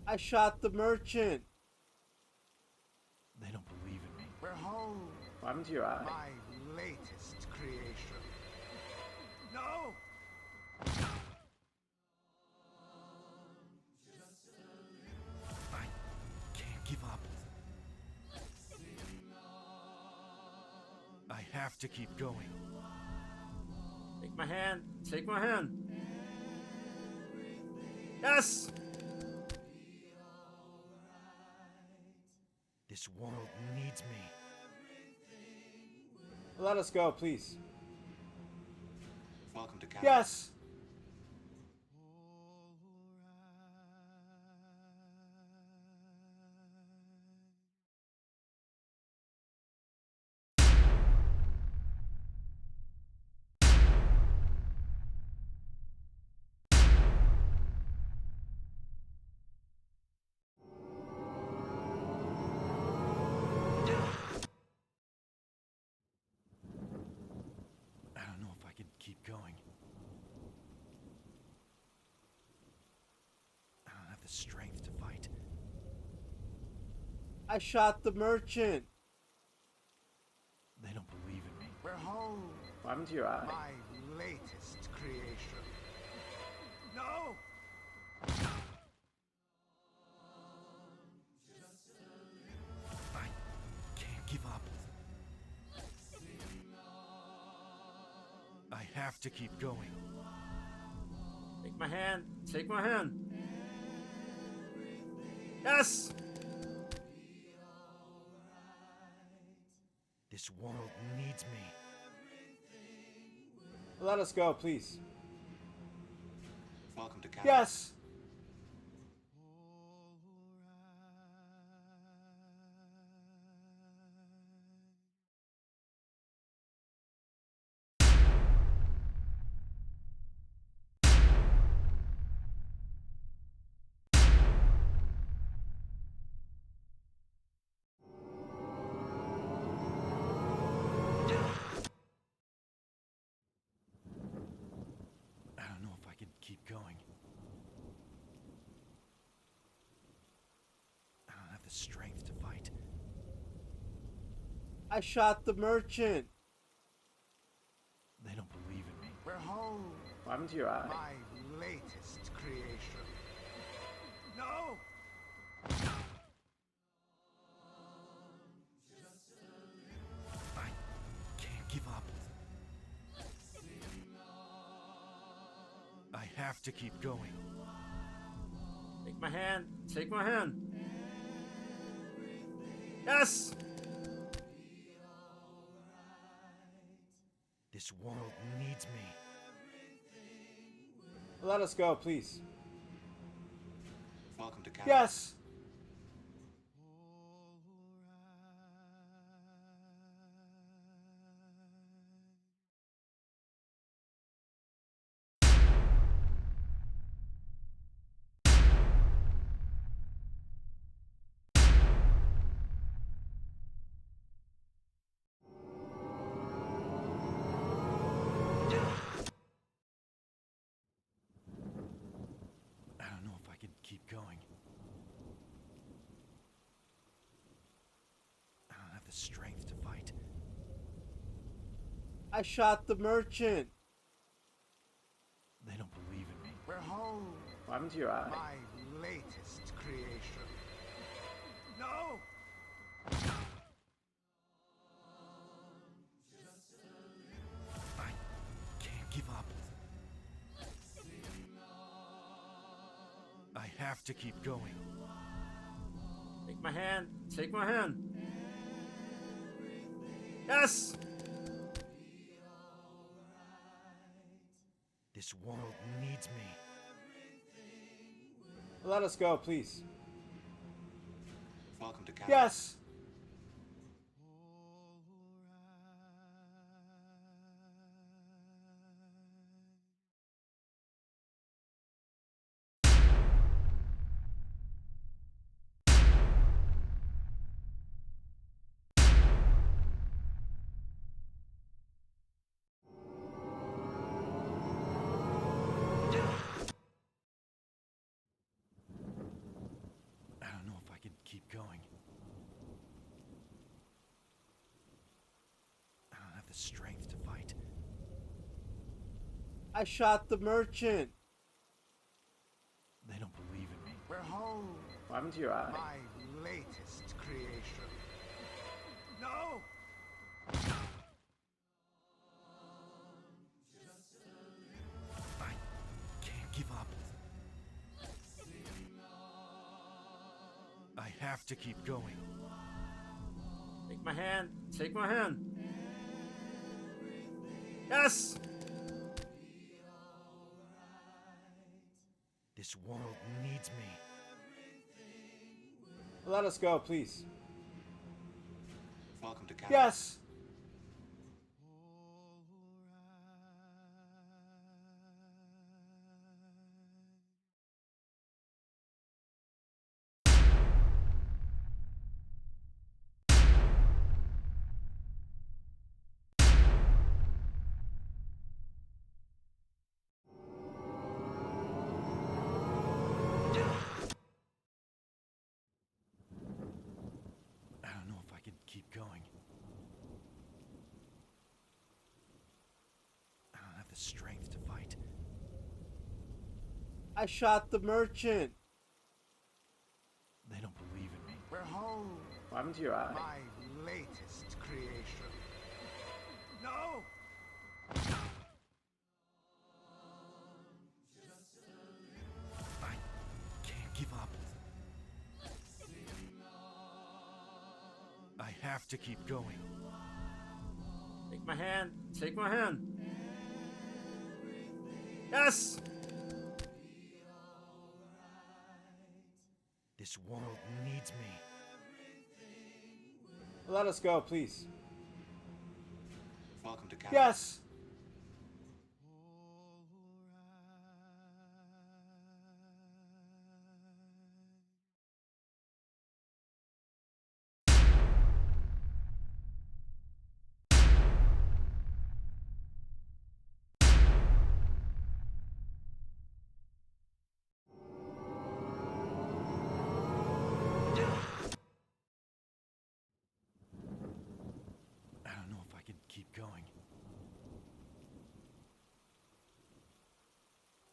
I shot the merchant. They don't believe in me. Behold, What happened to your eye? my latest creation. No! I can't give up. I have to keep going. Take my hand. Take my hand. Yes! This world needs me. Let us go, please. Welcome to Garten. Yes! I don't know if I can keep going. I don't have the strength to fight. I shot the merchant. They don't believe in me. Behold, What happened to your eye? my latest creation. No! I can't give up. I have to keep going. Take my hand. Take my hand. Yes! This world needs me. Let us go, please. Welcome to Garten. Yes! I don't know if I can keep going. I don't have the strength to fight. I shot the merchant. They don't believe in me. Behold, What happened to your eye? my latest creation. No! I can't give up. I have to keep going. Take my hand. Take my hand. Yes! This world needs me. Let us go, please. Welcome to Garten. Yes! I don't know if I can keep going. I don't have the strength to fight. I shot the merchant. They don't believe in me. Behold, What happened to your eye? my latest creation. No! I can't give up. I have to keep going. Take my hand. Take my hand. Yes! This world needs me. Let us go, please. Welcome to Garten. Yes! the strength to fight. I shot the merchant. They don't believe in me. Behold What happened to your eye? my latest creation. No! I can't give up. I have to keep going. Take my hand. Take my hand. Yes! This world needs me. Let us go, please. Welcome to Canada. Yes! I don't know if I can keep going. I don't have the strength to fight. I shot the merchant. They don't believe in me. Behold What happened to your eye? my latest creation. No! I can't give up. I have to keep going. Take my hand. Take my hand. Yes! This world needs me. Let us go, please. Welcome to Canada. Yes! I don't know if I can keep going.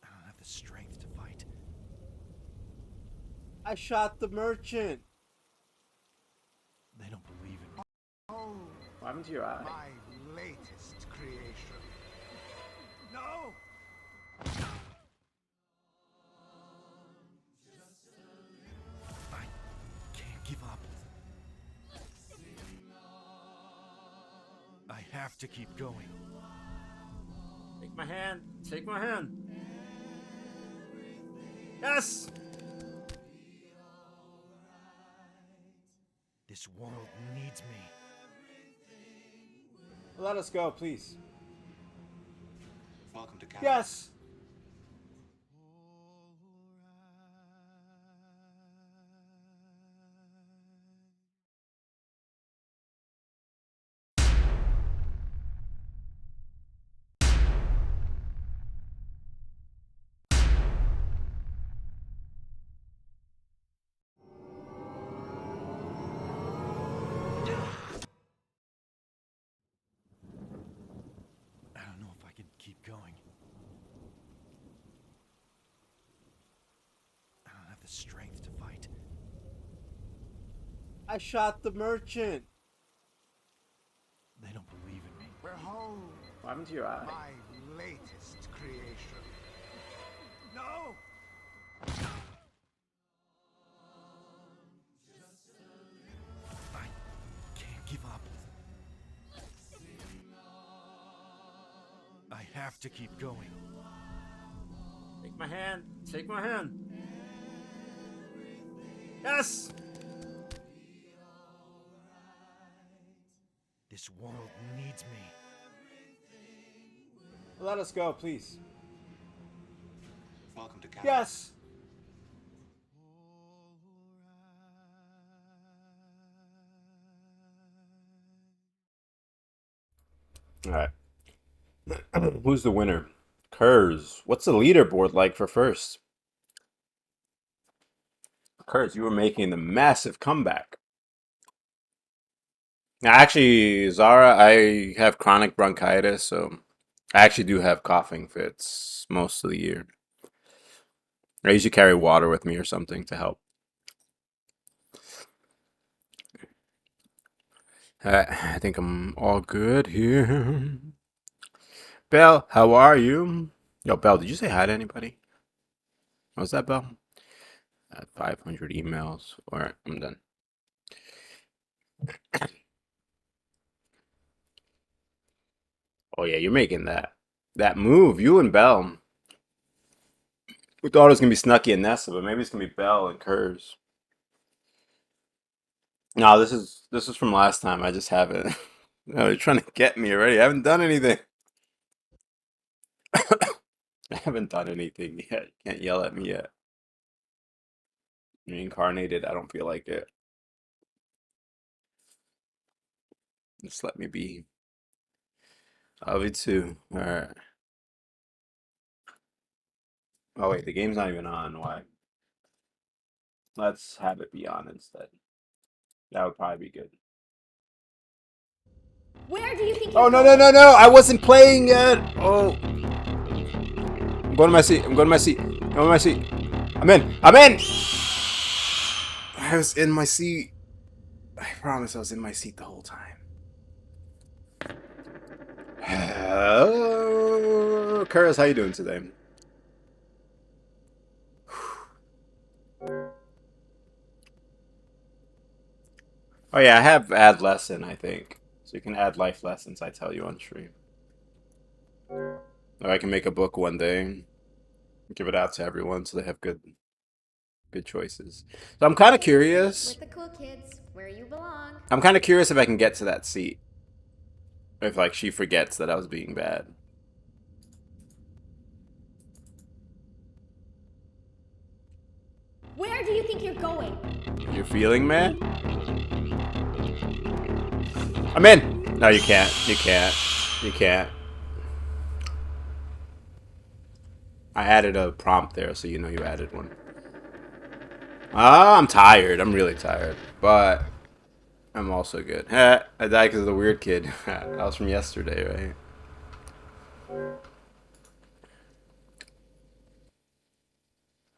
I don't have the strength to fight. I shot the merchant. They don't believe in me. Behold What happened to your eye? my latest creation. No! I can't give up. I have to keep going. Take my hand. Take my hand. Yes! This world needs me. Let us go, please. Welcome to Canada. Yes! I don't know if I can keep going. I don't have the strength to fight. I shot the merchant. They don't believe in me. Behold What happened to your eye? my latest creation. No! I can't give up. I have to keep going. Take my hand. Take my hand. Yes! This world needs me. Let us go, please. Welcome to Canada. Yes! All right. Who's the winner? Kurz. What's the leaderboard like for first? Kurz, you were making the massive comeback. Actually, Zara, I have chronic bronchitis, so I actually do have coughing fits most of the year. I usually carry water with me or something to help. I think I'm all good here. Belle, how are you? Yo, Belle, did you say hi to anybody? Was that Belle? 500 emails. All right, I'm done. Oh yeah, you're making that move. You and Belle. We thought it was gonna be Snucky and Nessa, but maybe it's gonna be Belle and Kurz. No, this is from last time. I just haven't. No, they're trying to get me already. I haven't done anything. I haven't done anything yet. You can't yell at me yet. Reincarnated. I don't feel like it. Just let me be. Love you too. All right. Oh wait, the game's not even on. Why? Let's have it be on instead. That would probably be good. Where do you think Oh you're no going? no no no! I wasn't playing yet. Oh, I'm going to my seat. I'm going to my seat. I'm going to my seat. I'm in. I'm in. I was in my seat. I promise I was in my seat the whole time. Hello, Curtis. How you doing today? Oh yeah, I have add lesson. I think so. You can add life lessons. I tell you on stream. Or I can make a book one day, give it out to everyone so they have good choices. So I'm kind of curious. With the cool kids, where you belong. I'm kind of curious if I can get to that seat. If like she forgets that I was being bad. Where do you think you're going? You're feeling mad? I'm in. No, you can't. You can't. You can't. I added a prompt there, so you know you added one. I'm tired. I'm really tired, but I'm also good. I died because of the weird kid. That was from yesterday, right?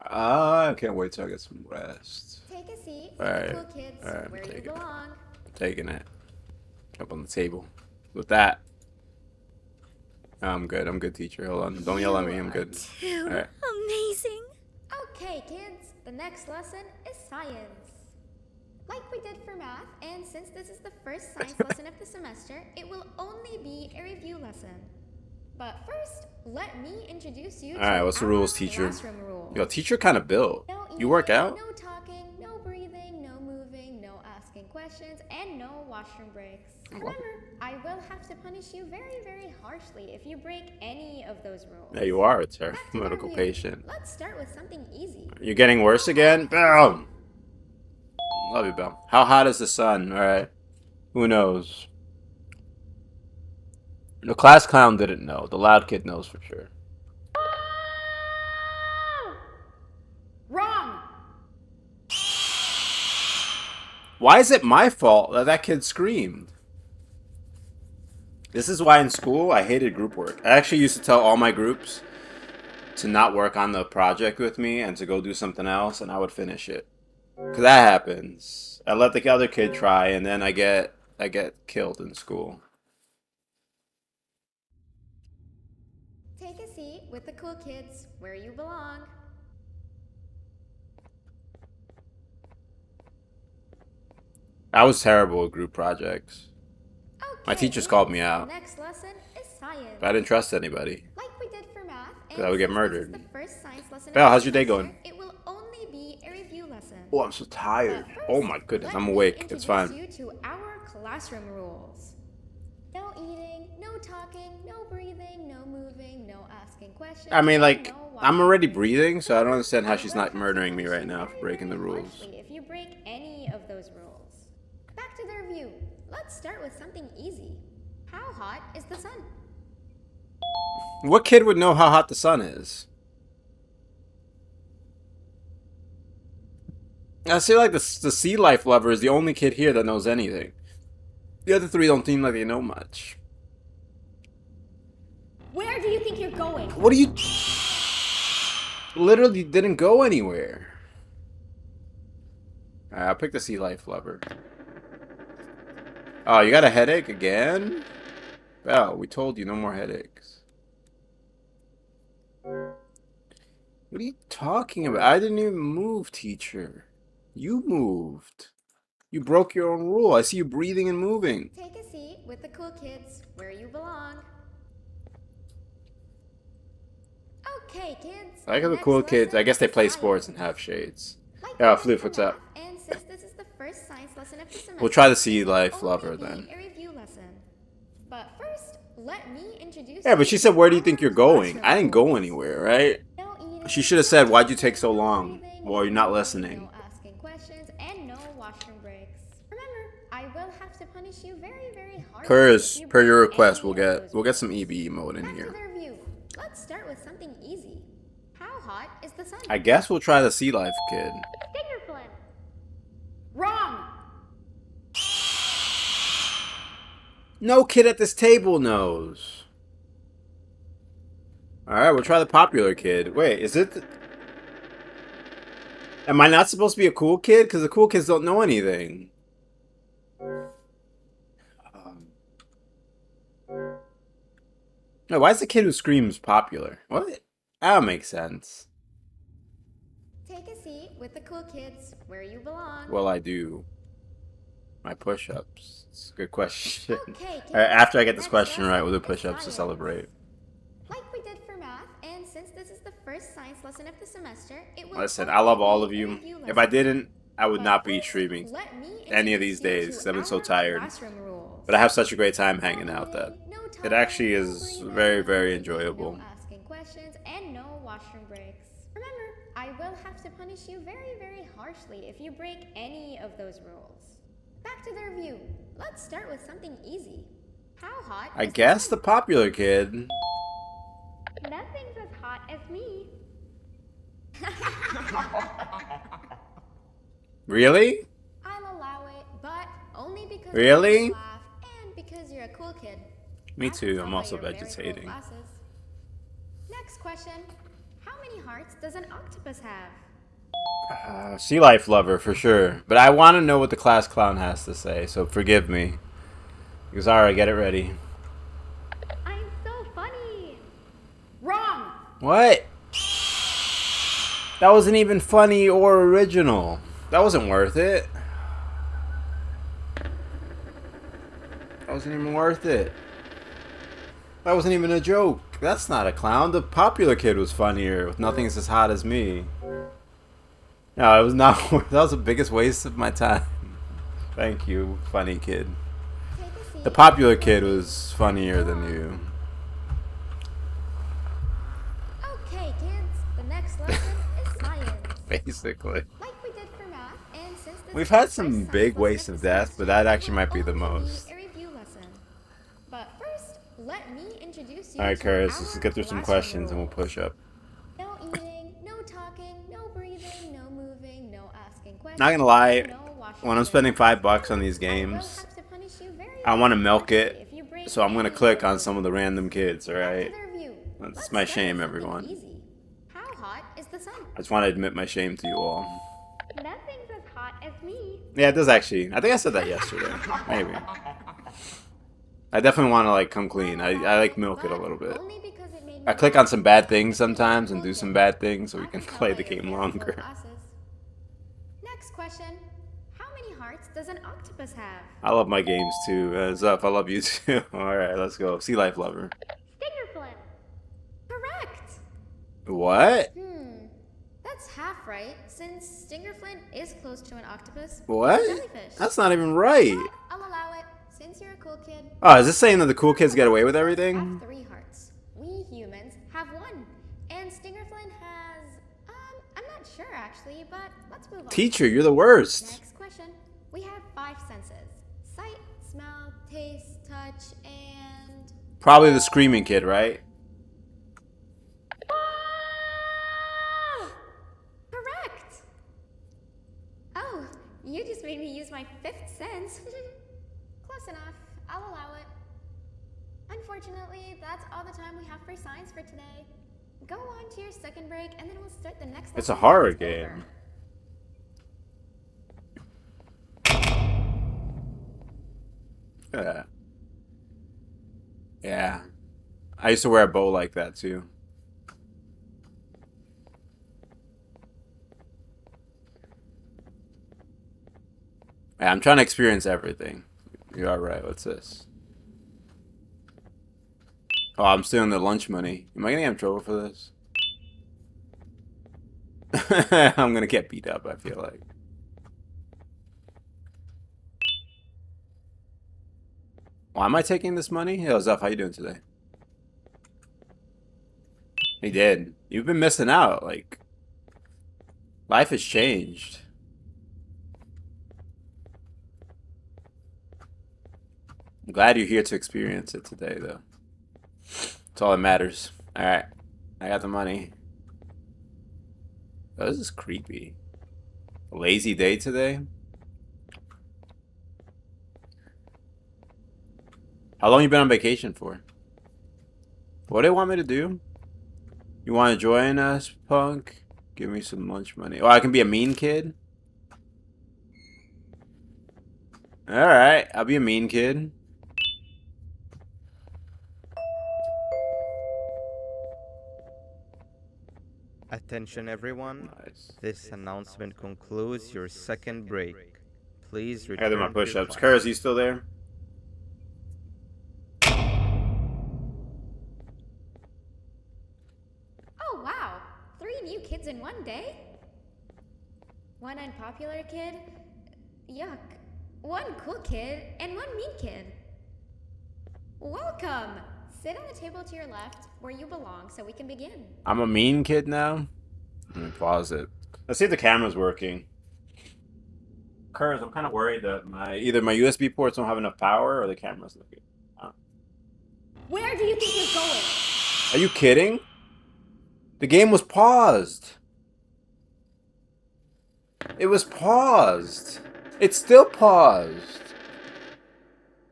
I can't wait till I get some rest. Take a seat with Alright. the cool kids, Alright, I'm where you taking it. belong. I'm taking it. Up on the table. With that. I'm good. I'm good, teacher. Hold on. Don't yell at me. I'm good. Too Alright. amazing. Okay, kids, the next lesson is science. Like we did for math, and since this is the first science lesson of the semester, it will only be a review lesson. But first, let me introduce you Alright, to what's the our rules, teacher? classroom rules. Yo, teacher kind of built. No You work eating, out? no talking, no breathing, no moving, no asking questions, and no washroom breaks. Remember, I will have to punish you very, very harshly if you break any of those rules. Yeah, you are a terrible Back to the medical review. patient. Let's start with something easy. You're getting worse again? Belle! Love you, Belle. How hot is the sun? Alright. Who knows? The class clown didn't know. The loud kid knows for sure. Wrong! Why is it my fault that that kid screamed? This is why in school I hated group work. I actually used to tell all my groups to not work on the project with me and to go do something else, and I would finish it. Cause that happens. I let the other kid try, and then I get killed in school. Take a seat with the cool kids, where you belong. I was terrible at group projects. My Okay, teachers called me kids, out, the next lesson is science. but I didn't trust anybody. Like we did for math, and I would get since murdered. this is the first science lesson Belle, of the how's your day semester, going? it will only be a review lesson. Oh, I'm so tired. But first, Oh my goodness, let I'm me awake. It's introduce fine. you to our classroom rules. No eating, no talking, no breathing, no moving, no asking questions. I mean, and like, no I'm washing already breaks. breathing, so I don't understand how I she's will not have to murdering me punish right you now very, for breaking the very rules. harshly if you break any of those rules. Back to the review. Let's start with something easy. How hot is the sun? What kid would know how hot the sun is? I feel like the sea life lover is the only kid here that knows anything. The other three don't seem like they know much. Where do you think you're going? What do you... Literally didn't go anywhere. Alright, I'll pick the sea life lover. Oh, you got a headache again? Well, we told you no more headaches. What are you talking about? I didn't even move, teacher. You moved. You broke your own rule. I see you breathing and moving. Take a seat with the cool kids where you belong. Okay, kids. I like how the next cool kids, lesson I guess they is play science. sports and have shades. Like Yeah, we did Floof, for what's up? math, And since this is the first science lesson of the semester, We'll try the sea it will life only lover be then. a review lesson. But first, let me introduce Yeah, but she said, where do you think you're going? classroom I didn't go rules. anywhere, right? No eating, She should have said, no why'd you take talking, so no long? breathing, Well, you're not no listening. No asking questions, and no washroom breaks. Remember, I will have to punish you very, very hard. Curse, per your request, we'll get some EBE mode in Back to here. the review. Let's start with something easy. How hot is the sun? I guess we'll try the sea life kid. Stingerflint. Wrong. No kid at this table knows. Alright, we'll try the popular kid. Wait, is it... Am I not supposed to be a cool kid? Because the cool kids don't know anything. No, why is the kid who screams popular? What? That don't make sense. Take a seat with the cool kids where you belong. Well, I do. My push-ups. It's a good question. Okay, kids. Alright, after I get this Next question right, lesson we'll do is push-ups to science. celebrate. Like we did for math, and since this is the first science lesson of the semester, it will Listen, only I love be all of a you. review If I lesson. didn't, I would But not be first, streaming let me any of these introduce you days. to I've been so our tired. classroom rules. But I have such a great time hanging No out that eating, no it talking, actually no is breathing, very, no very moving, enjoyable. No asking questions, and no washroom breaks. Remember, I will have to punish you very, very harshly if you break any of those rules. Back to the review. Let's start with something easy. How hot I is guess the sun? popular kid. Nothing's as hot as me. Really? I'll allow it, but only because Really? you laugh and because you're a cool kid. Me I can too, tell I'm by also your very cool vegetating. glasses. Next question. How many hearts does an octopus have? Sea life lover for sure. But I want to know what the class clown has to say, so forgive me. Because alright, get it ready. I'm so funny. Wrong. What? That wasn't even funny or original. That wasn't worth it. That wasn't even worth it. That wasn't even a joke. That's not a clown. The popular kid was funnier with Nothing's As Hot As Me. No, it was not. That was the biggest waste of my time. Thank you, funny kid. Take a seat. The popular kid was funnier than you. Okay, kids. The next lesson is science. Basically. Like we did for math, and since this We've is had the some first science big lesson waste of of the death, semester, but that it actually will might be the only most. a review lesson. But first, let me introduce you Alright, to Curtis, our let's get through some classroom questions and we'll rules. push up. No eating, no talking, no breathing, no moving, no asking questions. Not gonna lie, no washing when I'm breaks. spending $5 on these I will games, have to punish you very, I want to very milk harshly it, if you break so I'm gonna any click of on those some of the rules. random kids, Back to alright? the review. That's Let's my start shame, with something everyone. easy. How hot is the sun? I just want to admit my shame to you all. Nothing's as hot as me. Yeah, it does actually. I think I said that yesterday. Maybe. I definitely want to like come clean. I like milk it a little bit. Only because it made me I click on some bad things laugh. sometimes and do some bad things so we I can tell play by the your game very longer. cool glasses. Next question. How many hearts does an octopus have? I love my games too. Heads up, I love you too. Alright, let's go. Sea life lover. Stingerflint. Correct. What? That's half right, since Stingerflint is close to an octopus. What? or jellyfish. That's not even right. But I'll allow it, since you're a cool kid. Oh, is this saying that the cool kids get away with everything? Have 3 hearts. We humans have 1. And Stingerflint has... I'm not sure actually, but let's move on. Teacher, you're the worst. Next question. We have 5 senses. Sight, smell, taste, touch, and... Probably the screaming kid, right? Correct! Oh, you just made me use my 5th sense. Close enough. Unfortunately, that's all the time we have for science for today. Go on to your second break, and then we'll start the next lesson. It's a horror when it's game. over. Yeah. I used to wear a bow like that too. Yeah, I'm trying to experience everything. You're alright, what's this? Oh, I'm stealing the lunch money. Am I gonna get in trouble for this? I'm gonna get beat up, I feel like. Why am I taking this money? Hey, Zeph, how you doing today? He did. You've been missing out. Like, life has changed. I'm glad you're here to experience it today, though. That's all that matters. Alright. I got the money. Oh, this is creepy. A lazy day today? How long you been on vacation for? What do they want me to do? You want to join us, punk? Give me some lunch money. Oh, I can be a mean kid? Alright, I'll be a mean kid. Attention everyone, Nice. this announcement concludes your second break. Please I gotta do my return to your push-ups. class. Curz, you still there? Oh wow! 3 new kids in one day? One unpopular kid? Yuck. One cool kid and one mean kid. Welcome! Sit on the table to your left where you belong so we can begin. I'm a mean kid now? Let me pause it. Let's see if the camera's working. Curz, I'm kind of worried that either my USB ports don't have enough power or the camera's looking. Where do you think you're going? Are you kidding? The game was paused. It was paused. It's still paused.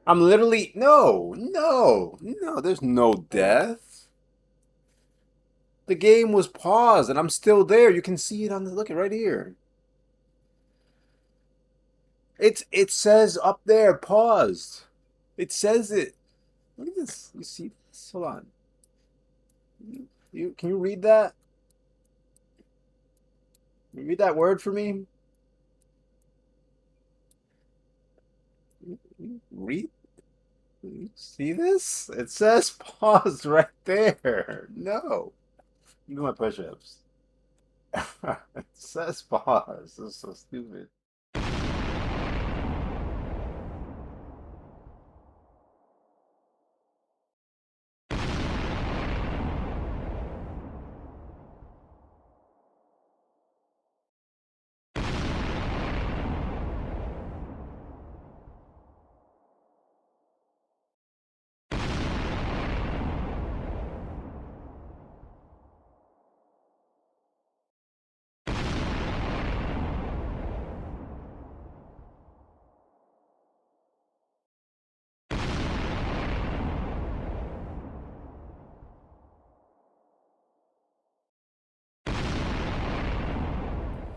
I'm literally... No, there's no death. The game was paused and I'm still there. You can see it on the... Look at right here. It says up there, paused. It says it. Look at this. You see this? Hold on. Can you read that? Can you read that word for me? Read? You see this? It says pause right there. No. Do my push-ups. It says pause. This is so stupid.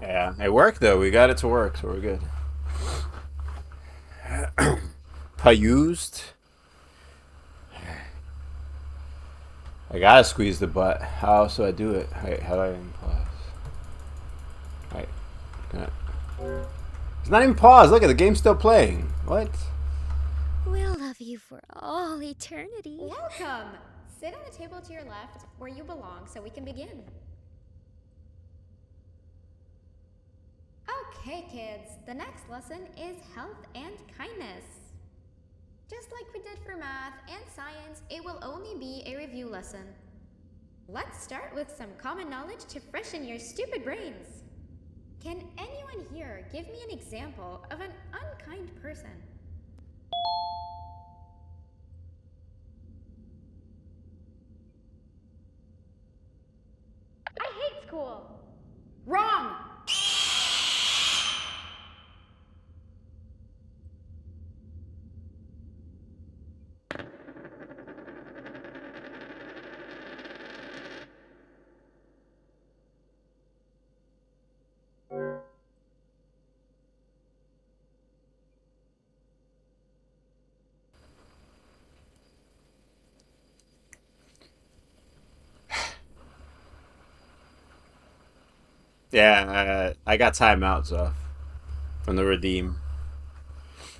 Yeah, it worked though. We got it to work, so we're good. Used. I gotta squeeze the butt. How else do I do it? Wait, how do I even pause? Wait, it's not even paused. Look at the game's still playing. What? We'll love you for all eternity. Welcome! Sit on the table to your left where you belong so we can begin. Okay, kids, the next lesson is health and kindness. Just like we did for math and science, it will only be a review lesson. Let's start with some common knowledge to freshen your stupid brains. Can anyone here give me an example of an unkind person? I hate school. Wrong! Yeah, I got timeouts off from the redeem.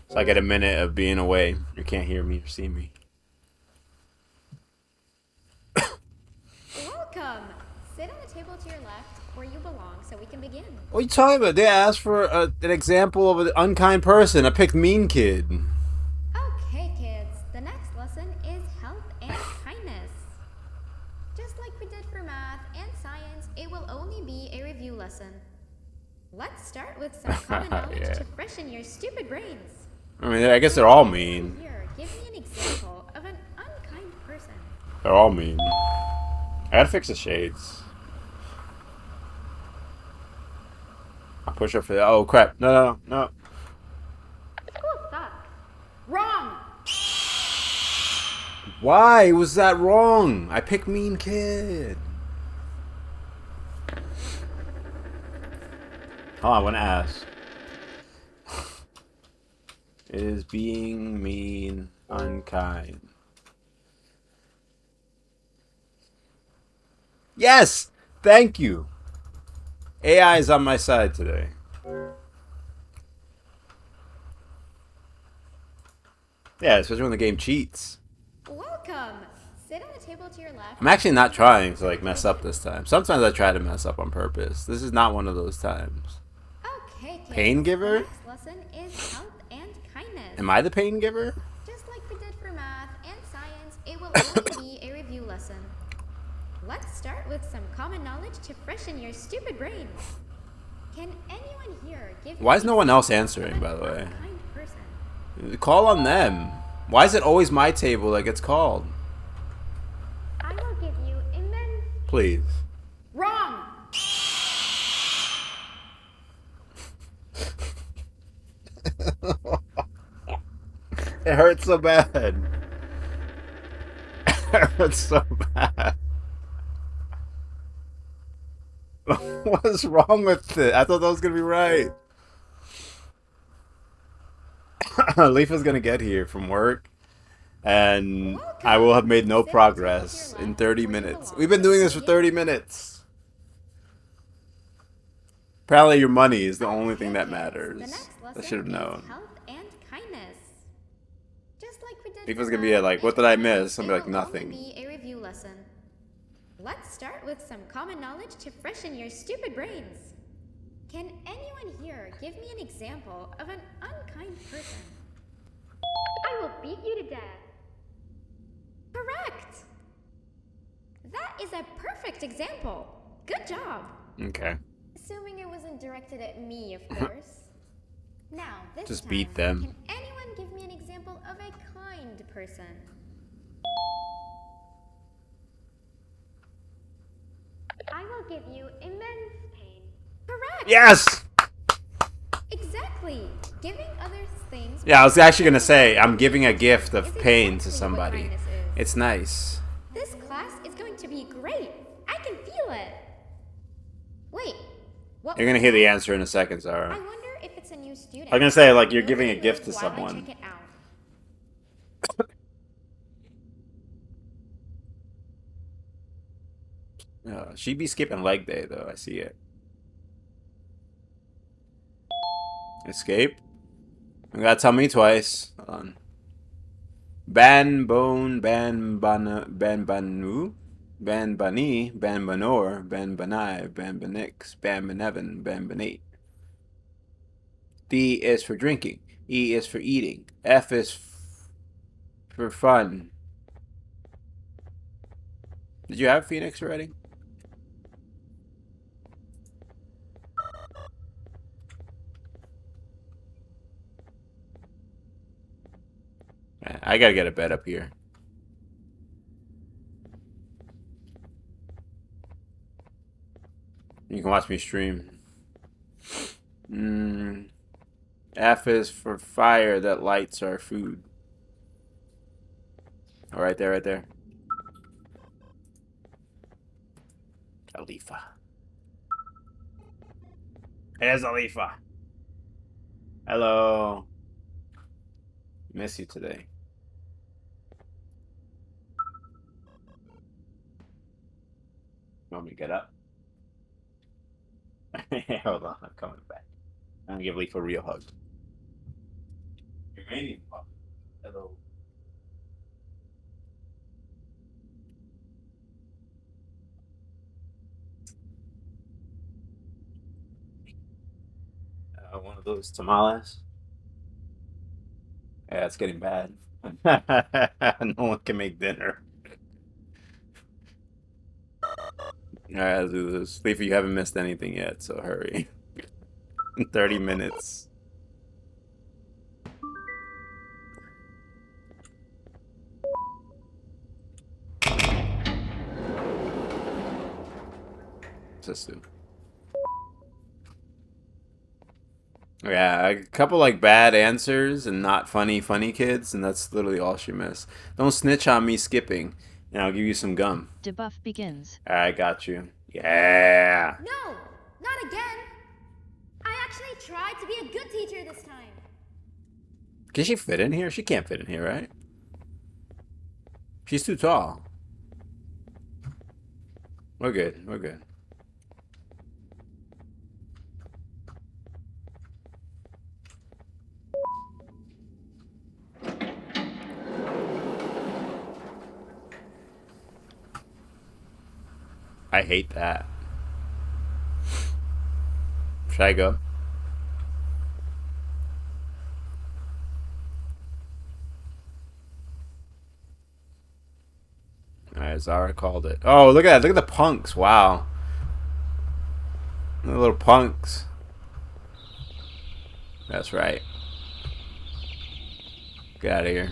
So I get a minute of being away. You can't hear me or see me. Welcome! Sit on the table to your left, where you belong, so we can begin. What are you talking about? They asked for an example of an unkind person. I picked mean kid. Okay, kids, the next lesson is health and kindness. Just like we did for math and science, it will only be a review lesson. Let's start with some common knowledge Yeah. to freshen your stupid brains. I mean, I guess they're all mean. Here, give me an example of an unkind person. They're all mean. I gotta fix the shades. I'll push up for that. Oh, crap. No. School sucks. Wrong! Why was that wrong? I picked mean kid. Oh, I want to ask. Is being mean unkind? Yes! Thank you. AI is on my side today. Yeah, especially when the game cheats. Welcome! Sit on the table to your left. I'm actually not trying to like mess up this time. Sometimes I try to mess up on purpose. This is not one of those times. Okay, kids. Pain giver? The next lesson is health and kindness. Am I the pain giver? Just like we did for math and science, it will only be a review lesson. Let's start with some common knowledge to freshen your stupid brains. Can anyone here give Why me is no one else examples of answering, an by the way? unkind person? Call on them. Why is it always my table that gets called? I will give you immense... Please. Wrong! It hurts so bad. It hurts so bad. What's wrong with it? I thought that was gonna be right. Leafa's gonna get here from work, and I will have made no progress in 30 minutes. We've been doing this for 30 minutes. Apparently your money is the only thing that matters. I should have known. Health and kindness. Just like we did Leafa's for gonna be like, math what and did I science, miss? I'm it gonna be like, will nothing. only be a review lesson. Let's start with some common knowledge to freshen your stupid brains. Can anyone here give me an example of an unkind person? I will beat you to death. Correct! That is a perfect example. Good job. Okay. Assuming it wasn't directed at me, of course. Now, this Just time, beat them. Can anyone give me an example of a kind person? I will give you immense pain. Correct! Yes! Exactly! Giving others things... Yeah, I was actually gonna say, I'm giving a gift of is pain to exactly what somebody. kindness is. It's nice. This class is going to be great. I can feel it. Wait, what? You're gonna hear the answer in a second, I Zara. wonder if it's a new student. I'm gonna say, like, you're Nobody giving a knows gift to while I someone. check it out. She be skipping leg day, though. I see it. Escape? You gotta tell me twice. Hold on. Banbone, Banbanu, Banbani, Banbanor, Banbanai, Banbanix, Banbanevan, Banbanate. D is for drinking. E is for eating. F is for fun. Did you have Phoenix already? I gotta get a bed up here. You can watch me stream. F is for fire that lights our food. Oh, right there, right there. Alifa. There's Alifa. Hello. Miss you today. Want me to get up? Hold on, I'm coming back. I'm gonna give Leaf a real hug. Uranium pop. Hello. One of those tamales. Yeah, it's getting bad. No one can make dinner. Alright, let's do this. Leaf, you haven't missed anything yet, so hurry. 30 minutes. Just do. Yeah, a couple like bad answers and not funny kids, and that's literally all she missed. Don't snitch on me skipping, and I'll give you some gum. Debuff begins. I got you. Yeah. No, not again. I actually tried to be a good teacher this time. Can she fit in here? She can't fit in here, right? She's too tall. We're good. We're good. I hate that. Should I go? Alright, Zara called it. Oh, look at that. Look at the punks. Wow. The little punks. That's right. Get out of here.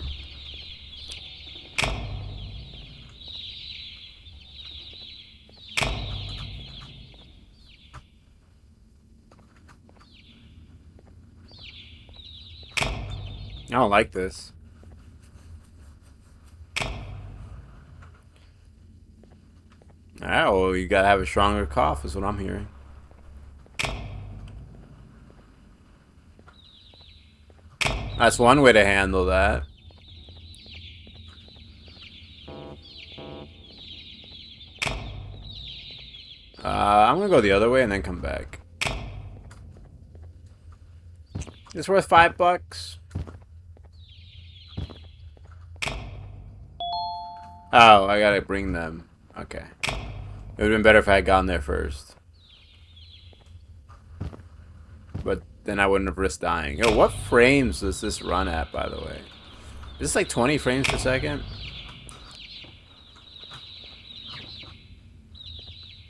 I don't like this. Oh, well, you gotta have a stronger cough, is what I'm hearing. That's one way to handle that. I'm gonna go the other way and then come back. It's worth $5. Oh, I gotta bring them. Okay. It would have been better if I had gone there first. But then I wouldn't have risked dying. Yo, what frames does this run at, by the way? Is this like 20 frames per second?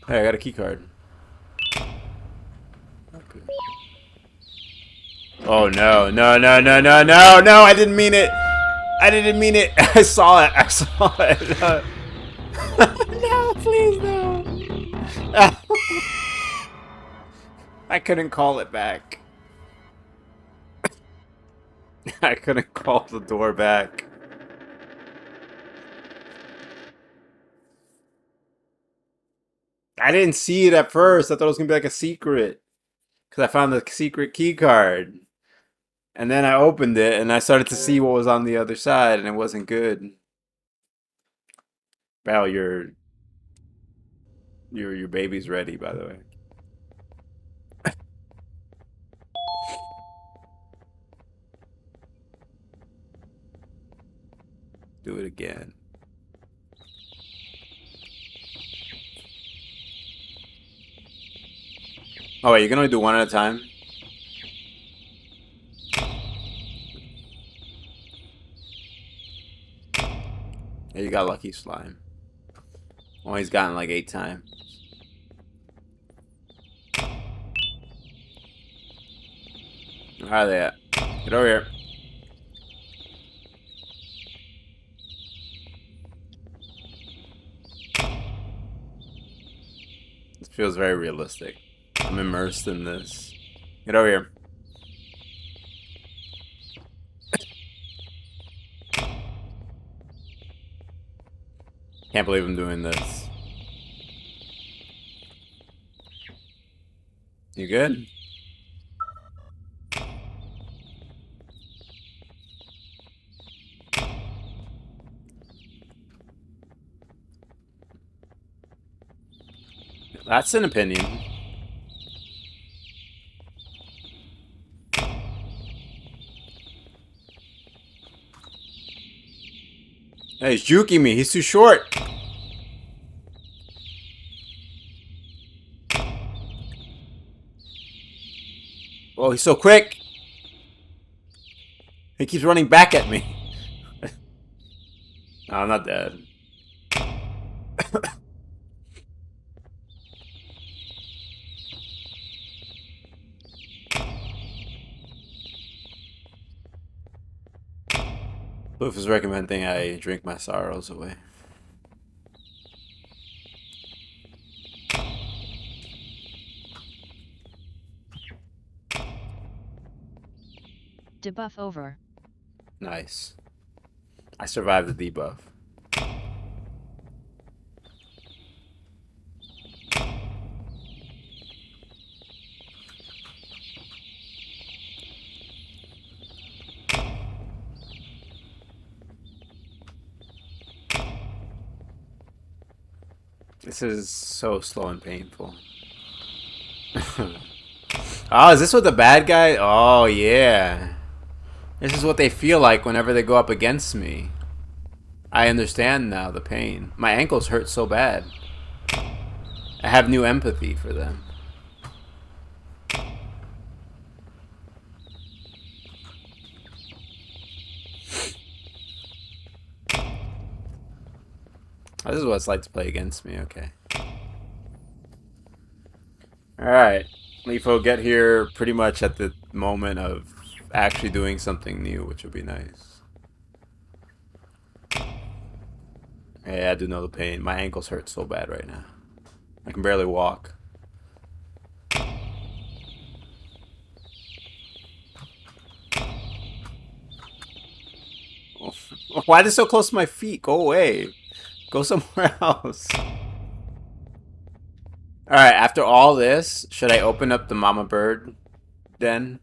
Hey, I got a key card. Okay. Oh no, no, no, no, no, no, no, I didn't mean it. I didn't mean it. I saw it. I saw it. No, please, no. I couldn't call it back. I couldn't call the door back. I didn't see it at first. I thought it was going to be like a secret. Because I found the secret key card. And then I opened it and I started to see what was on the other side and it wasn't good. Val, your baby's ready, by the way. Do it again. Oh wait, you can only do one at a time? Yeah, you got lucky, slime. Oh, he's gotten like 8 times. Where are they at? Get over here. This feels very realistic. I'm immersed in this. Get over here. Can't believe I'm doing this. You good? That's an opinion. Hey, he's juking me. He's too short. Oh, he's so quick. He keeps running back at me. No, I'm not dead. Boof is recommending I drink my sorrows away. Debuff over. Nice. I survived the debuff. This is so slow and painful. Oh, is this what the bad guy? Oh, yeah. This is what they feel like whenever they go up against me. I understand now the pain. My ankles hurt so bad. I have new empathy for them. This is what it's like to play against me, okay. Alright. Leafo, get here pretty much at the moment of actually doing something new, which would be nice. Hey, I do know the pain. My ankles hurt so bad right now. I can barely walk. Why is it so close to my feet? Go away. Go somewhere else. Alright, after all this, should I open up the mama bird den?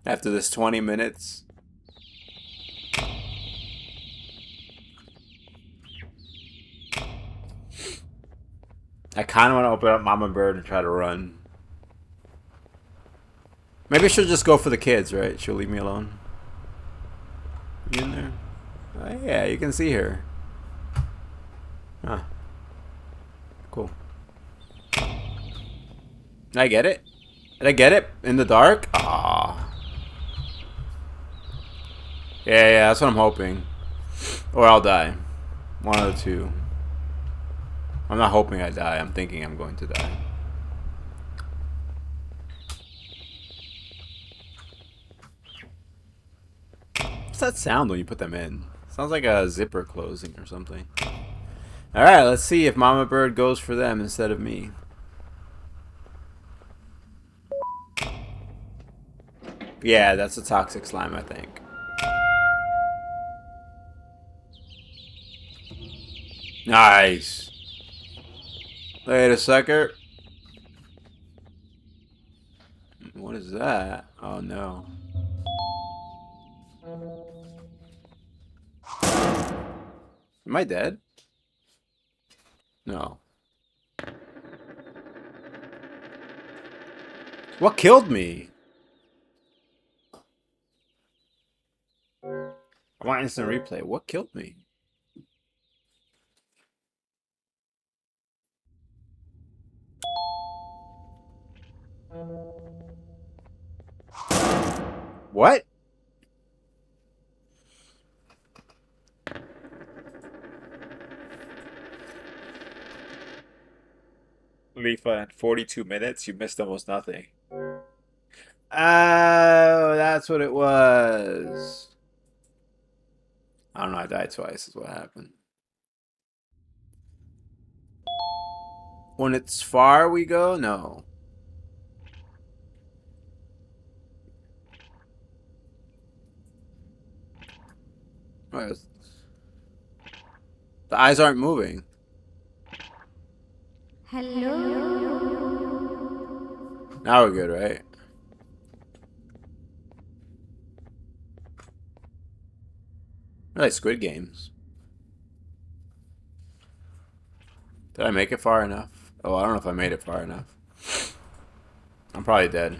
After this 20 minutes? I kind of want to open up mama bird and try to run. Maybe she'll just go for the kids, right? She'll leave me alone. You in there? Oh, yeah, you can see her. Huh. Cool. Did I get it? Did I get it? In the dark? Ah. Yeah, that's what I'm hoping. Or I'll die. One of the two. I'm not hoping I die. I'm thinking I'm going to die. What's that sound when you put them in? Sounds like a zipper closing or something. Alright, let's see if Mama Bird goes for them instead of me. Yeah, that's a toxic slime, I think. Nice. Wait a second. What is that? Oh no. Am I dead? No. What killed me? I want instant replay. What killed me? What? Leafa, in 42 minutes, you missed almost nothing. Oh, that's what it was. I don't know, I died twice is what happened. When it's far we go? No. Wait, the eyes aren't moving. Hello? Now we're good, right? They're like Squid Games. Did I make it far enough? Oh, I don't know if I made it far enough. I'm probably dead.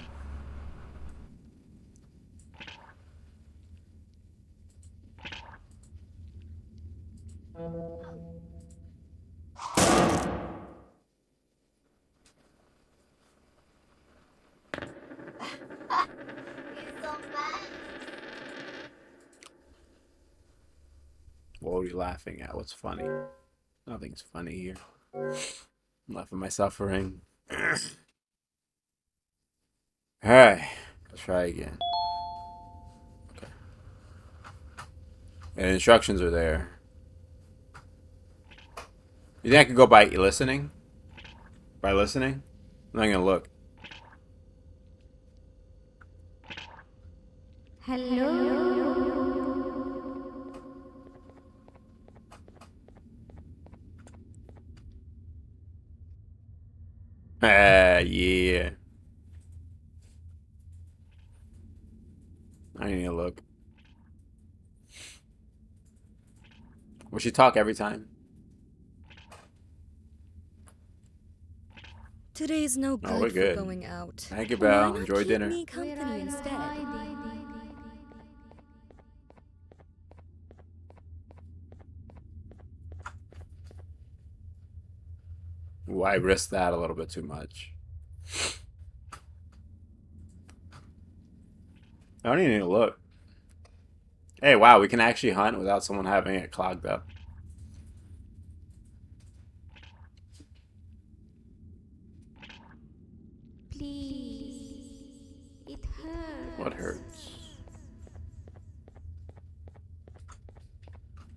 What are you laughing at? What's funny? Nothing's funny here. I'm laughing at my suffering. Alright, let's try again. Okay. And instructions are there. You think I could go by listening? By listening? I'm not gonna look. Ah, yeah. I need to look. Will she talk every time? Today's no Oh, we're good for good. going out. Thank you, Why Belle. not Enjoy keep dinner. me company instead? Ooh, I risked that a little bit too much. I don't even need to look. Hey, wow, we can actually hunt without someone having it clogged up. Please. It hurts. What hurts?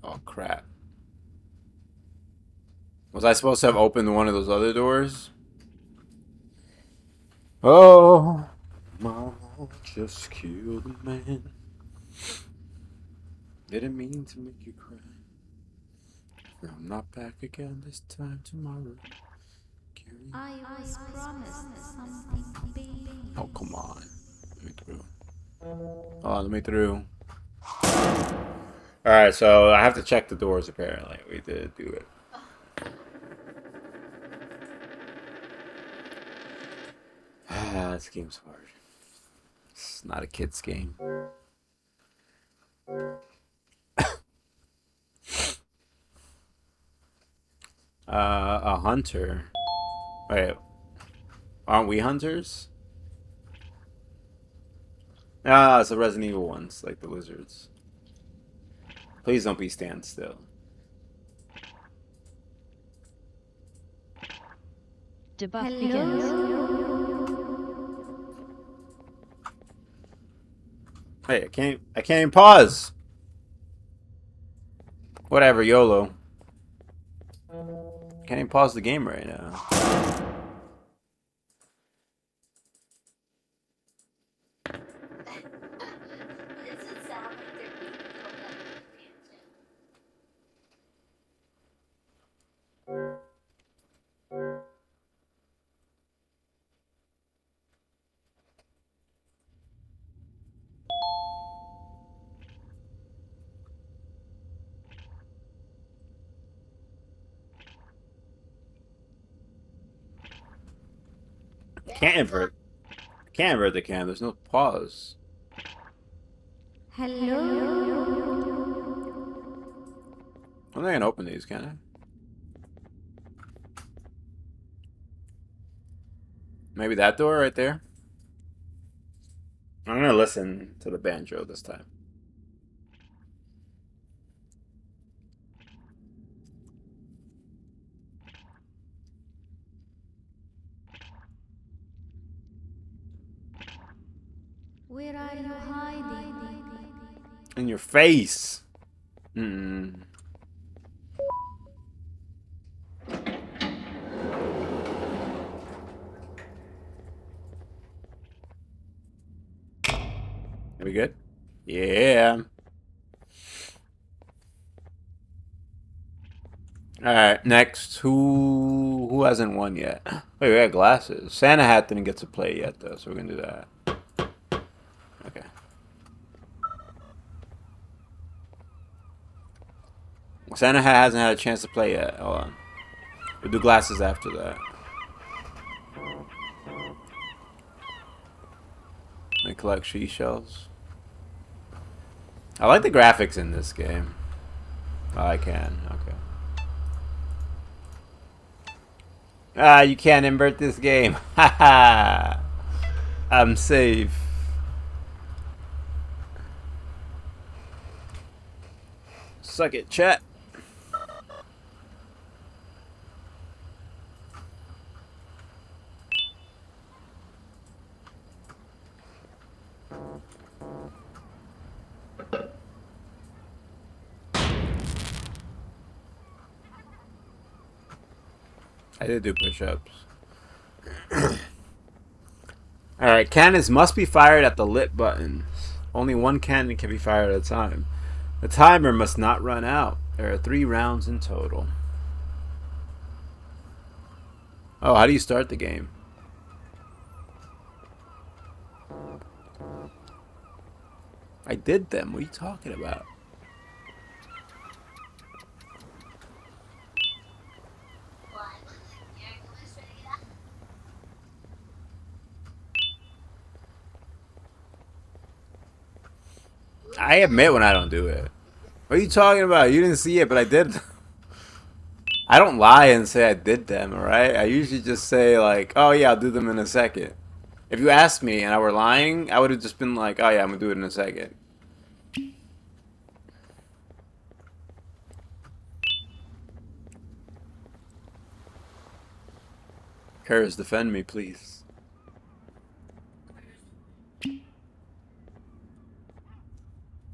Oh, crap. Was I supposed to have opened one of those other doors? Oh, Mama just killed a man. Didn't mean to make you cry. I'm not back again this time tomorrow. I was promised something big. Oh, come on. Let me through. Hold on, let me through. Alright, so I have to check the doors apparently. We did do it. Ah, this game's hard. It's not a kid's game. A hunter. Wait, aren't we hunters? Ah, it's the Resident Evil ones, like the lizards. Please don't be stand still. Debuff begins. Hey, I can't even pause. Whatever, YOLO. Can't even pause the game right now. Can't invert. Can't invert the cam. There's no pause. Hello? I'm not gonna open these, can I? Maybe that door right there? I'm gonna listen to the banjo this time. Where are you hiding? In your face! Mm-mm. Are we good? Yeah. Alright, next. Who hasn't won yet? Wait, we got glasses. Santa Hat didn't get to play yet, though, so we're gonna do that. Okay. Santa Hat hasn't had a chance to play yet. Hold on. We'll do glasses after that. And collect seashells. I like the graphics in this game. Oh, I can. Okay. Ah, you can't invert this game. Haha. I'm safe. Suck it, chat. I did do push-ups. Alright, cannons must be fired at the lit buttons. Only one cannon can be fired at a time. The timer must not run out. There are 3 rounds in total. Oh, how do you start the game? I did them. What are you talking about? I admit when I don't do it. What are you talking about? You didn't see it, but I did. I don't lie and say I did them, alright? I usually just say, like, oh yeah, I'll do them in a second. If you asked me and I were lying, I would have just been like, oh yeah, I'm gonna do it in a second. Curse, defend me, please.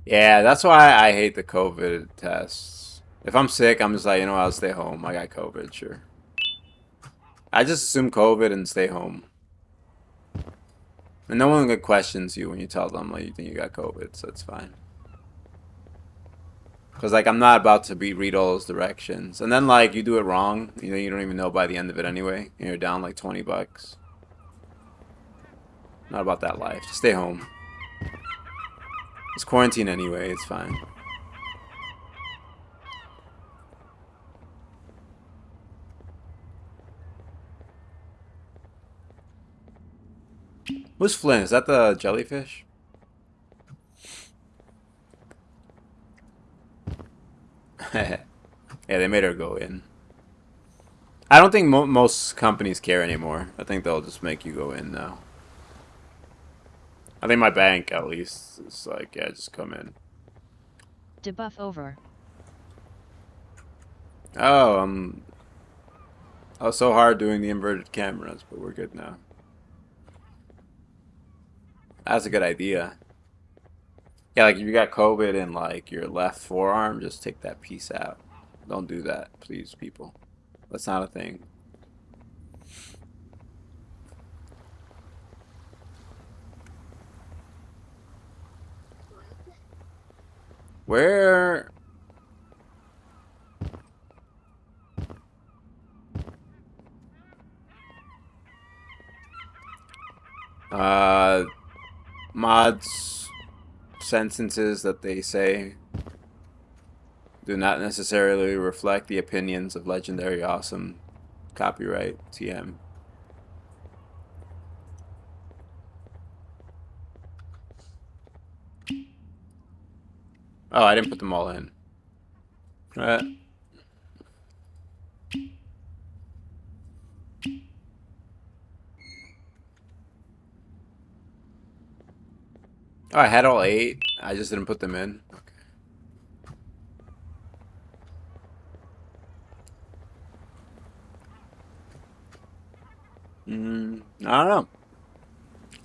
Yeah, that's why I hate the COVID tests. If I'm sick, I'm just like, you know, I'll stay home. I got COVID, sure. I just assume COVID and stay home. And no one questions you when you tell them, like, you think you got COVID, so it's fine. Because, like, I'm not about to read all those directions. And then, like, you do it wrong. You know, you don't even know by the end of it anyway. And you're down, like, 20 bucks. Not about that life. Just stay home. It's quarantine anyway. It's fine. Who's Flynn? Is that the jellyfish? Yeah, they made her go in. I don't think most companies care anymore. I think they'll just make you go in now. I think my bank, at least, is like, yeah, just come in. Debuff over. Oh, I was so hard doing the inverted cameras, but we're good now. That's a good idea. Yeah, like if you got COVID in like your left forearm, just take that piece out. Don't do that, please, people. That's not a thing. Where? Mods sentences that they say do not necessarily reflect the opinions of Legendary Awesome. Copyright TM. Oh, I didn't put them all in. Oh, I had all 8. I just didn't put them in. Okay. I don't know.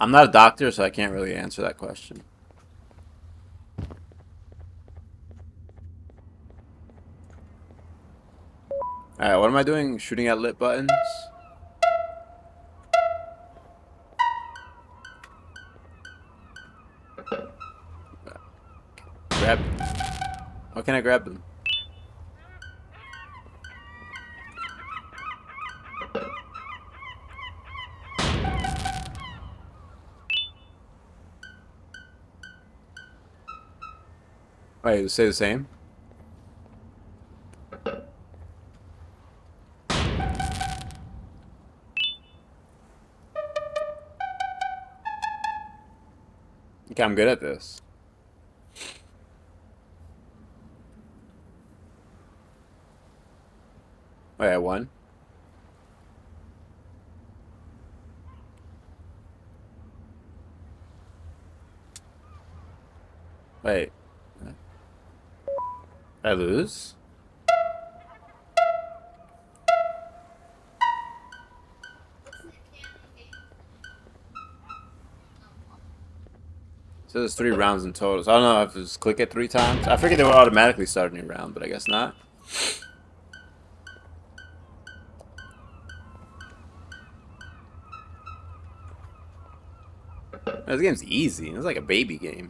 I'm not a doctor, so I can't really answer that question. Alright, what am I doing? Shooting at lit buttons? Grab. How can I grab them? Wait, say the same? Okay, I'm good at this. Wait, I won? Wait. I lose? So there's 3 rounds in total. So I don't know if it's click it 3 times. I figured they would automatically start a new round, but I guess not. This game's easy. It's like a baby game.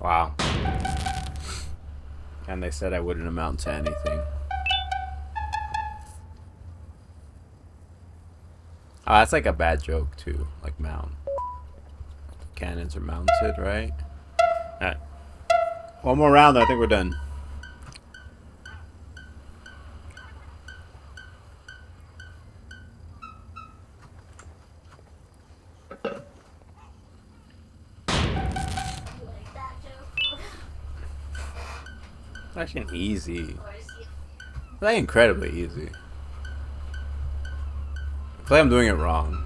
Wow. And they said I wouldn't amount to anything. Oh, that's like a bad joke too. Like mount. Cannons are mounted, right? Alright. One more round, I think we're done. It's actually easy. It's like incredibly easy. I feel like I'm doing it wrong.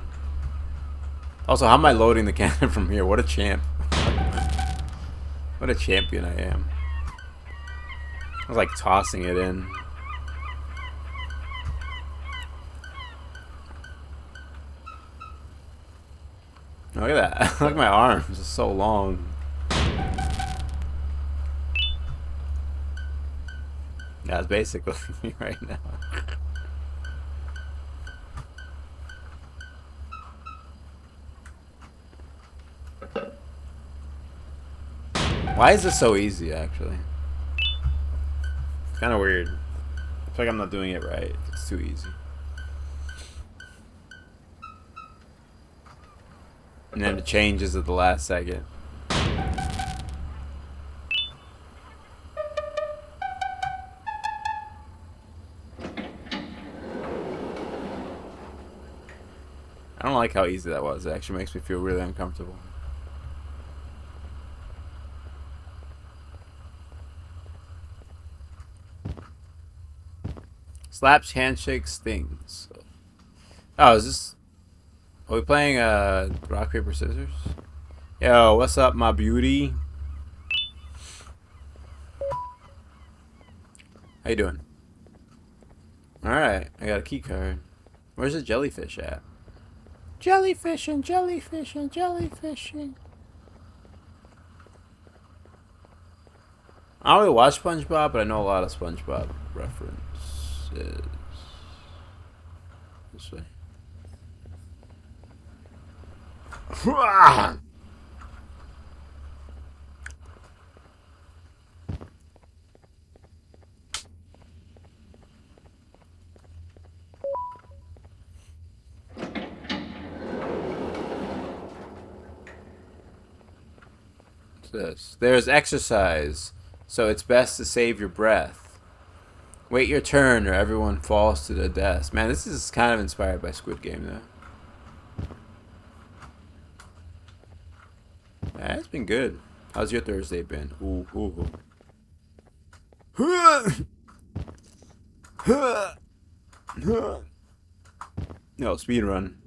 Also, how am I loading the cannon from here? What a champ. What a champion I am. I was like tossing it in. Look at that. Look at my arms. It's so long. Yeah, it's basically me right now. Why is this so easy, actually? Kind of weird. I feel like I'm not doing it right. It's too easy. And then it changes at the last second. I don't like how easy that was. It actually makes me feel really uncomfortable. Slaps, handshakes, stings. Oh, is this... Are we playing rock, paper, scissors? Yo, what's up, my beauty? How you doing? Alright, I got a key card. Where's the jellyfish at? Jellyfishing, jellyfishing, jellyfishing. I don't really watch SpongeBob, but I know a lot of SpongeBob references. This way. What's this? There's exercise, so it's best to save your breath. Wait your turn or everyone falls to their death. Man, this is kind of inspired by Squid Game, though. Yeah, it's been good. How's your Thursday been? Ooh, ooh, ooh. No, speed run.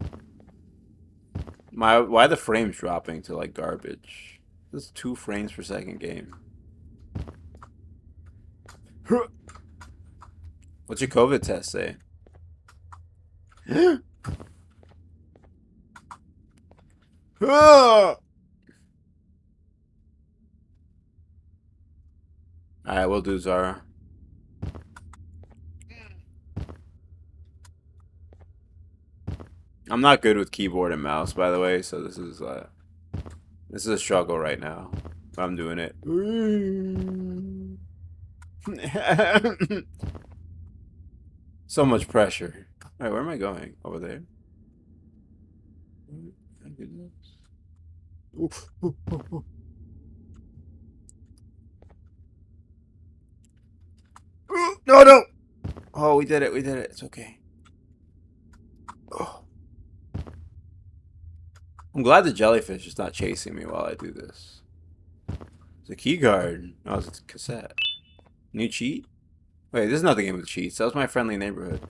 Why the frames dropping to like garbage? This is 2 frames per second game. What's your COVID test say? Alright, we'll do Zara. I'm not good with keyboard and mouse, by the way, so this is a struggle right now. But I'm doing it. So much pressure. Alright, where am I going? Over there? No, no! Oh, we did it. We did it. It's okay. Oh. I'm glad the jellyfish is not chasing me while I do this. It's a key guard. Oh, it's a cassette. New cheat? Wait, this is not the game with cheats. That was my friendly neighborhood.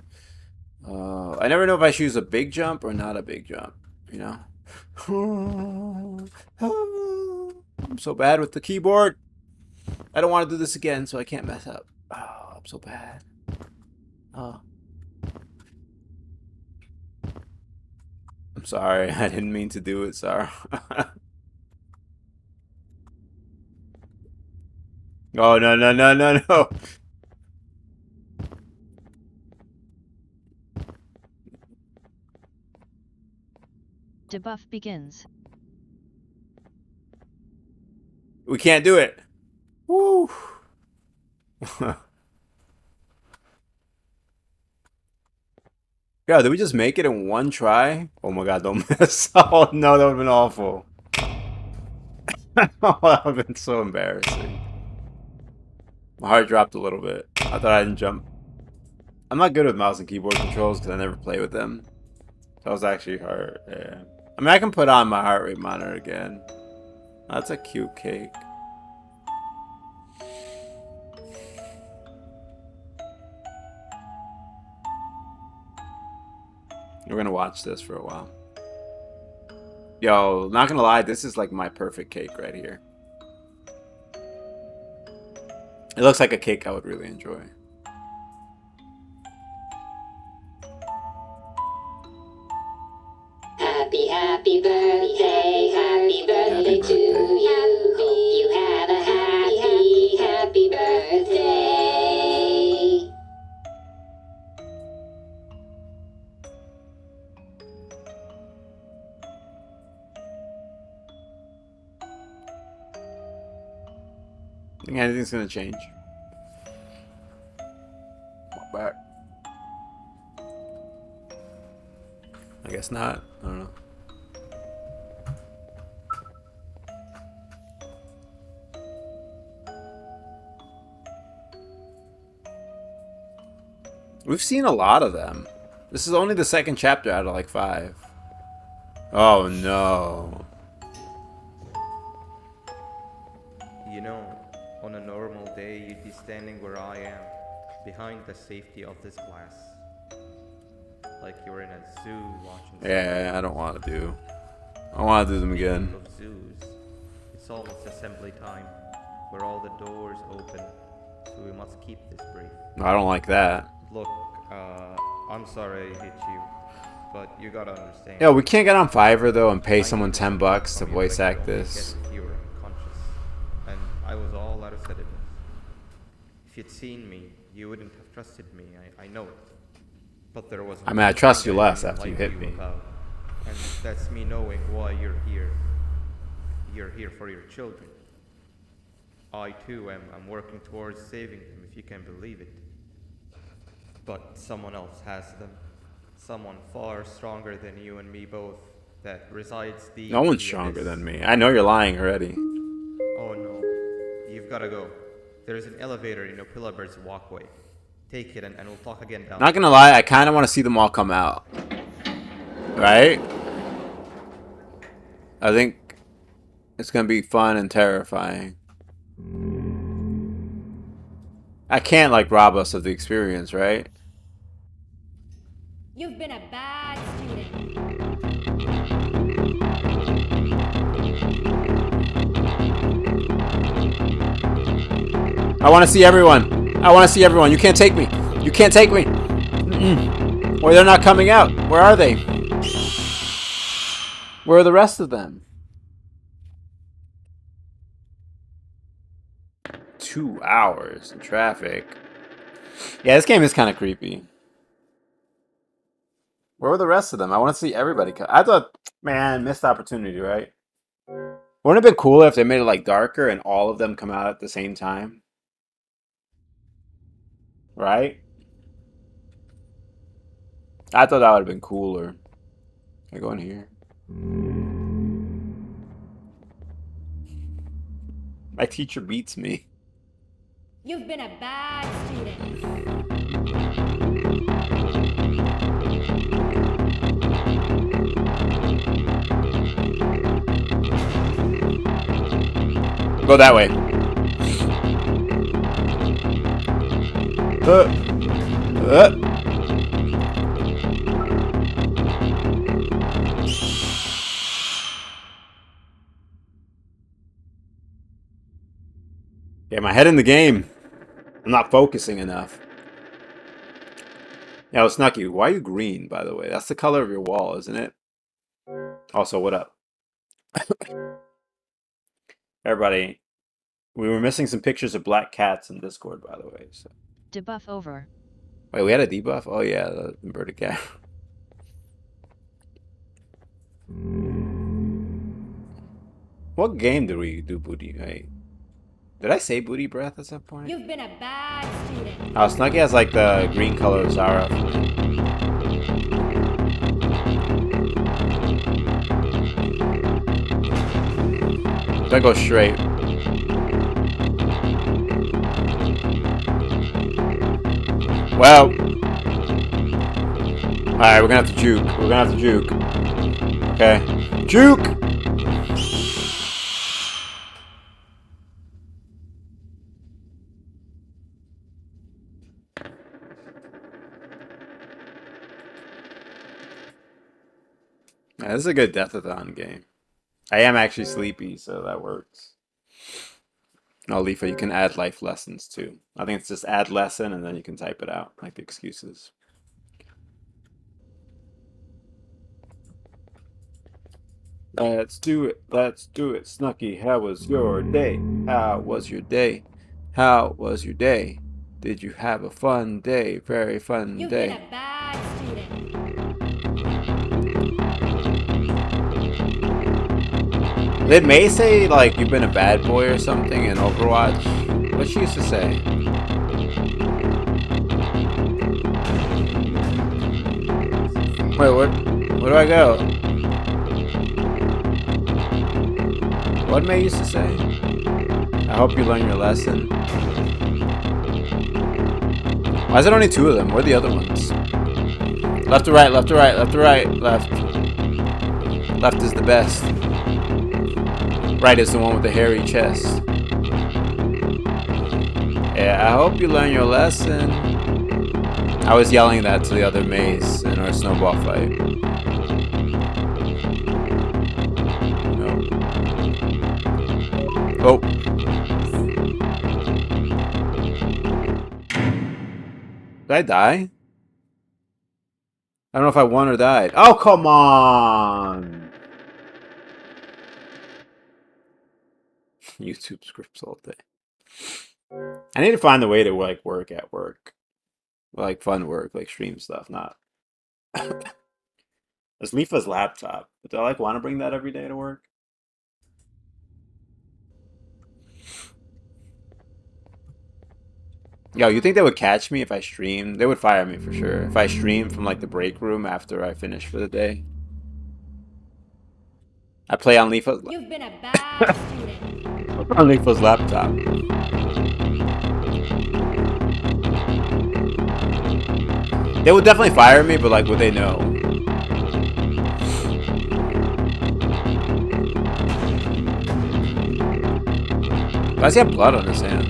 I never know if I choose a big jump or not a big jump. You know? I'm so bad with the keyboard. I don't want to do this again, so I can't mess up. Oh, I'm so bad. Oh. I'm sorry. I didn't mean to do it, Sarah. Oh, no, no, no, no, no. Debuff begins. We can't do it. Woo. God, did we just make it in one try? Oh my god, don't miss. Oh no, that would have been awful. Oh, that would have been so embarrassing. My heart dropped a little bit. I thought I didn't jump. I'm not good with mouse and keyboard controls because I never play with them. That was actually hard. Yeah. I mean, I can put on my heart rate monitor again. That's a cute cake. We're gonna watch this for a while. Yo, not gonna lie, this is like my perfect cake right here. It looks like a cake I would really enjoy. Happy birthday to you. Hope you have a happy birthday. Think anything's gonna change? Walk back. I guess not. I don't know. We've seen a lot of them. This is only the second chapter out of like 5. Oh no. You know, on a normal day, you'd be standing where I am, behind the safety of this glass. Like you're in a zoo watching. Yeah, I don't want to do. I want to do them again. Of zoos, it's almost assembly time, where all the doors open, so we must keep this brief. I don't like that. Look, I'm sorry I hit you, but you gotta understand. Yeah, we can't get on Fiverr though and pay someone $10 to voice act this. You were unconscious, and I was all out of sedatives. If you'd seen me, you wouldn't have trusted me. I know it. But there was. I mean, I trust you less after you hit me. And that's me knowing why you're here. You're here for your children. I too am working towards saving them, if you can believe it. But someone else has them. Someone far stronger than you and me both, that resides deep. No one's stronger than me. I know you're lying already. Oh no, you've gotta go. There's an elevator in Opillabird's walkway. Take it and we'll talk again down. Not gonna lie, I kind of want to see them all come out. Right? I think it's gonna be fun and terrifying. I can't like rob us of the experience, right? You've been a bad student. I want to see everyone. I want to see everyone. You can't take me. You can't take me. Mm-mm. Or they're not coming out. Where are they? Where are the rest of them? 2 hours in traffic. Yeah, this game is kind of creepy. Where were the rest of them? I want to see everybody come. I thought, man, missed opportunity, right? Wouldn't it have been cooler if they made it like darker and all of them come out at the same time? Right? I thought that would have been cooler. Can I go in here? My teacher beats me. You've been a bad student. go that way. Get my head in the game. I'm not focusing enough. Yo, Snucky, why are you green, by the way? That's the color of your wall, isn't it? Also, what up? Everybody, we were missing some pictures of black cats in Discord, by the way. So. Debuff over. Wait, we had a debuff? Oh, yeah, the inverted cat. What game did we do, Booty? Wait. Did I say Booty Breath at some point? You've been a bad student. Oh, Snuggy has like the green color of Zara. I go straight. Well. Alright, we're gonna have to juke. We're gonna have to juke. Okay. Juke! Yeah, this is a good death-a-thon game. I am actually sleepy, so that works. No, Leafa, you can add life lessons too. I think it's just add lesson and then you can type it out, like the excuses. Let's do it. Let's do it. Snucky, how was your day? How was your day? How was your day? Did you have a fun day? Very fun You've day. been a bad student. Did May say, like, you've been a bad boy or something in Overwatch? What she used to say? Wait, where do I go? What May used to say? I hope you learn your lesson. Why is it only two of them? Where are the other ones? Left to right, left to right, left to right, left. Left is the best. Right is the one with the hairy chest. Yeah, I hope you learn your lesson. I was yelling that to the other Maze in our snowball fight. No. Oh. Did I die? I don't know if I won or died. Oh, come on! YouTube scripts all day. I need to find a way to like work at work, like fun work, like stream stuff. Not. It's Leafa's laptop. But do I like want to bring that every day to work? Yo, you think they would catch me if I streamed? They would fire me for sure. If I stream from like the break room after I finish for the day. I play on Leafa's. You've been a bad student. On Leafa's laptop. They would definitely fire me, but like, would they know? Why does he have blood on his hand?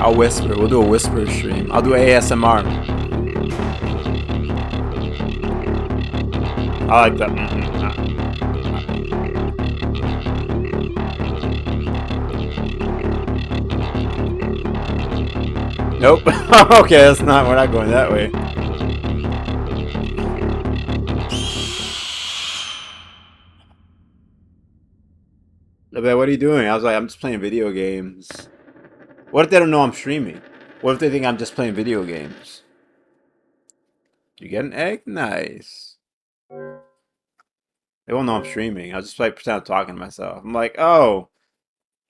I'll whisper. We'll do a whisper stream. I'll do ASMR. I like that. Nope. Okay, that's not. We're not going that way. What are you doing? I was like, I'm just playing video games. What if they don't know I'm streaming? What if they think I'm just playing video games? You get an egg? Nice. They won't know I'm streaming. I'll just like pretend I'm talking to myself. I'm like, oh,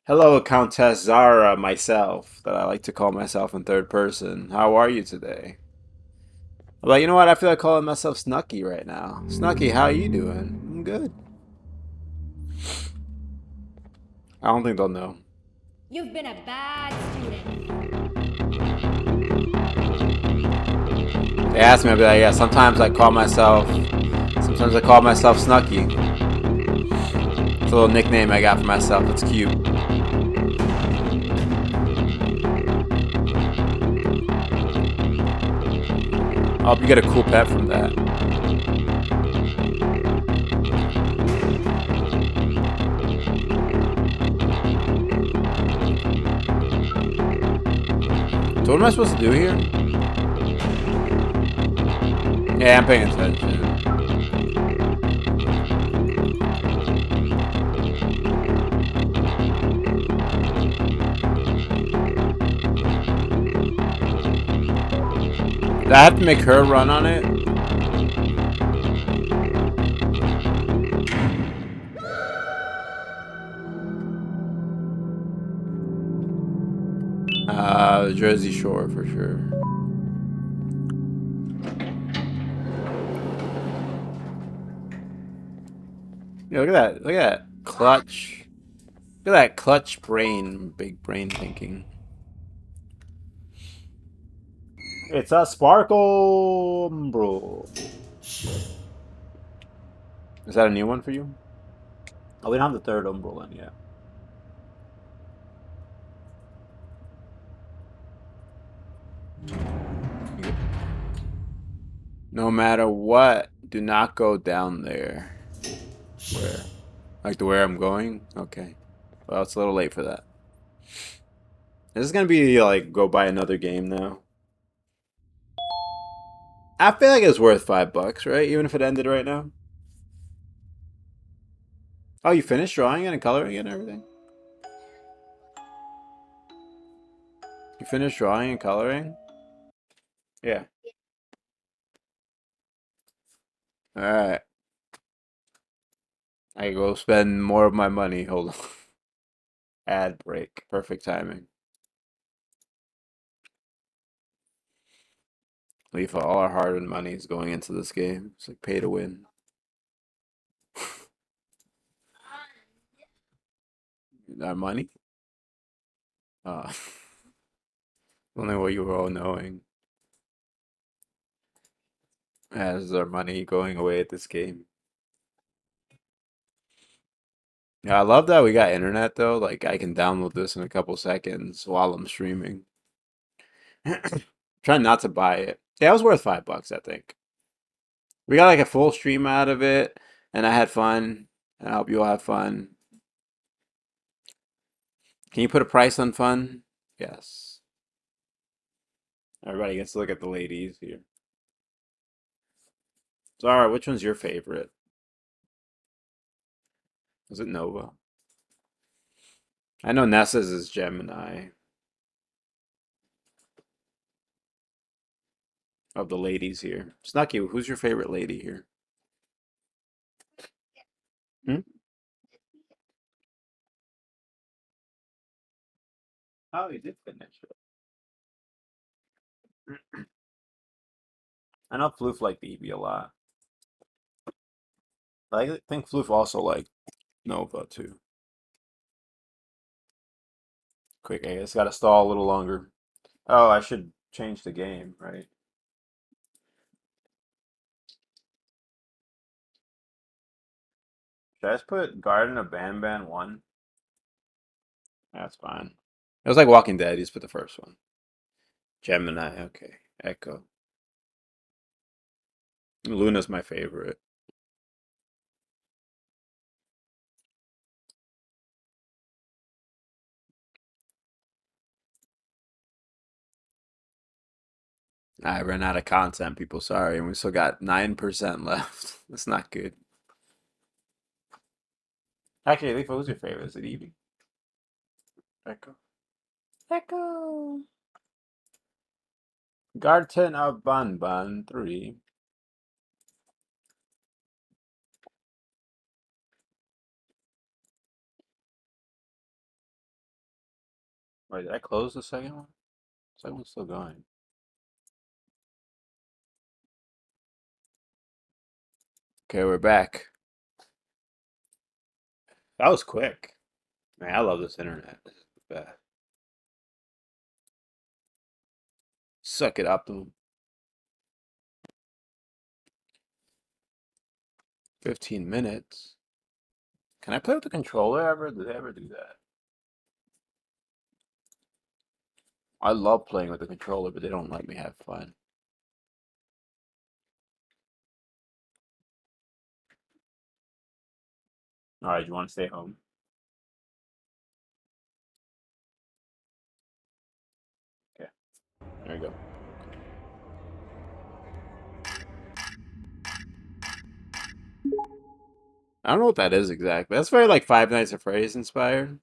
hello, Countess Zara, myself, that I like to call myself in third person. How are you today? I'm like, you know what? I feel like calling myself Snucky right now. Snucky, how are you doing? I'm good. I don't think they'll know. You've been a bad student. They ask me, I'll be like, yeah, sometimes I call myself Snucky. It's a little nickname I got for myself. It's cute. I hope you get a cool pet from that. So what am I supposed to do here? Yeah, I'm paying attention. Do I have to make her run on it? The Jersey Shore for sure. Yeah, look at that. Look at that clutch. Look at that clutch brain. Big brain thinking. It's a sparkle, bro. Is that a new one for you? Oh, we don't have the third Umbrella yet. No matter what, do not go down there. Where? Like to where I'm going? Okay. Well, it's a little late for that. This is gonna be like go buy another game now. I feel like it's worth $5, right? Even if it ended right now. Oh, you finished drawing it and coloring it and everything? You finished drawing and coloring? Yeah. Alright. I go spend more of my money. Hold on. Ad break. Perfect timing. Leave all our hard-earned money is going into this game. It's like pay to win. Our money? Only what you were all knowing. As our money going away at this game. Yeah, I love that we got internet though. Like I can download this in a couple seconds while I'm streaming. Trying not to buy it. Yeah, it was worth $5, I think. We got like a full stream out of it, and I had fun. And I hope you all have fun. Can you put a price on fun? Yes. Everybody gets to look at the ladies here. Zara, which one's your favorite? Is it Nova? I know Nessa's is Gemini. Of the ladies here. Snucky, who's your favorite lady here? Hmm? Oh, you did finish it. I know Floof liked Evie a lot. I think Floof also liked Nova too. Quick, I guess gotta stall a little longer. Oh, I should change the game, right? Should I just put Garden of BanBan 1? That's fine. It was like Walking Dead, you just put the first one. Gemini, okay. Echo. Luna's my favorite. I ran out of content, people. Sorry, and we still got 9% left. That's not good. Actually, Leaf, who's your favorite? Is it Evie? Echo. Echo. Garten of BanBan 3. Wait, did I close the second one? Second one's still going. Okay, we're back. That was quick. Man, I love this internet. This is the best. Suck it, Optimum. 15 minutes. Can I play with the controller ever? Do they ever do that? I love playing with the controller, but they don't let me have fun. All right, you want to stay home? Okay, there you go. I don't know what that is exactly. That's very like Five Nights at Freddy's inspired.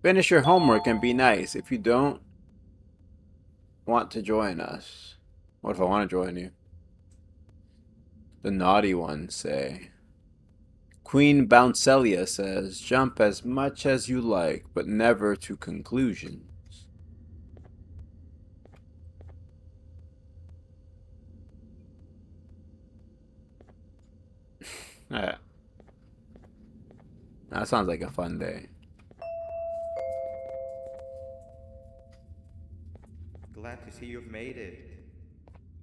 Finish your homework and be nice. If you don't want to join us, what if I want to join you? The naughty ones say. Queen Bouncelia says, jump as much as you like, but never to conclusions. Yeah. That sounds like a fun day. Glad to see you've made it.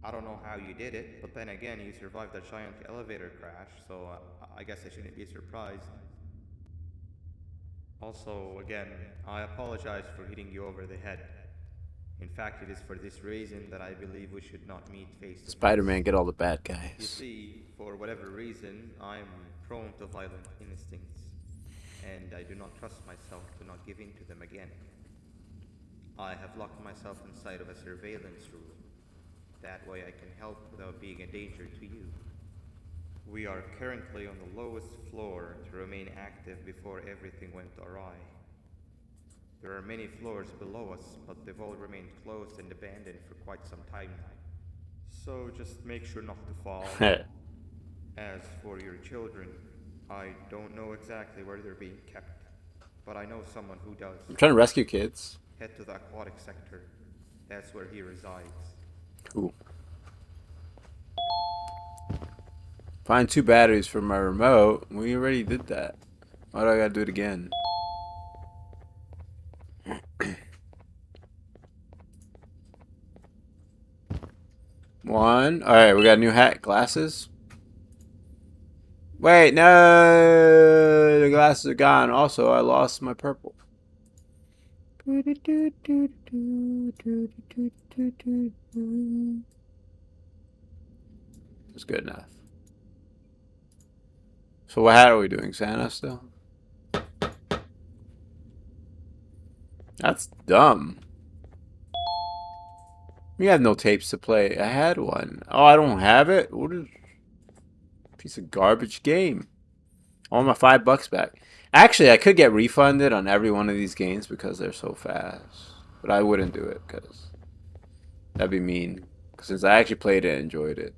I don't know how you did it, but then again, you survived a giant elevator crash, so I guess I shouldn't be surprised. Also, again, I apologize for hitting you over the head. In fact, it is for this reason that I believe we should not meet face to face. Spider-Man, get all the bad You guys. see, for whatever reason, I am prone to violent instincts, and I do not trust myself to not give in to them again. I have locked myself inside of a surveillance room. That way I can help without being a danger to you. We are currently on the lowest floor to remain active before everything went awry. There are many floors below us, but they've all remained closed and abandoned for quite some time now. So just make sure not to fall. As for your children, I don't know exactly where they're being kept, but I know someone who does. I'm trying to rescue kids. Head to the aquatic sector. That's where he resides. Cool. Find 2 batteries for my remote. We already did that. Why do I gotta do it again? One. Alright, we got a new hat. Glasses. Wait, no! The glasses are gone. Also, I lost my purple. It's good enough. So what hat are we doing? Santa still? That's dumb. We have no tapes to play. I had one. Oh, I don't have it? What is... Piece of garbage game. I want my $5 back. Actually, I could get refunded on every one of these games because they're so fast. But I wouldn't do it because that'd be mean. Since I actually played it and enjoyed it.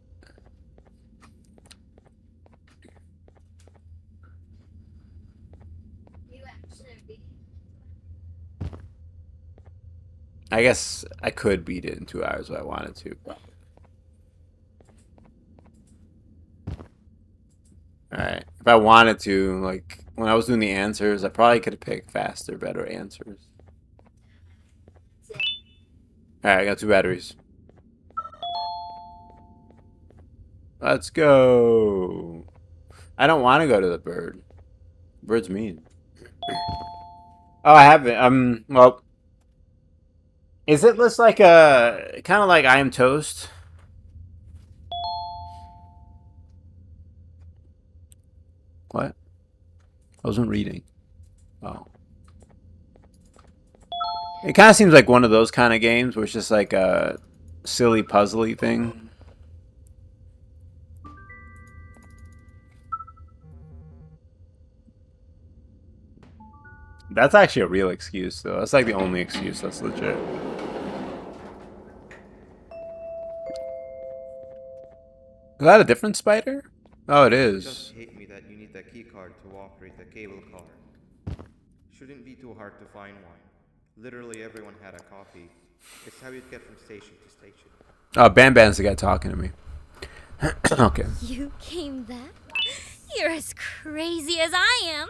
I guess I could beat it in 2 hours if I wanted to. Alright. If I wanted to, like, when I was doing the answers, I probably could have picked faster, better answers. Alright, I got 2 batteries. Let's go. I don't want to go to the bird. Bird's mean. Oh, I haven't. Well, is it just like a kind of like I Am Toast? What? I wasn't reading. Oh. It kind of seems like one of those kind of games where it's just like a silly puzzly thing. That's actually a real excuse, though. That's like the only excuse that's legit. Is that a different spider? Oh, it is. Just hate me that you need the key card to operate the cable car. Shouldn't be too hard to find one. Literally everyone had a copy. It's how you'd get from station to station. Oh, BanBan's the guy talking to me. Okay. You came back? You're as crazy as I am.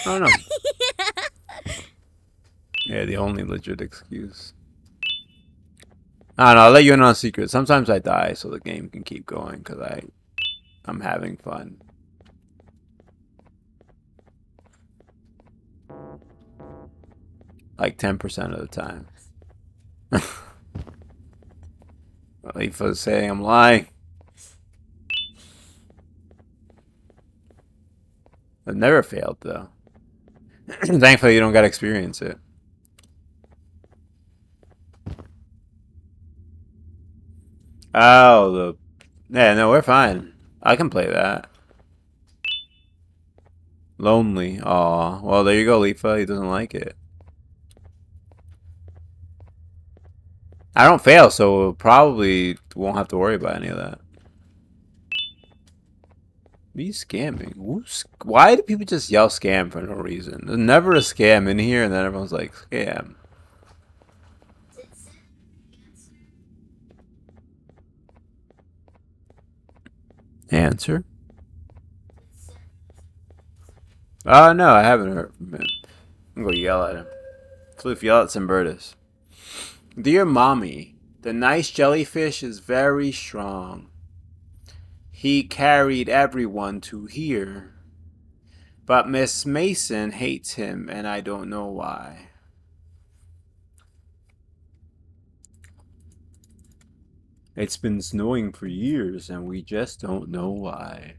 Oh, no. Yeah, the only legit excuse. I don't know, I'll let you in on a secret. Sometimes I die so the game can keep going because I'm having fun. Like 10% of the time. Leafa's saying I'm lying. I've never failed though. Thankfully you don't gotta experience it. Oh, yeah, no, we're fine. I can play that. Lonely. Aw. Well, there you go, Leafa. He doesn't like it. I don't fail, so probably won't have to worry about any of that. Me scamming? Why do people just yell scam for no reason? There's never a scam in here, and then everyone's like, scam. Answer? No, I haven't heard from him. I'm gonna yell at him. Floof, yell at Simbertus. Dear Mommy, the nice jellyfish is very strong. He carried everyone to here. But Miss Mason hates him, and I don't know why. It's been snowing for years, and we just don't know why.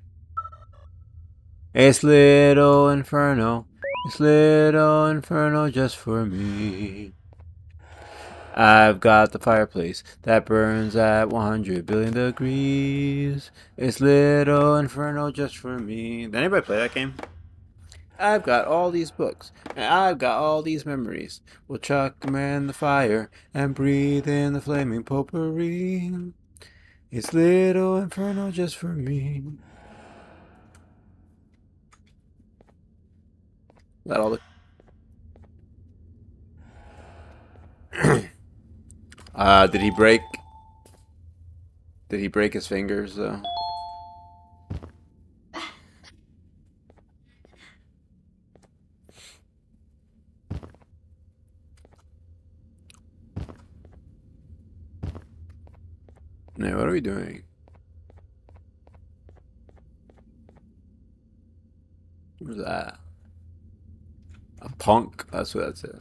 It's little inferno. It's little inferno just for me. I've got the fireplace that burns at 100 billion degrees. It's little inferno just for me. Did anybody play that game? I've got all these books, and I've got all these memories. We'll chuck them in the fire and breathe in the flaming potpourri. It's little inferno just for me. Let all the did he break his fingers though? Man, what are we doing? What's that? A punk? That's what that's it.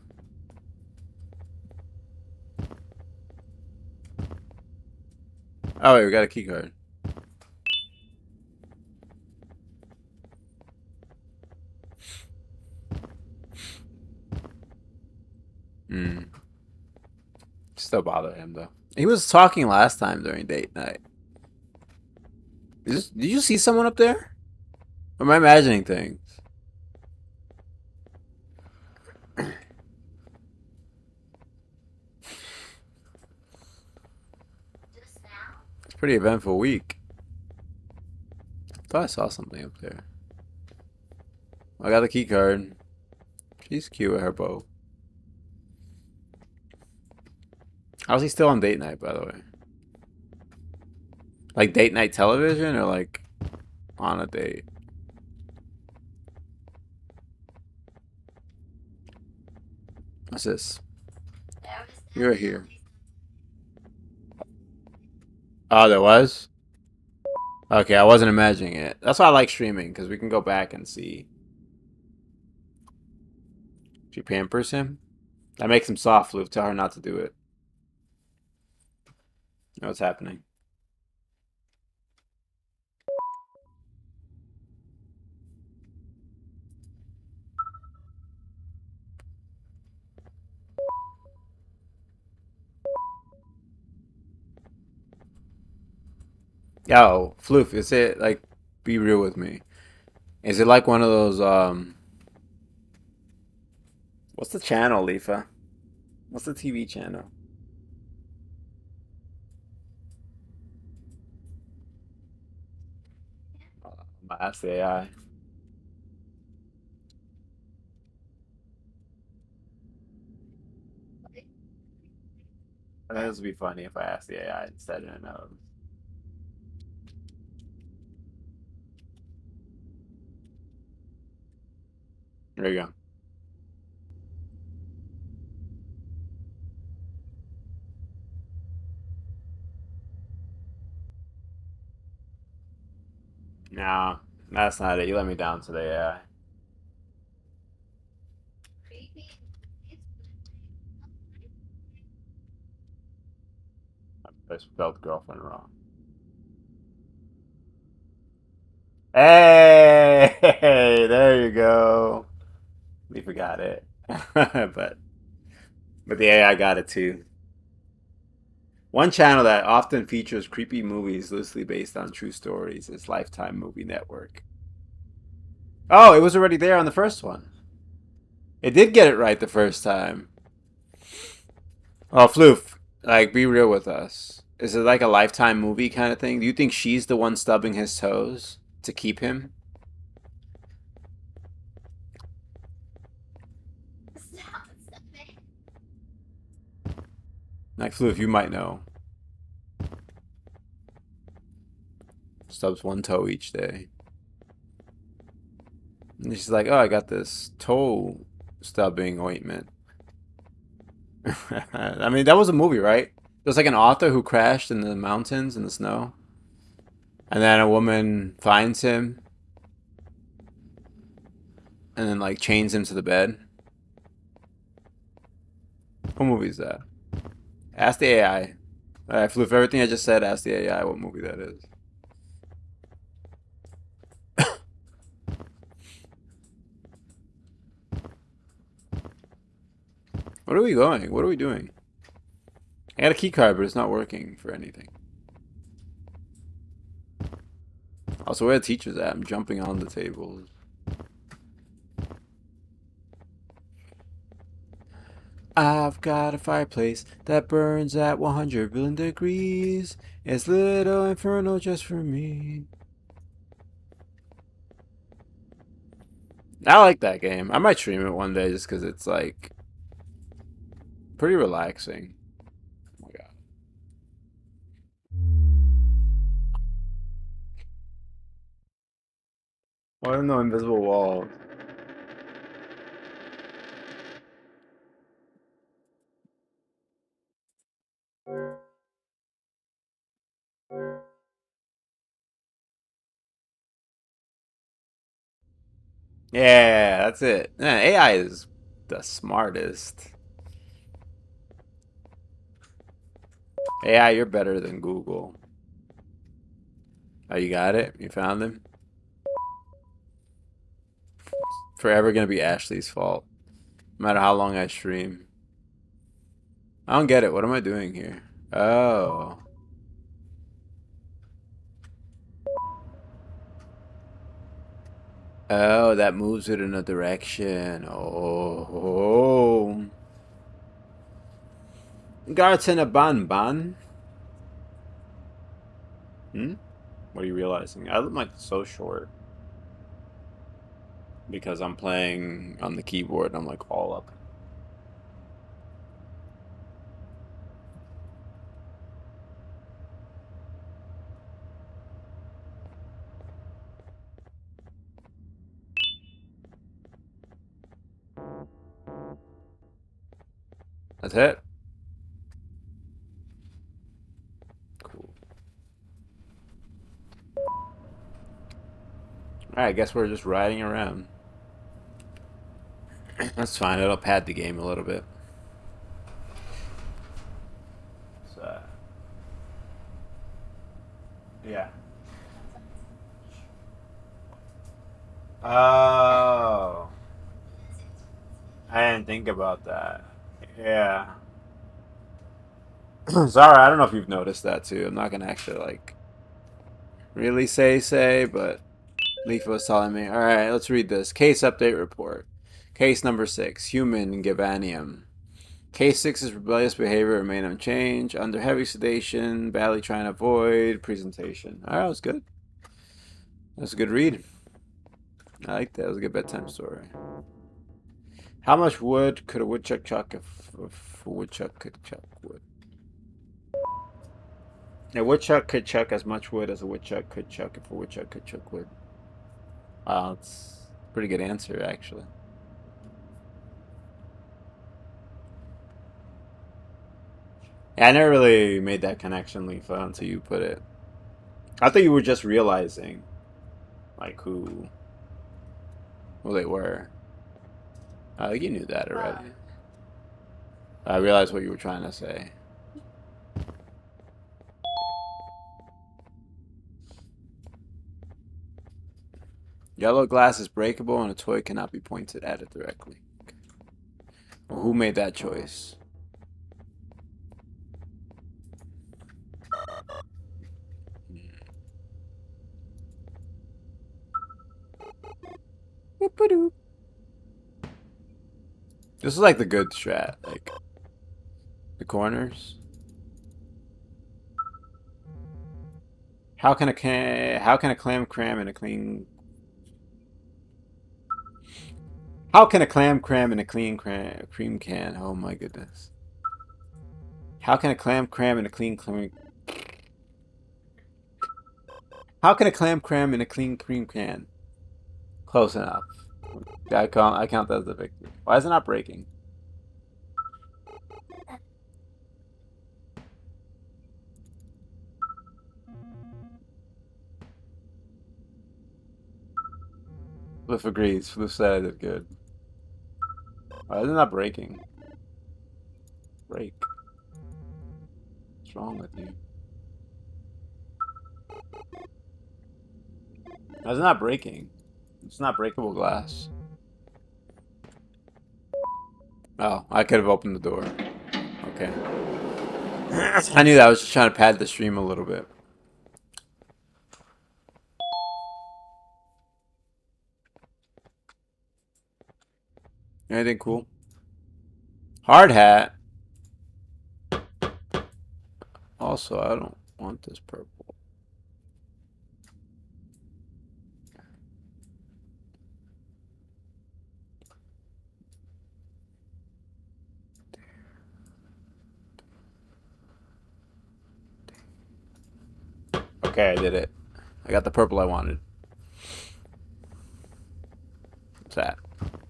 Oh wait, we got a key card. Still bother him though. He was talking last time during date night. Did you see someone up there? Or am I imagining things? It's a pretty eventful week. Thought I saw something up there. I got the key card. She's cute with her bow. How's he still on date night, by the way? Like date night television or like on a date? What's this? You're here. Oh, there was? Okay, I wasn't imagining it. That's why I like streaming, because we can go back and see. She pampers him? That makes him soft, Luke. Tell her not to do it. You know what's happening? Yo, Floof, is it like, be real with me. Is it like one of those, what's the channel, Leafa? What's the TV channel? I'm gonna ask the AI. I think this would be funny if I asked the AI instead and there you go. No, that's not it. You let me down today, yeah. I spelled girlfriend wrong. Hey, there you go. We forgot it, but the AI got it too. One channel that often features creepy movies loosely based on true stories is Lifetime Movie Network. Oh, it was already there on the first one. It did get it right the first time. Oh, Floof, like, be real with us. Is it like a Lifetime movie kind of thing? Do you think she's the one stubbing his toes to keep him? Like, Floof, you might know. Stubs one toe each day. And she's like, oh, I got this toe stubbing ointment. I mean, that was a movie, right? There's like an author who crashed in the mountains in the snow. And then a woman finds him and then like chains him to the bed. What movie is that? Ask the AI. Alright, Floof, everything I just said, ask the AI what movie that is. What are we going? What are we doing? I got a key card, but it's not working for anything. Also, where the teacher's at? I'm jumping on the tables. I've got a fireplace that burns at 100 billion degrees. It's little inferno just for me. I like that game. I might stream it one day just because it's like pretty relaxing. Oh my god. Why are there no invisible walls? Yeah, that's it. Yeah, AI is the smartest. AI, you're better than Google. Oh, you got it? You found him? Forever gonna be Ashley's fault. No matter how long I stream. I don't get it. What am I doing here? Oh. Oh, that moves it in a direction. Oh. Garten of BanBan. Hmm? What are you realizing? I look like so short. Because I'm playing on the keyboard. I'm like all up. That's it? Cool. Alright, I guess we're just riding around. That's fine. It'll pad the game a little bit. So, yeah. Oh. I didn't think about that. Yeah. Sorry, I don't know if you've noticed that too. I'm not gonna actually like really say, but Leaf was telling me. All right, let's read this. Case update report. Case number 6, human Gavanium. Case 6's rebellious behavior remained unchanged. Under heavy sedation, badly trying to avoid presentation. All right, that was good. That's a good read. I like that. It was a good bedtime story. How much wood could a woodchuck chuck if a woodchuck could chuck wood? A woodchuck could chuck as much wood as a woodchuck could chuck if a woodchuck could chuck wood. Wow, that's a pretty good answer, actually. Yeah, I never really made that connection, Leafa, until you put it. I thought you were just realizing Like who? Well, they were. You knew that already. I realized what you were trying to say. Yellow glass is breakable and a toy cannot be pointed at it directly. Well, who made that choice? This is like the good strat, like the corners. How can a clam cram in a clean? How can a clam cram in a clean cream can? Oh my goodness. How can a clam cram in a clean cream? How can a clam cram in a clean cream can? Close enough. I count that as a victory. Why is it not breaking? Flip agrees. Flip said I did good. Why is it not breaking? Break. What's wrong with you? Why is it not breaking? It's not breakable glass. Oh, I could have opened the door. Okay. I knew that. I was just trying to pad the stream a little bit. Anything cool? Hard hat. Also, I don't want this purple. Okay, I did it. I got the purple I wanted. What's that?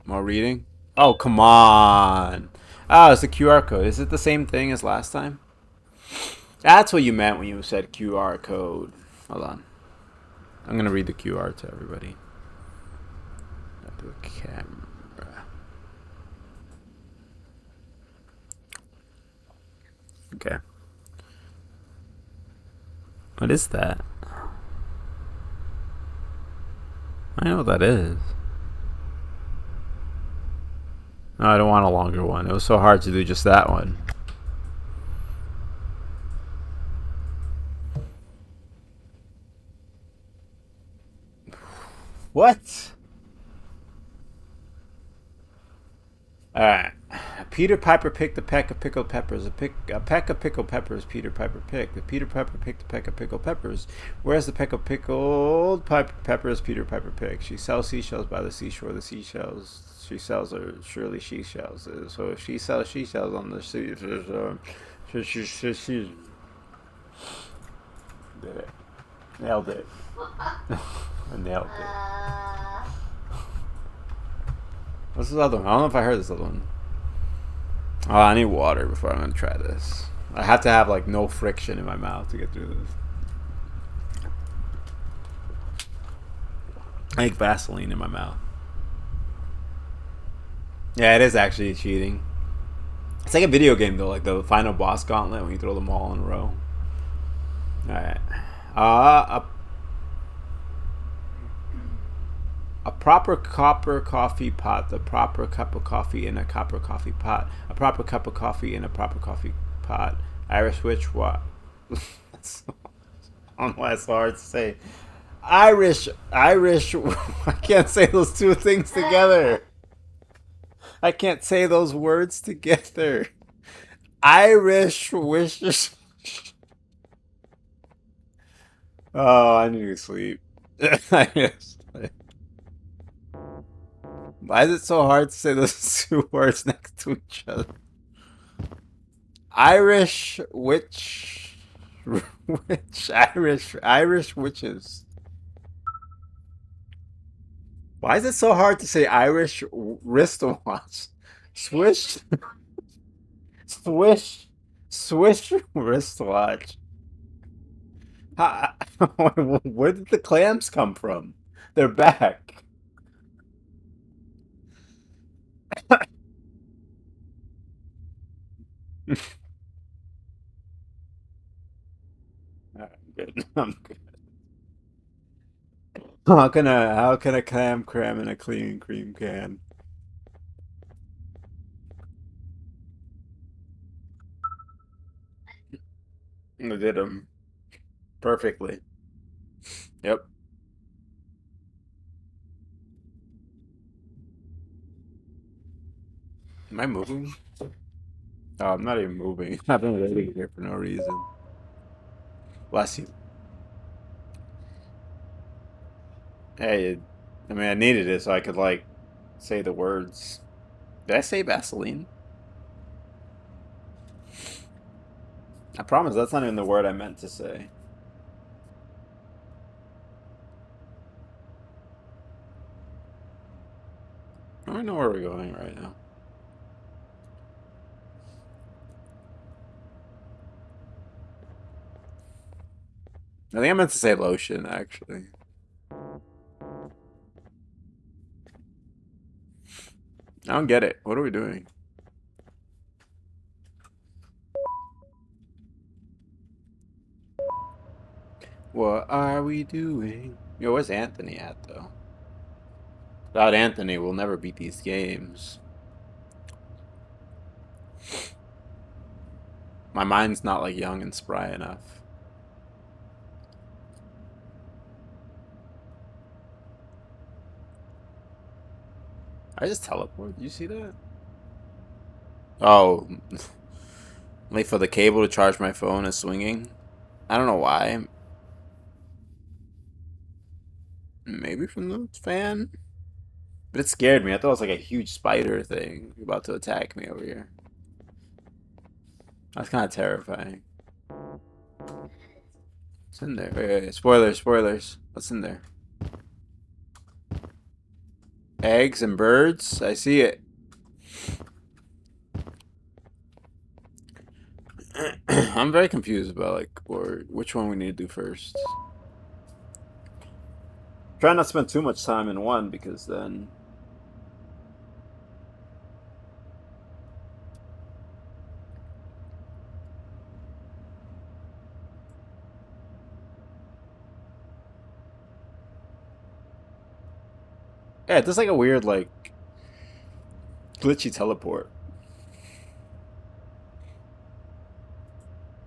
More reading? Oh, come on. Oh, it's the QR code. Is it the same thing as last time? That's what you meant when you said QR code. Hold on. I'm going to read the QR to everybody. The camera. Okay. What is that? I know what that is. No, I don't want a longer one. It was so hard to do just that one. What? Alright. Peter Piper picked a peck of pickled peppers. A peck of pickled peppers Peter Piper picked. The Peter Piper picked a peck of pickled peppers. Where's the peck of pickled peppers Peter Piper picked? She sells seashells by the seashore. The seashells she sells are surely seashells. So if she sells seashells on the sea, she did it. Nailed it. I nailed it. What's this other one? I don't know if I heard this other one. Oh, I need water before I'm gonna try this. I have to have like no friction in my mouth to get through this. I need Vaseline in my mouth. Yeah, it is actually cheating. It's like a video game though, like the final boss gauntlet when you throw them all in a row. Alright. A proper copper coffee pot. The proper cup of coffee in a copper coffee pot. A proper cup of coffee in a proper coffee pot. Irish witch what? I don't know why it's so hard to say. Irish. I can't say those two things together. I can't say those words together. Irish wishes. Oh, I need to sleep. I guess. Why is it so hard to say those two words next to each other? Irish witch. Irish witches. Why is it so hard to say Irish wristwatch? Swish. Swish wristwatch. Where did the clams come from? They're back. Alright, I'm good. I'm good. How can a clam cram in a clean cream can? I did them perfectly. Yep. Am I moving? Oh, I'm not even moving. I've been waiting here for no reason. Bless you. Hey, I mean, I needed it so I could, like, say the words. Did I say Vaseline? I promise that's not even the word I meant to say. I don't know where we're going right now. I think I meant to say lotion, actually. I don't get it. What are we doing? What are we doing? Yo, where's Anthony at, though? Without Anthony, we'll never beat these games. My mind's not, like, young and spry enough. I just teleport. Did you see that? Oh. Wait for the cable to charge my phone is swinging. I don't know why. Maybe from the fan? But it scared me. I thought it was like a huge spider thing about to attack me over here. That's kind of terrifying. What's in there? Wait. Spoilers, spoilers. What's in there? Eggs and birds? I see it. I'm very confused about like which one we need to do first. Try not to spend too much time in one because then yeah, it does like a weird like glitchy teleport.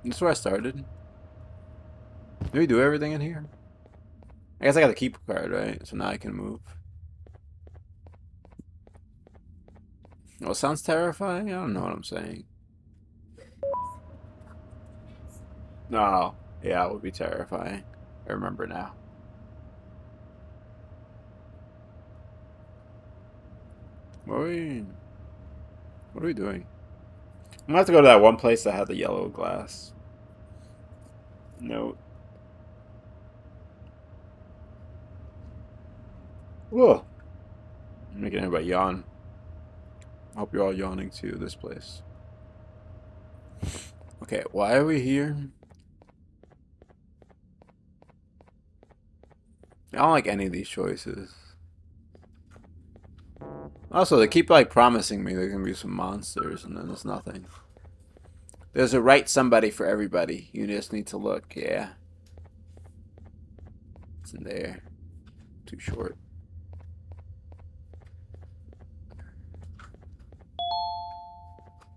This is where I started. Did we do everything in here? I guess I got the keep card, right? So now I can move. Oh, it sounds terrifying. I don't know what I'm saying. No. Yeah, it would be terrifying. I remember now. What are we doing? I'm gonna have to go to that one place that had the yellow glass. No. Whoa. I'm making everybody yawn. I hope you're all yawning too, this place. Okay, why are we here? I don't like any of these choices. Also, they keep like promising me there's gonna be some monsters and then there's nothing. There's a right somebody for everybody. You just need to look, yeah. It's in there. Too short.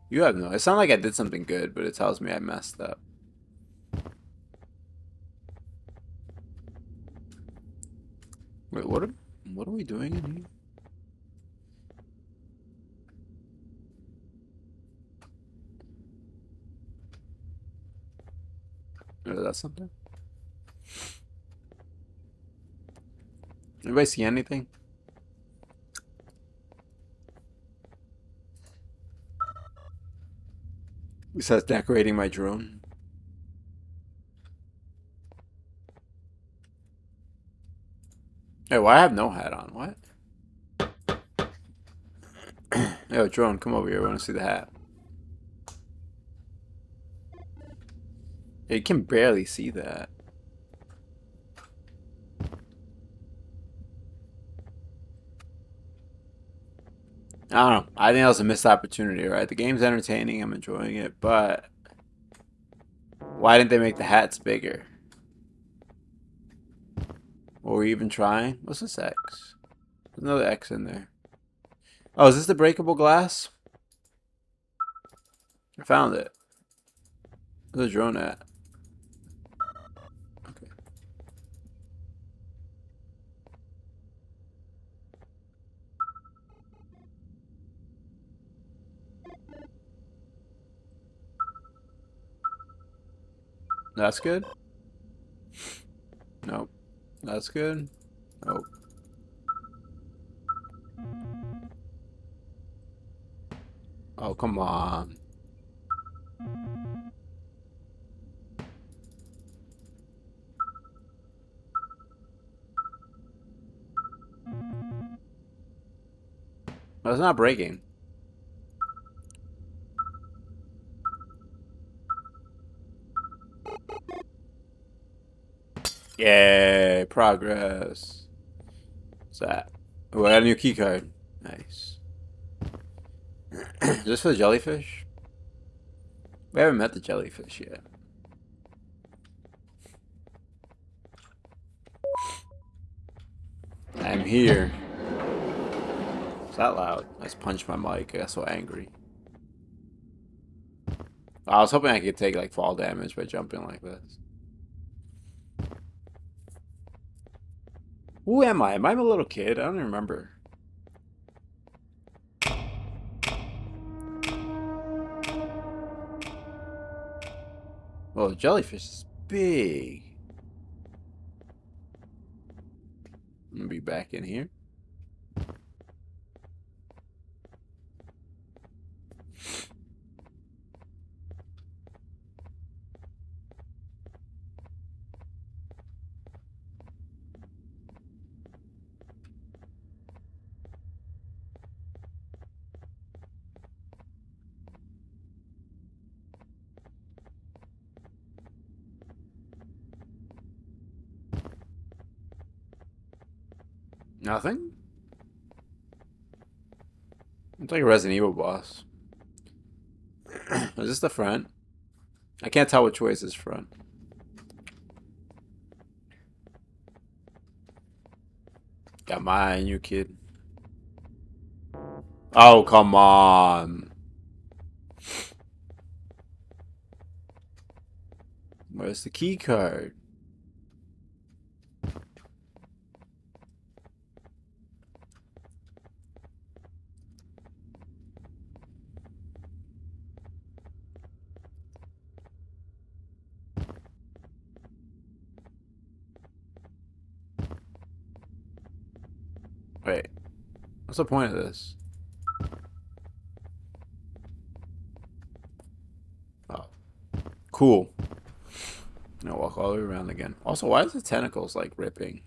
You have no. It sounded like I did something good, but it tells me I messed up. Wait, what are we doing in here? Is that something? Anybody see anything? Besides decorating my drone. Hey, why I have no hat on? What? Yo, drone, come over here. I want to see the hat. Yeah, you can barely see that. I don't know. I think that was a missed opportunity, right? The game's entertaining. I'm enjoying it, but why didn't they make the hats bigger? Or were we even trying? What's this X? There's another X in there. Oh, is this the breakable glass? I found it. Where's the drone at? Okay. That's good. Nope. That's good. Nope. Oh, come on. That's not breaking. Yay, progress. What's that? Oh, I got a new key card. Nice. Is this for the jellyfish? We haven't met the jellyfish yet. I'm here. Is that loud? I just punched my mic. I got so angry. I was hoping I could take like fall damage by jumping like this. Who am I? Am I a little kid? I don't even remember. Well, the jellyfish is big. I'm gonna be back in here. Nothing? It's like a Resident Evil boss. Is this the front? I can't tell which way is this front. Got mine, you kid. Oh, come on. Where's the key card? Wait. What's the point of this? Oh. Cool. Now walk all the way around again. Also, why is the tentacles like ripping?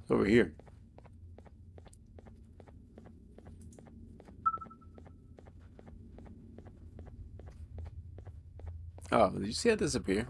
Over here. Oh, did you see that disappear?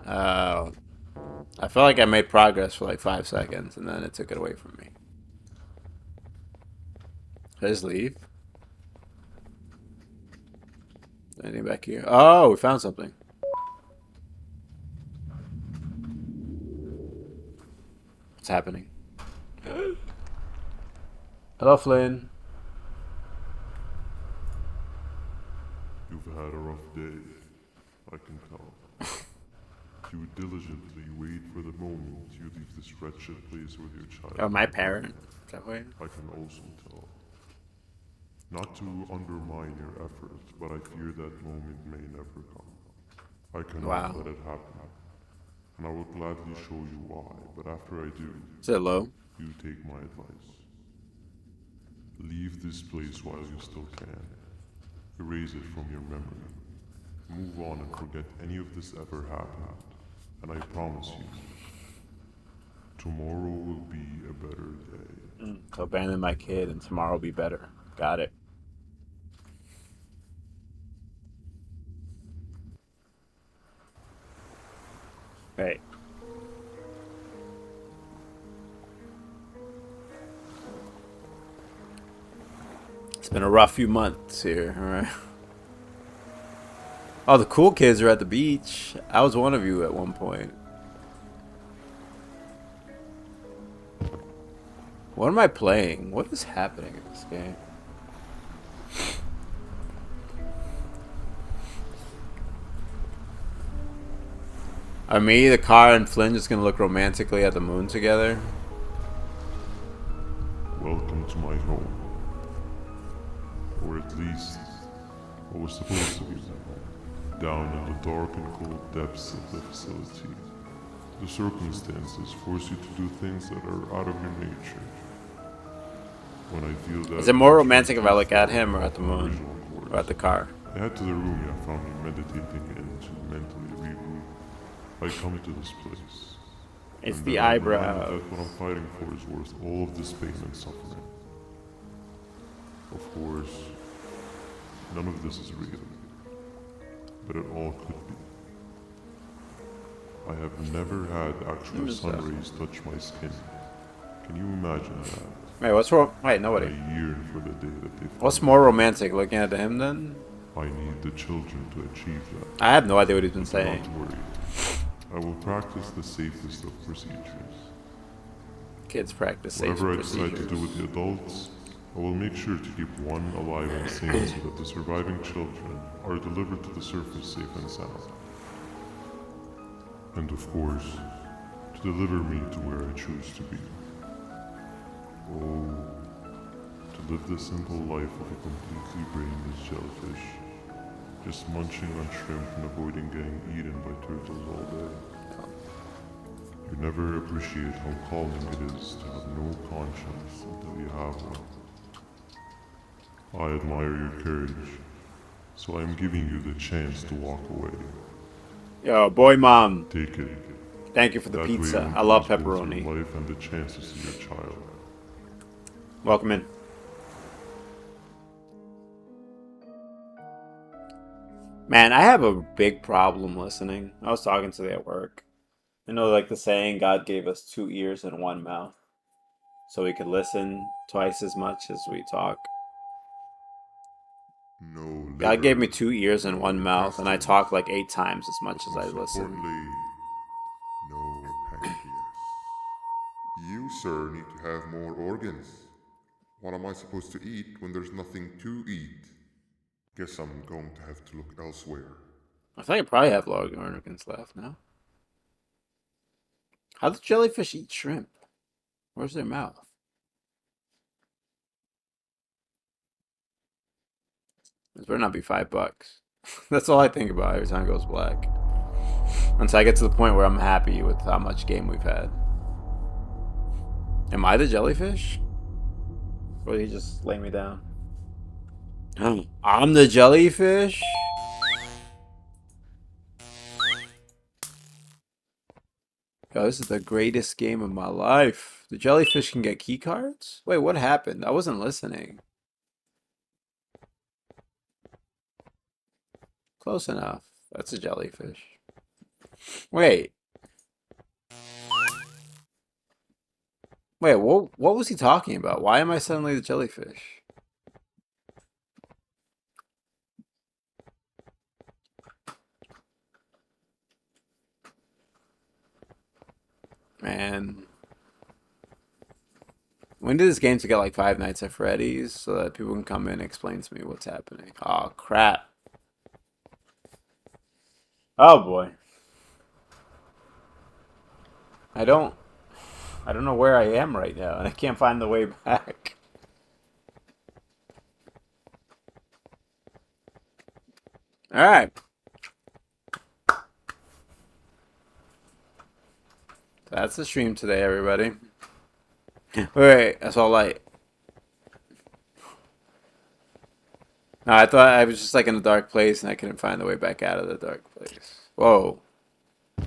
Oh. I felt like I made progress for like 5 seconds and then it took it away from me. Did I just leave? Anything back here? Oh, we found something. What's happening? Hello, Flynn. You've had a rough day, I can tell. You diligently wait for the moment you leave this wretched place with your child. Oh, my parent. Is that way? I can also tell. Not to undermine your efforts, but I fear that moment may never come. I cannot let it happen. And I will gladly show you why, but after I do, is it low? You take my advice. Leave this place while you still can. Erase it from your memory. Move on and forget any of this ever happened. And I promise you, tomorrow will be a better day. So abandon my kid and tomorrow will be better. Got it. Right. It's been a rough few months here, alright? Oh, the cool kids are at the beach. I was one of you at one point. What am I playing? What is happening in this game? Are me, the car, and Flynn just gonna look romantically at the moon together? Welcome to my home. Or at least, what was supposed to be my home. Down in the dark and cold depths of the facility. The circumstances force you to do things that are out of your nature. When I feel that... Is it more romantic if I look at him or at the moon? Or at the car? I head to the room I found me meditating in to mentally regroup. I come to this place. It's and the then I'm eyebrows. reminded that what I'm fighting for is worth all of this pain and suffering. Of course, none of this is real. But it all could be. I have never had actual sun rays touch my skin. Can you imagine that? Wait, what's wrong? Wait, nobody. I yearn for the day that they What's more romantic, looking at him then? I need the children to achieve that. I have no idea what he's been saying. Not worry. I will practice the safest of procedures. Kids practice safe Whatever I procedures. decide to do with the adults, I will make sure to keep one alive and sane so that the surviving children are delivered to the surface safe and sound. And of course, to deliver me to where I choose to be. Oh, to live the simple life of a completely brainless jellyfish, just munching on shrimp and avoiding getting eaten by turtles all day. You never appreciate how calming it is to have no conscience until you have one. I admire your courage, so I am giving you the chance to walk away. Yo, boy mom. Take it. Thank you for the That pizza. way you I love increase both pepperoni. your life and the chance to see your child. Welcome in. Man, I have a big problem listening. I was talking to them at work. You know, like the saying, God gave us 2 ears and 1 mouth. So we could listen twice as much as we talk. No God gave me liver, 2 ears and no 1 mouth, and I intestines, talk like 8 times as much as but I most listen. importantly, no pancreas. You, sir, need to have more organs. What am I supposed to eat when there's nothing to eat? Guess I'm going to have to look elsewhere. I think I probably have log organs left now. How do jellyfish eat shrimp? Where's their mouth? This better not be $5. That's all I think about every time it goes black. Until I get to the point where I'm happy with how much game we've had. Am I the jellyfish? Or did he just lay me down? I'm the jellyfish? Yo, this is the greatest game of my life. The jellyfish can get key cards? Wait, what happened? I wasn't listening. Close enough. That's a jellyfish. Wait. Wait, what was he talking about? Why am I suddenly the jellyfish? Man. When did this game to get like 5 Nights at Freddy's so that people can come in and explain to me what's happening? Oh, crap. Oh, boy. I don't know where I am right now, and I can't find the way back. Alright. That's the stream today, everybody. Wait, that's all light. No, I thought I was just like in a dark place and I couldn't find the way back out of the dark place. Whoa. I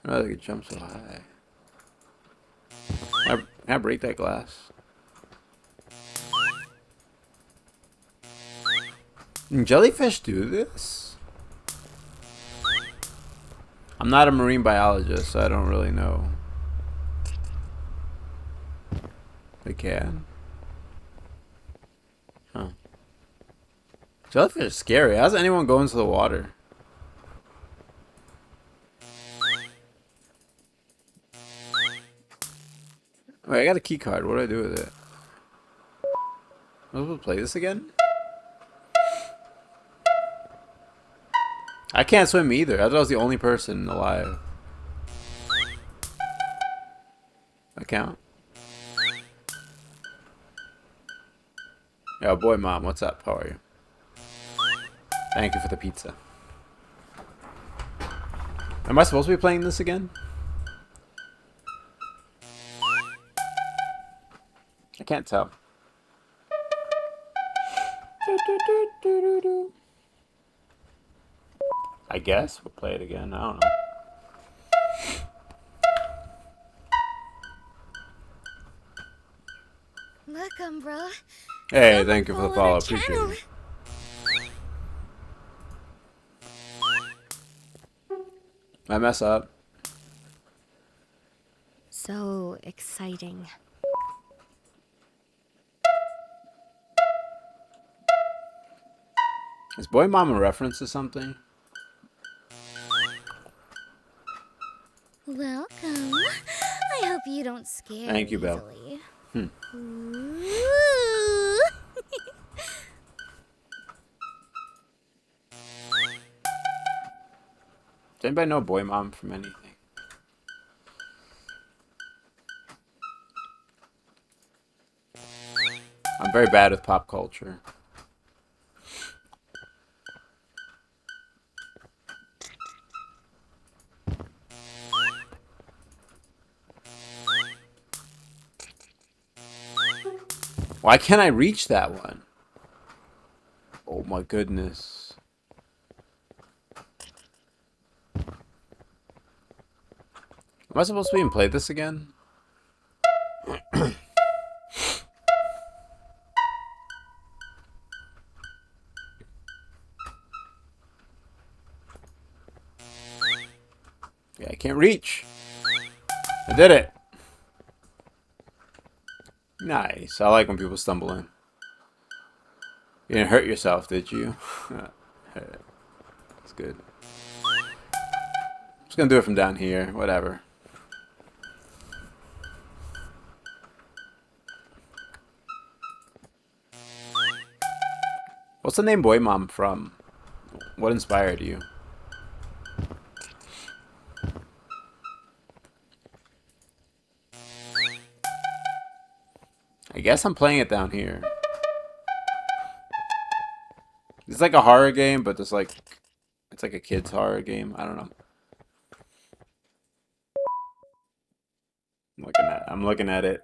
don't know they could jump so high. Can I break that glass? Can jellyfish do this? I'm not a marine biologist, so I don't really know. They can. Huh. Jellyfish are scary. How does anyone go into the water? Wait, I got a key card. What do I do with it? Am I supposed to play this again? I can't swim either. I thought I was the only person alive. I count. Yo, boy, mom, what's up? How are you? Thank you for the pizza. Am I supposed to be playing this again? I can't tell. I guess we'll play it again. I don't know. Look, Umbra. Hey, thank you for the follow. Appreciate it. I mess up. So exciting. Is Boy Mom a reference to something? Welcome. I hope you don't scare Thank you, Belle. easily. Hmm. Ooh. Does anybody know Boy Mom from anything? I'm very bad with pop culture. Why can't I reach that one? Oh my goodness. Am I supposed to even play this again? Yeah, I can't reach. I did it. Nice. I like when people stumble in. You didn't hurt yourself, did you? That's good. I'm just gonna do it from down here. Whatever. What's the name Boy Mom from? What inspired you? I guess I'm playing it down here. It's like a horror game, but it's like a kid's horror game. I don't know. I'm looking at it.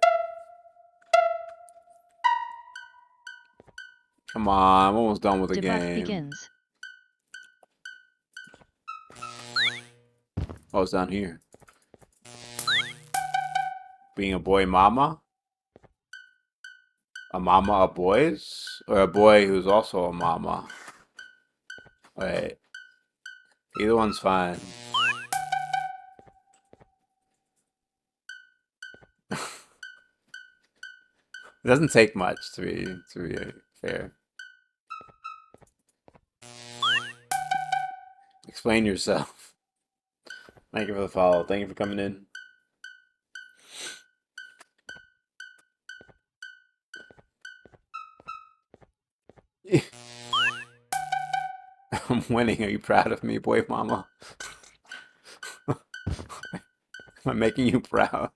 Come on, I'm almost done with the game. Begins. Oh, it's down here. Being a boy mama? A mama of boys? Or a boy who's also a mama? Wait. Either one's fine. It doesn't take much to be fair. Explain yourself. Thank you for the follow. Thank you for coming in. I'm winning. Are you proud of me, boy mama? Am I making you proud?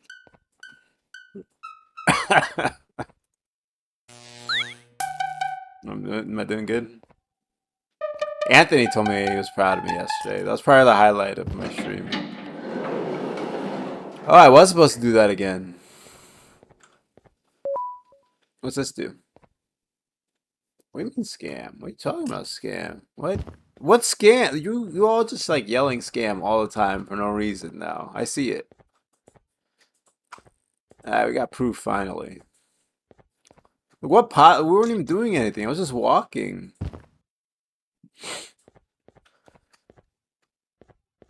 Am I doing good? Anthony told me he was proud of me yesterday. That was probably the highlight of my stream. Oh, I was supposed to do that again. What's this do? What do you mean scam? What are you talking about scam? What? What scam? You all just like yelling scam all the time for no reason now. I see it. Alright, we got proof finally. What pot? We weren't even doing anything. I was just walking.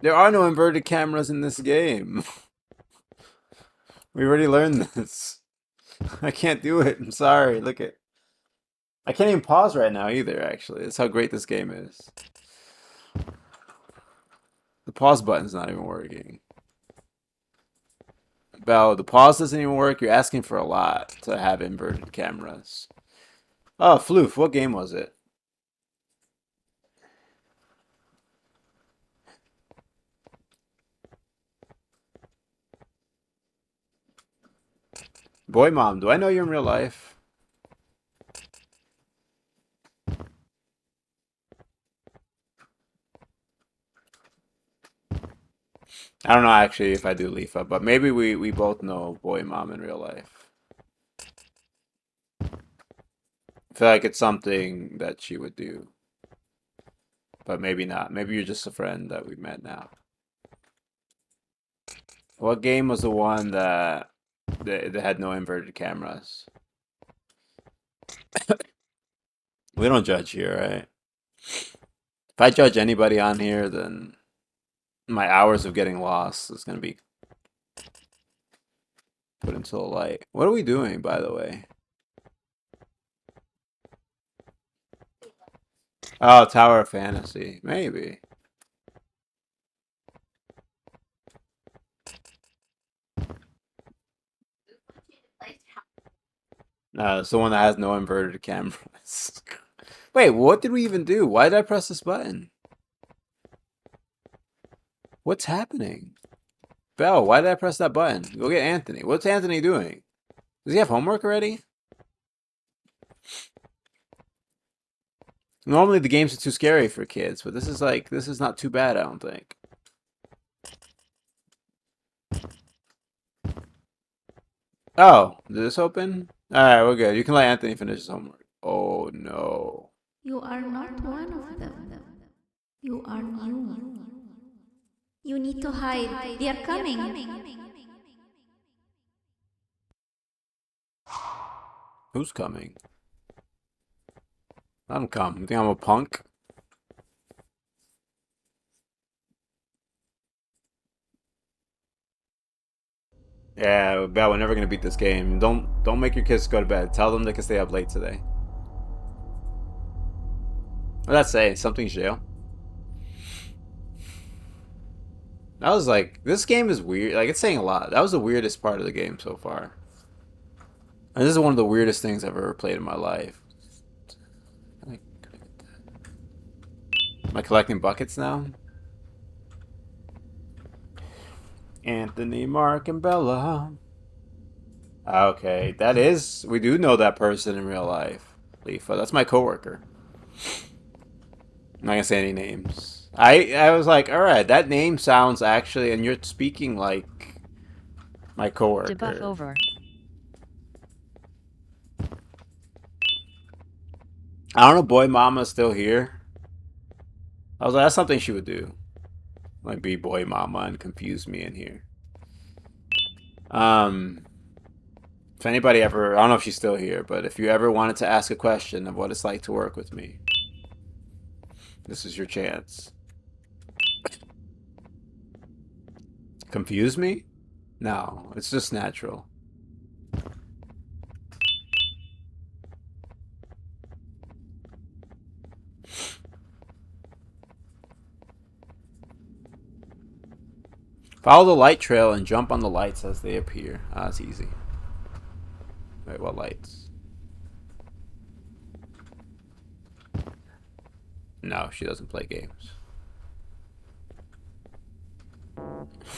There are no inverted cameras in this game. We already learned this. I can't do it. I'm sorry. Look at. I can't even pause right now either, actually. That's how great this game is. The pause button's not even working. Bell, the pause doesn't even work. You're asking for a lot to have inverted cameras. Oh, Floof, what game was it? Boy, Mom, do I know you in real life? I don't know actually if I do Leafa, but maybe we both know Boy Mom in real life. I feel like it's something that she would do. But maybe not. Maybe you're just a friend that we met now. What game was the one that had no inverted cameras? We don't judge here, right? If I judge anybody on here, then my hours of getting lost is going to be put into the light. What are we doing, by the way? Oh, Tower of Fantasy. Maybe. No, it's the one that has no inverted cameras. Wait, what did we even do? Why did I press this button? What's happening? Belle, why did I press that button? Go get Anthony. What's Anthony doing? Does he have homework already? Normally the games are too scary for kids, but this is not too bad, I don't think. Oh, did this open? Alright, we're good. You can let Anthony finish his homework. Oh no. You are not one of them. You are new. You need to hide. They are coming. Who's coming? Let him come. You think I'm a punk? Yeah, Belle, we're never gonna beat this game. Don't make your kids go to bed. Tell them they can stay up late today. What'd that say? Something's jail? That was like, this game is weird. Like, it's saying a lot. That was the weirdest part of the game so far. And this is one of the weirdest things I've ever played in my life. Am I collecting buckets now? Anthony, Mark, and Bella. Okay, that is... We do know that person in real life. Leafa, that's my coworker. I'm not gonna say any names. I was like, alright, that name sounds actually... And you're speaking like... my coworker. Debuff over. I don't know, Boy Mama's still here. I was like, that's something she would do. Like, be Boy Mama and confuse me in here. If anybody ever, I don't know if she's still here, but if you ever wanted to ask a question of what it's like to work with me, this is your chance. Confuse me? No, it's just natural. Follow the light trail and jump on the lights as they appear. Ah, that's easy. Wait, what lights? No, she doesn't play games.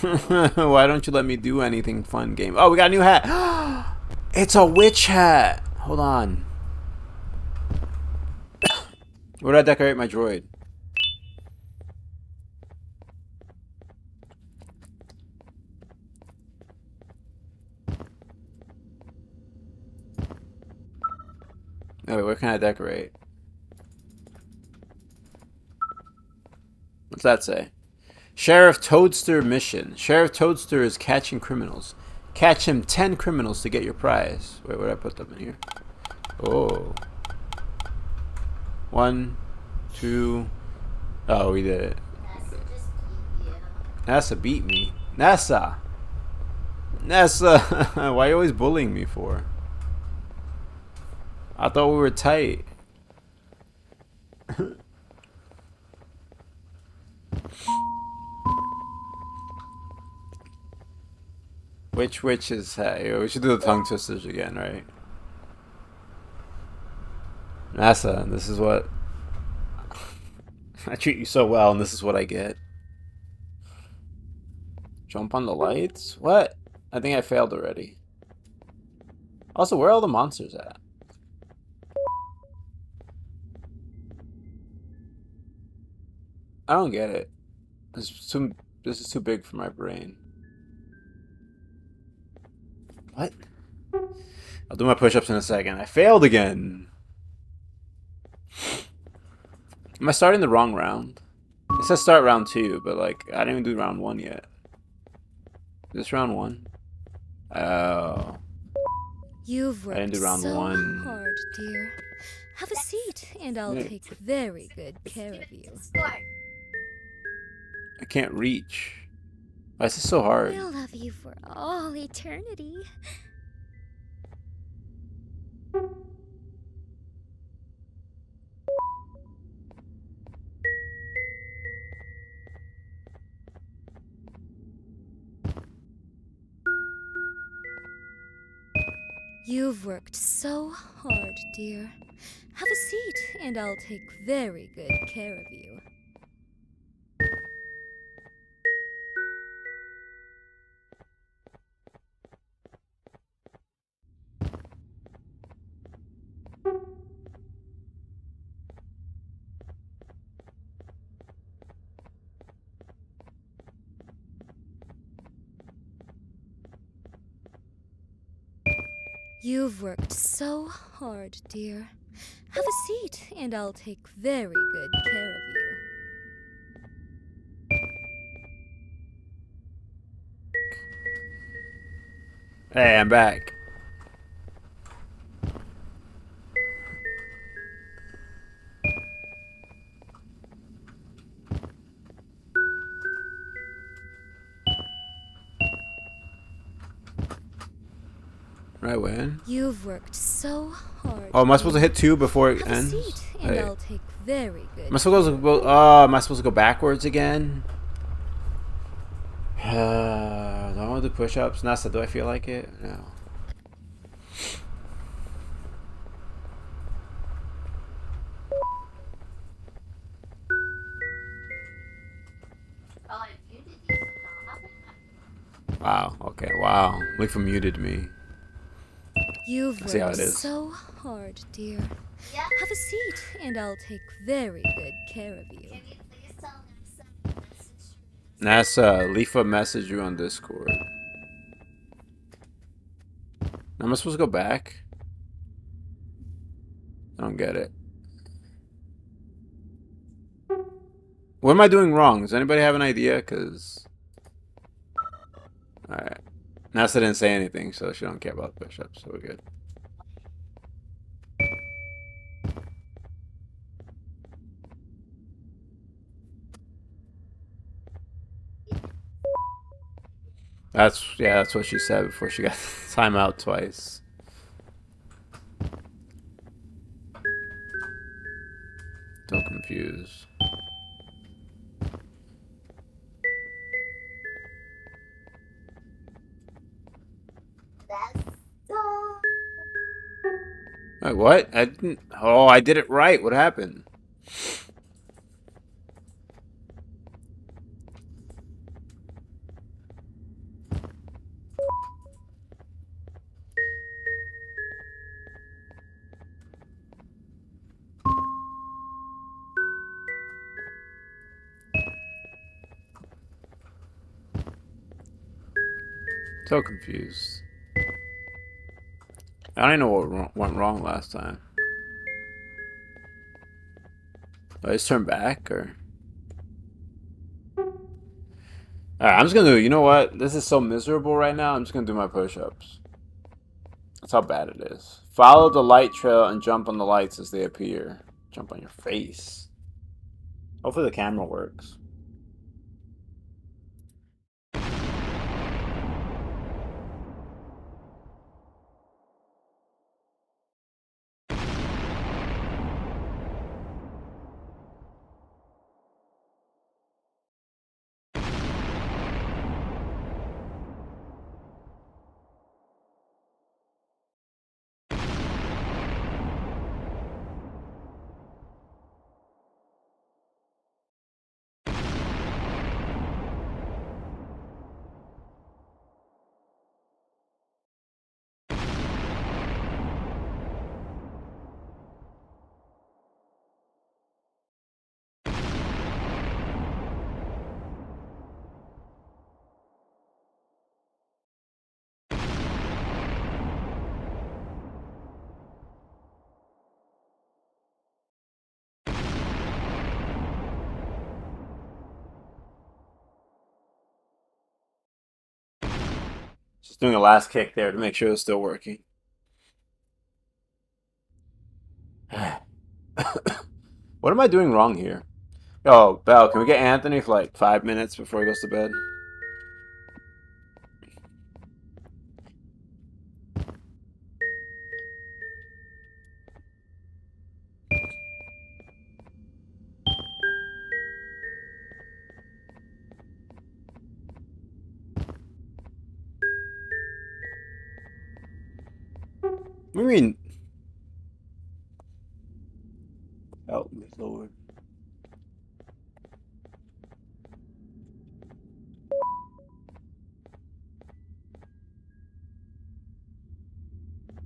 Why don't you let me do anything fun, game? Oh, we got a new hat. It's a witch hat. Hold on. Where did I decorate my droid? Oh, where can I decorate? What's that say? Sheriff Toadster mission. Sheriff Toadster is catching criminals. Catch him 10 criminals to get your prize. Wait, where did I put them in here? Oh. 1, 2. Oh, we did it. NASA beat me. NASA! NASA! Why are you always bullying me for? I thought we were tight. Which is hey? We should do the tongue twisters again, right? NASA, this is what I treat you so well, and this is what I get. Jump on the lights? What? I think I failed already. Also, where are all the monsters at? I don't get it. This is too big for my brain. What? I'll do my push-ups in a second. I failed again. Am I starting the wrong round? It says start round 2, but like I didn't even do round 1 yet. Is this round 1? Oh. You've worked I didn't do round so 1. hard, dear. Have a seat, and I'll take very good care of you. I can't reach. Why is this so hard? We'll love you for all eternity. You've worked so hard, dear. Have a seat, and I'll take very good care of you. You've worked so hard, dear. Have a seat, and I'll take very good care of you. Hey, I'm back. Right when? You've worked so hard. Oh, am I supposed to hit 2 before it Have ends? a seat, and Hey. I'll take very good. Am I supposed to go? Am I supposed to go backwards again? Do I want to do push-ups? Nasa, do I feel like it? No. Wow. Okay. Wow. Leafa muted me. You've I see how worked it is. so hard, dear. Have a seat, and I'll take very good care of you. NASA, Leafa messaged you on Discord. Am I supposed to go back? I don't get it. What am I doing wrong? Does anybody have an idea? Cause alright. NASA didn't say anything, so she don't care about push-ups, so we're good. That's what she said before she got timeout twice. So confused. Wait, what? I didn't. Oh, I did it right. What happened? So confused. I don't even know what went wrong last time. Do I just turn back, or? Alright, I'm just gonna do, you know what? This is so miserable right now, I'm just gonna do my push-ups. That's how bad it is. Follow the light trail and jump on the lights as they appear. Jump on your face. Hopefully the camera works. Just doing a last kick there to make sure it's still working. What am I doing wrong here? Yo, Belle, can we get Anthony for like 5 minutes before he goes to bed? What do you mean? Help me, Lord.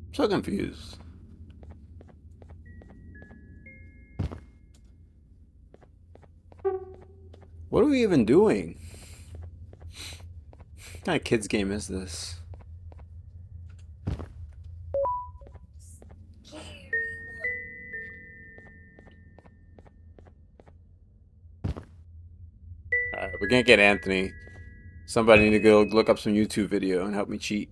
I'm so confused. What are we even doing? What kind of kids game is this? Alright, we can't get Anthony. Somebody need to go look up some YouTube video and help me cheat.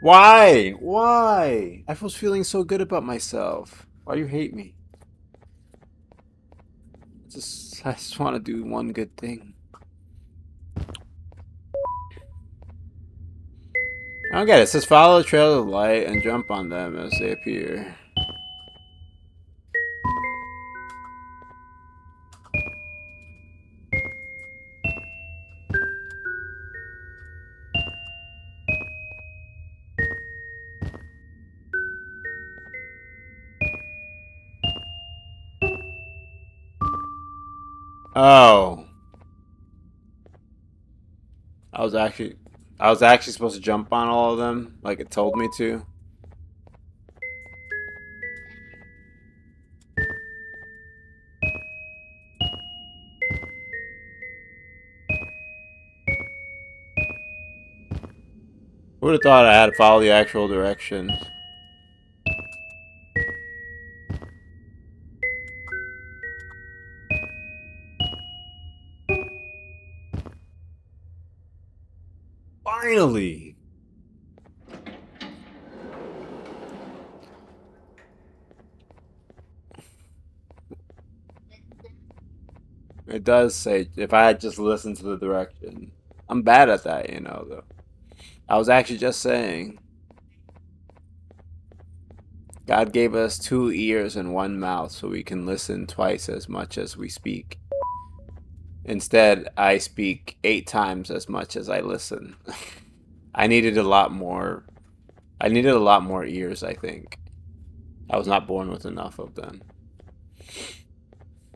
Why? Why? I was feeling so good about myself. Why do you hate me? I just want to do one good thing. I don't get it. It says follow the trail of light and jump on them as they appear. Oh. I was actually supposed to jump on all of them, like it told me to. Who would have thought I had to follow the actual directions? Finally! It does say if I had just listened to the direction. I'm bad at that, you know, though. I was actually just saying. God gave us 2 ears and 1 mouth so we can listen twice as much as we speak. Instead, I speak 8 times as much as I listen. I needed a lot more. I needed a lot more ears, I think. I was not born with enough of them.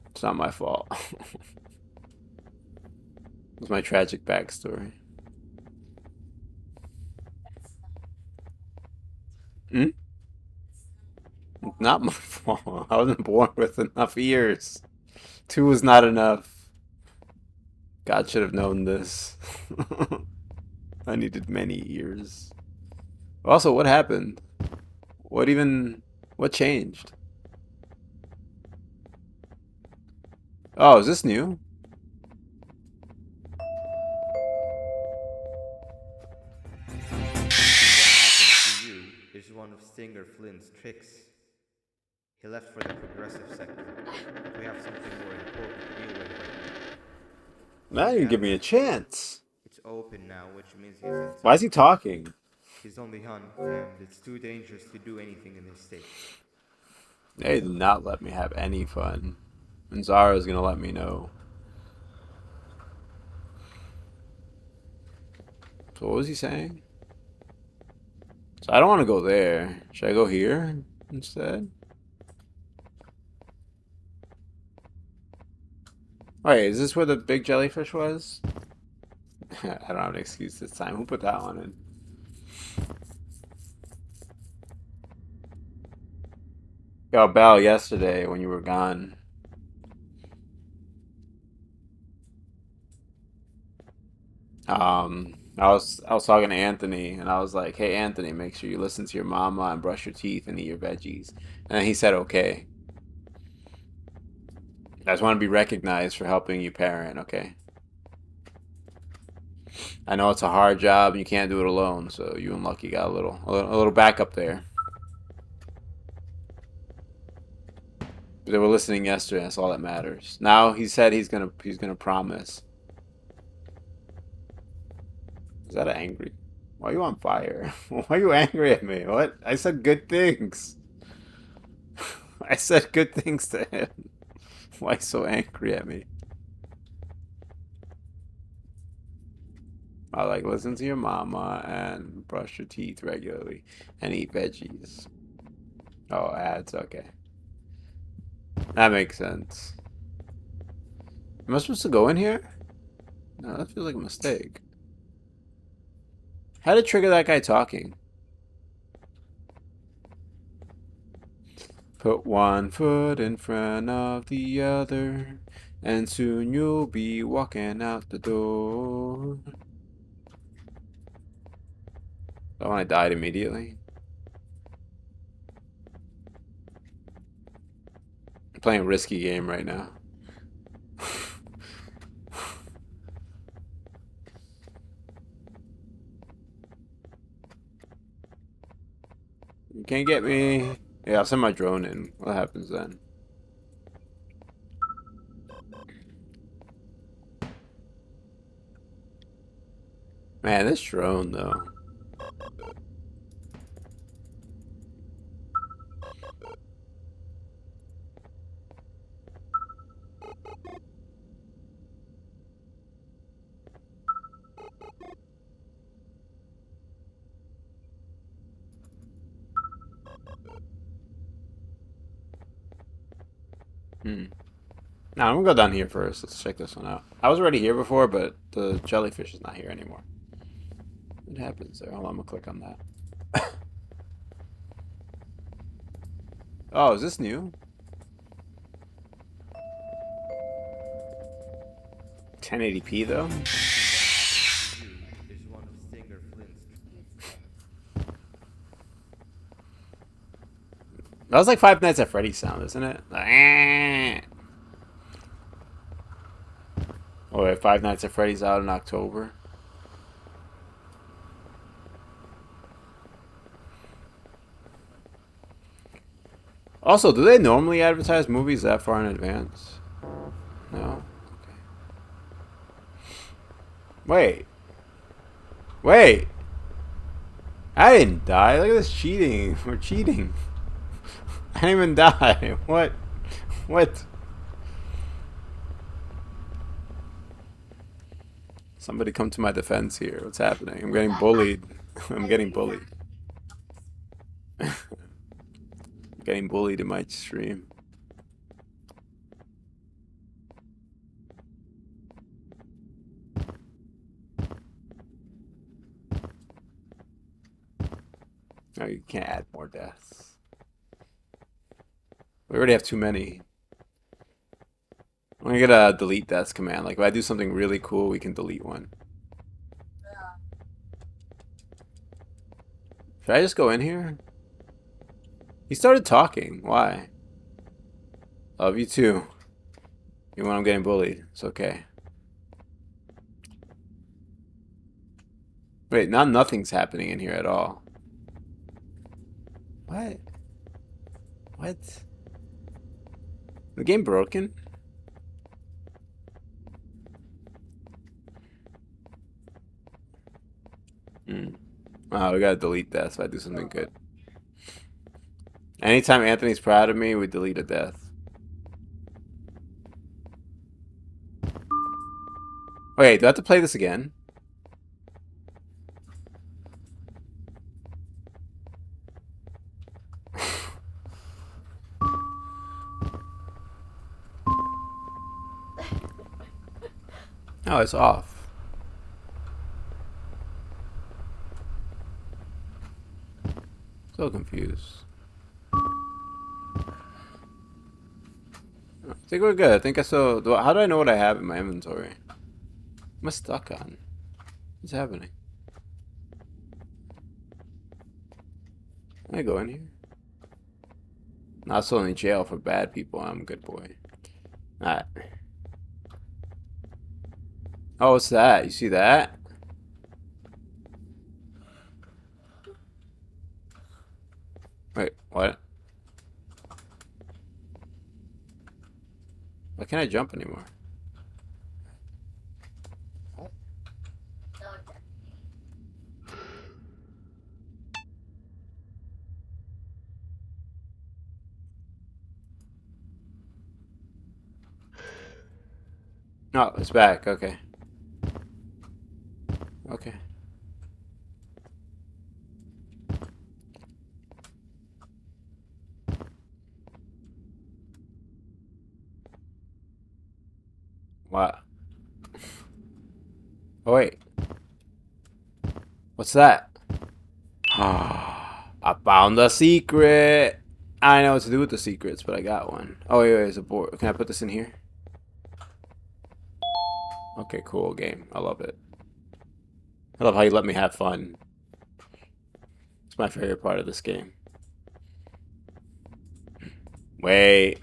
It's not my fault. It's my tragic backstory. Hmm? Not my fault. I wasn't born with enough ears. 2 was not enough. God should have known this. I needed many ears. Also, what happened? What changed? Oh, is this new? What happened to you is one of Stinger Flynn's tricks. He left for the progressive sector. We have something more important to deal with right now. Now you give me a chance. It's open now, which means he's in. Why is he talking? He's on the hunt, and it's too dangerous to do anything in this state. They did not let me have any fun. And Zara's gonna let me know. So what was he saying? So I don't want to go there. Should I go here instead? Wait, is this where the big jellyfish was? I don't have an excuse this time. Who put that one in? Yo, Belle, yesterday when you were gone. I was talking to Anthony and I was like, hey Anthony, make sure you listen to your mama and brush your teeth and eat your veggies. And he said okay. I just want to be recognized for helping you parent, okay? I know it's a hard job and you can't do it alone, so you and Lucky got a little backup there. But they were listening yesterday, that's all that matters. Now he said he's gonna promise. Is that angry? Why are you on fire? Why are you angry at me? What? I said good things. I said good things to him. Why so angry at me? I like listen to your mama and brush your teeth regularly and eat veggies. Oh, ads, okay. That makes sense. Am I supposed to go in here? No, that feels like a mistake. How to trigger that guy talking? Put one foot in front of the other, and soon you'll be walking out the door. Oh, I died immediately. I'm playing a risky game right now. You can't get me. Yeah, I'll send my drone in. What happens then? Man, this drone though. Now I'm gonna go down here first. Let's check this one out. I was already here before, but the jellyfish is not here anymore. What happens there? Hold on, I'm gonna click on that. Oh, is this new? 1080p though? That was like Five Nights at Freddy's sound, isn't it? Oh wait, Five Nights at Freddy's out in October. Also, do they normally advertise movies that far in advance? No? Okay. Wait. Wait! I didn't die. Look at this cheating. We're cheating. I didn't even die. What? What? Somebody come to my defense here. What's happening? I'm getting bullied. I'm getting bullied. I'm getting bullied in my stream. No, you can't add more deaths. We already have too many. I'm gonna get a delete deaths command. Like if I do something really cool, we can delete one. Should I just go in here? He started talking. Why? Love you too. Even when I'm getting bullied, it's okay. Wait, now nothing's happening in here at all. What? What? The game broken? Oh, we gotta delete death so I do something good. Anytime Anthony's proud of me, we delete a death. Wait, do I have to play this again? Oh, it's off. So confused. I think we're good. I think I saw. How do I know what I have in my inventory? Am I stuck on? What's happening? Can I go in here? Not still in jail for bad people. I'm a good boy. Alright. Oh, what's that? You see that? Wait, what? Why can't I jump anymore? Oh, it's back. Okay. Okay. What? Oh, wait. What's that? I found the secret. I don't know what to do with the secrets, but I got one. Oh, wait, it's a board. Can I put this in here? Okay, cool game. I love it. I love how you let me have fun. It's my favorite part of this game. Wait.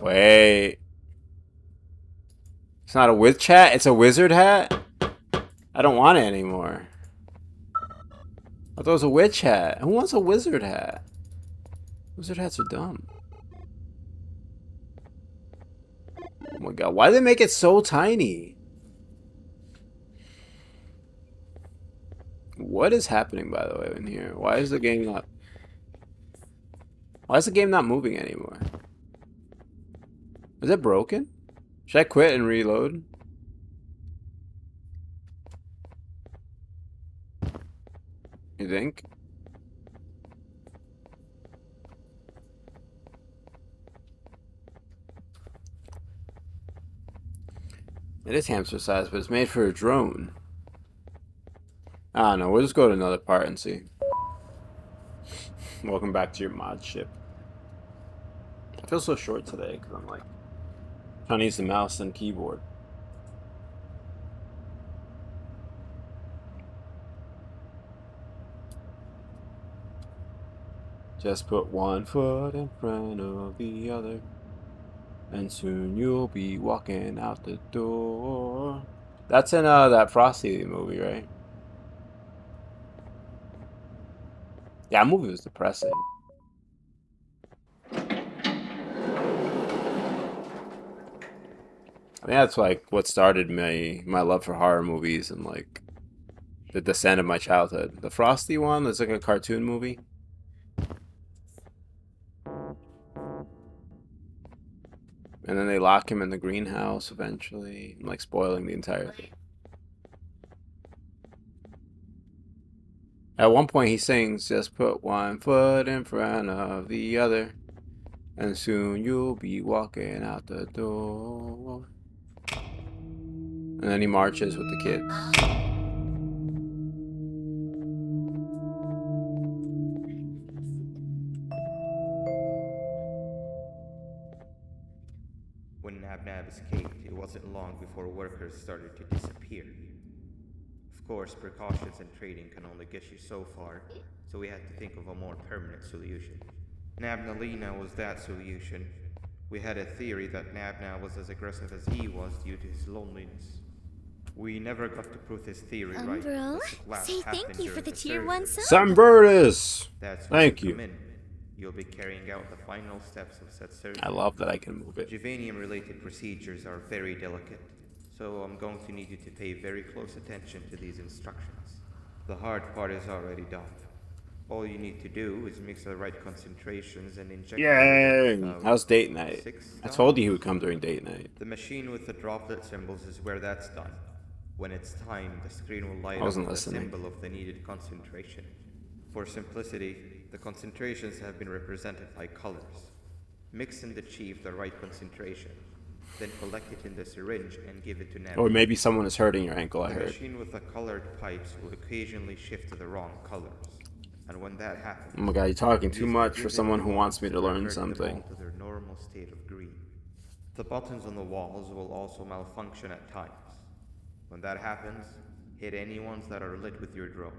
Wait. It's not a witch hat? It's a wizard hat? I don't want it anymore. I thought it was a witch hat. Who wants a wizard hat? Wizard hats are dumb. Oh my god, why did they make it so tiny? What is happening, by the way, in here? Why is the game not... Why is the game not moving anymore? Is it broken? Should I quit and reload? You think? It is hamster size, but it's made for a drone. I don't know. We'll just go to another part and see. Welcome back to your mod ship. I feel so short today because I'm like trying to use the mouse and keyboard. Just put one foot in front of the other, and soon you'll be walking out the door. That's in that Frosty movie, right? Yeah, that movie was depressing. I think that's like what started my love for horror movies and like the descent of my childhood. The Frosty one, that's like a cartoon movie. And then they lock him in the greenhouse eventually, like spoiling the entire thing. At one point he sings, just put one foot in front of the other, and soon you'll be walking out the door. And then he marches with the kids. When Nab escaped, it wasn't long before workers started to disappear. Of course, precautions and trading can only get you so far, so we had to think of a more permanent solution. Nabnalina was that solution. We had a theory that Nabna was as aggressive as he was due to his loneliness. We never got to prove his theory right. Umbro, say thank you for the tier 1 sub. Sambertus! That's where Thank you you. come in. You'll be carrying out the final steps of said surgery. I love that I can move it. Juvanium-related procedures are very delicate, so I'm going to need you to pay very close attention to these instructions. The hard part is already done. All you need to do is mix the right concentrations and inject. Yay! How's date night? I told you he would come during date night. The machine with the droplet symbols is where that's done. When it's time, the screen will light up with the symbol of the needed concentration. For simplicity, the concentrations have been represented by colors. Mix and achieve the right concentration, then collect it in the syringe and give it to Nabna. Or maybe someone is hurting your ankle, I The heard. machine with the colored pipes will occasionally shift to the wrong colors. And when that happens, Oh my god, you're talking too much for someone who wants me to learn something. to their normal state of green. The buttons on the walls will also malfunction at times. When that happens, hit any ones that are lit with your drone.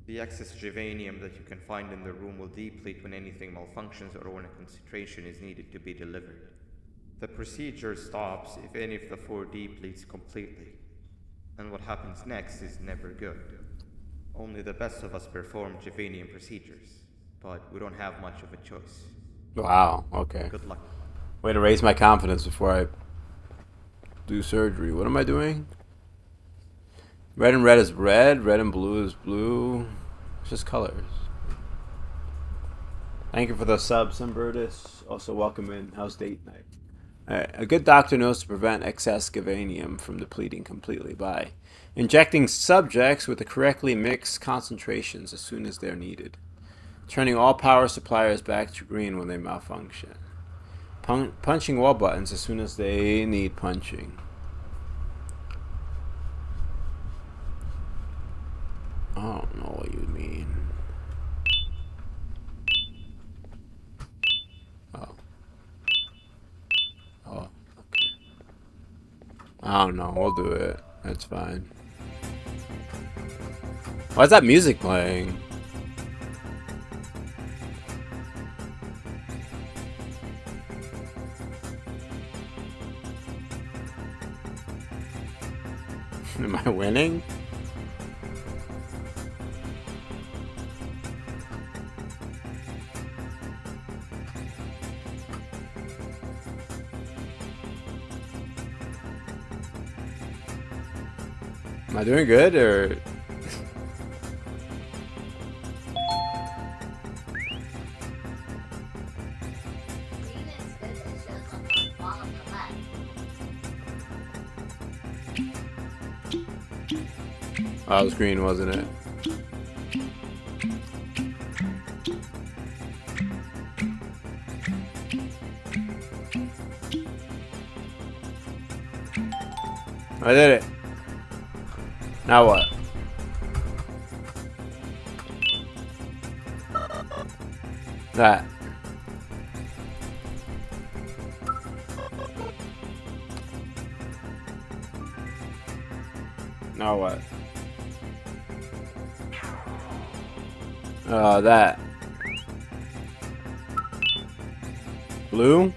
The excess juvanium that you can find in the room will deplete when anything malfunctions or when a concentration is needed to be delivered. The procedure stops if any of the 4 depletes completely. And what happens next is never good. Only the best of us perform juvanium procedures, but we don't have much of a choice. Wow, okay. Good luck. Way to raise my confidence before I do surgery. What am I doing? Red and red is red, red and blue is blue. It's just colors. Thank you for the sub, Simbertus. Also, welcome in. How's date night? Alright, a good doctor knows to prevent excess juvanium from depleting completely by injecting subjects with the correctly mixed concentrations as soon as they're needed, turning all power suppliers back to green when they malfunction, punching all buttons as soon as they need punching. I don't know what you mean. Oh, okay. I don't know. We'll do it. That's fine. Why is that music playing? Am I winning? Am I doing good or? Oh, it was green, wasn't it? I did it. Now what? That. Now what? That. Blue?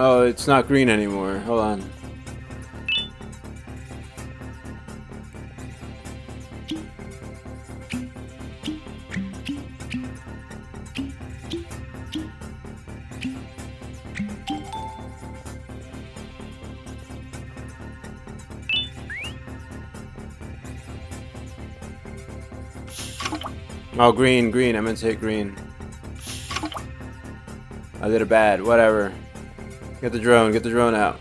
Oh, it's not green anymore. Hold on. Oh, green, green. I meant to hit green. I did it bad. Whatever. Get the drone out.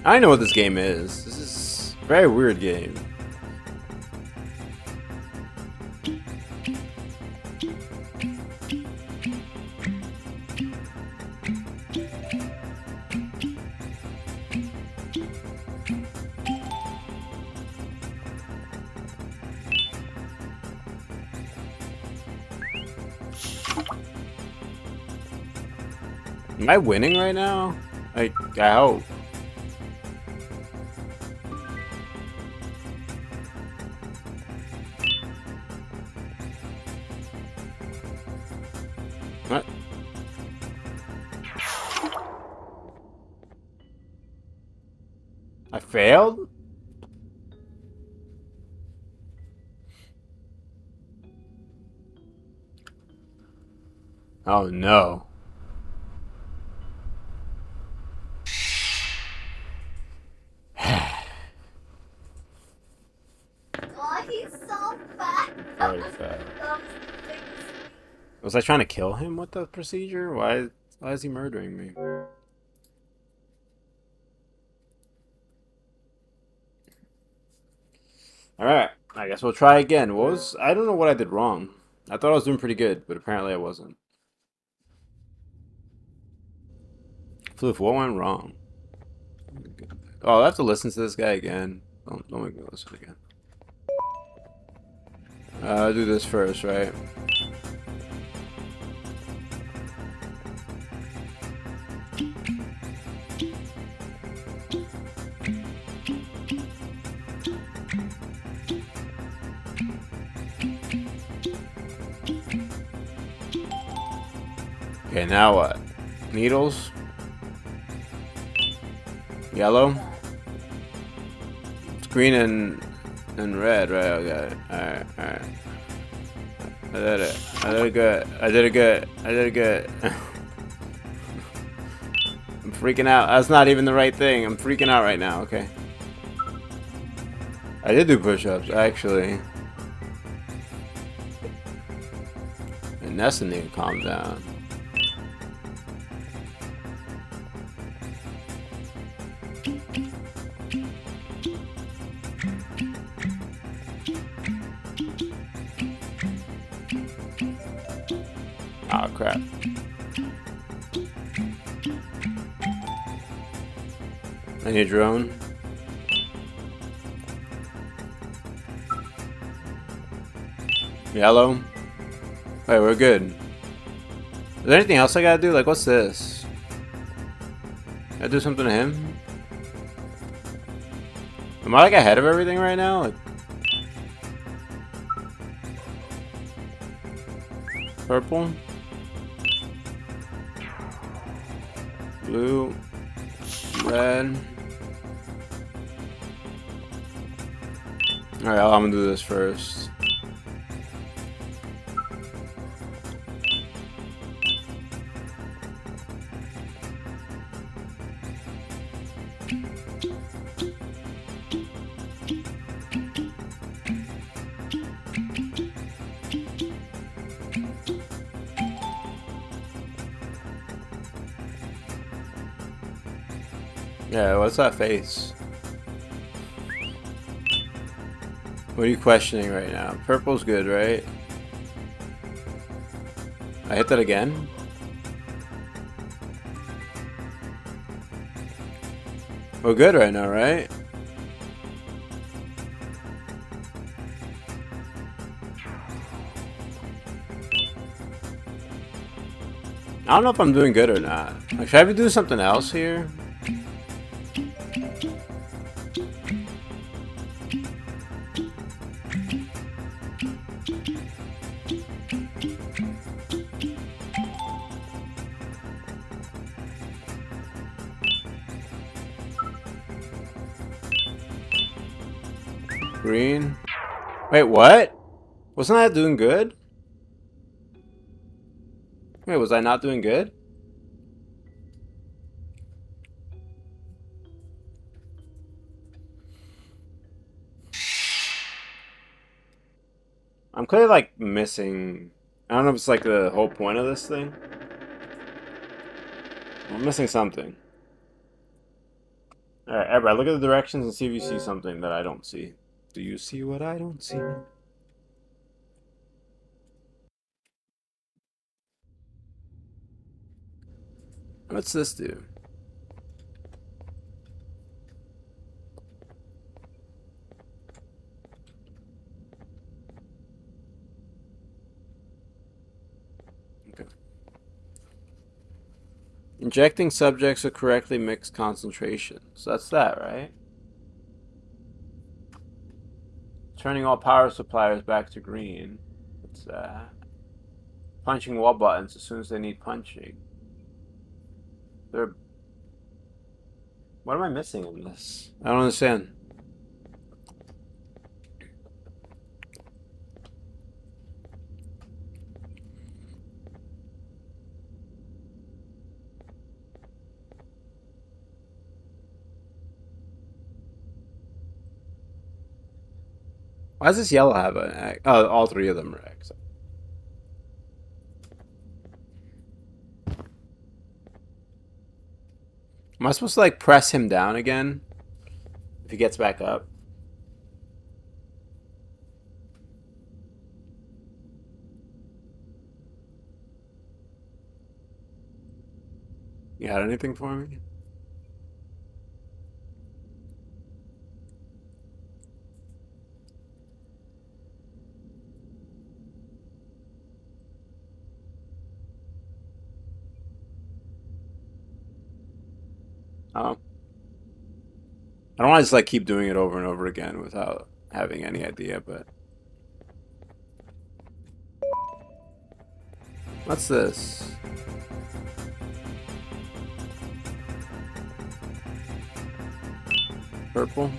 I know what this game is. This is a very weird game. Am I winning right now? I hope. What? I failed? Oh no. Oh, he's so fat. Very fat. Was I trying to kill him with the procedure? Why is he murdering me? Alright, I guess we'll try again. I don't know what I did wrong. I thought I was doing pretty good, but apparently I wasn't. Floof, what went wrong? Oh, I have to listen to this guy again. Don't make me listen again. I'll do this first, right? Okay, now what? Needles? Yellow? It's green and red, right? Okay. Alright. I did it. I did it good. I did it good. I did it good. I'm freaking out. That's not even the right thing. I'm freaking out right now. Okay. I did do push-ups, actually. And Nessa need to calm down. Oh crap. I need a drone. Yellow. Wait, we're good. Is there anything else I gotta do? Like, what's this? Gotta do something to him? Am I like ahead of everything right now? Like, purple, blue, red. Alright, I'm gonna do this first. Yeah, what's that face? What are you questioning right now? Purple's good, right? I hit that again? We're good right now, right? I don't know if I'm doing good or not. Like, should I be doing something else here? Green. Wait, what? Wasn't I doing good? Wait, was I not doing good? I'm clearly like missing. I don't know if it's like the whole point of this thing. I'm missing something. Alright, everybody, look at the directions and see if you see something that I don't see. Do you see what I don't see? What's this do? Okay. Injecting subjects with correctly mixed concentrations. That's that, right? Turning all power supplies back to green. What's that? Punching wall buttons as soon as they need punching. They're... What am I missing in this? I don't understand. Why does this yellow have an X? Oh, all three of them are X. Am I supposed to like press him down again? If he gets back up? You got anything for me? Oh. I don't want to just like keep doing it over and over again without having any idea, but... What's this? Purple?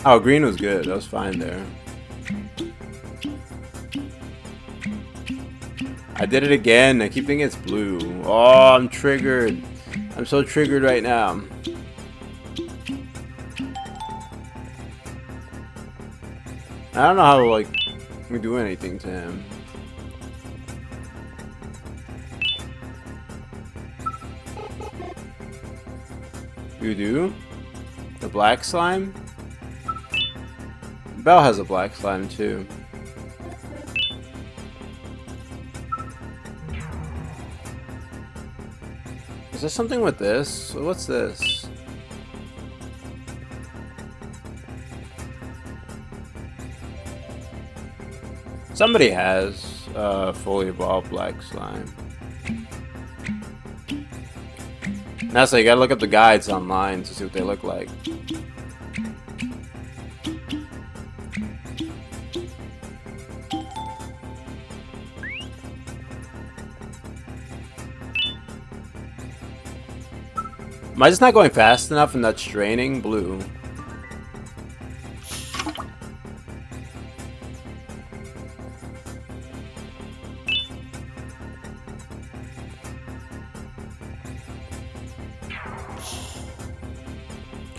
Oh, green was good. That was fine there. I did it again. I keep thinking it's blue. Oh, I'm triggered. I'm so triggered right now. I don't know how to, like, do anything to him. You do? The black slime? Belle has a black slime too. Is there something with this? What's this? Somebody has fully evolved black slime. That's like, you gotta look up the guides online to see what they look like. Am I just not going fast enough and that's draining? Blue.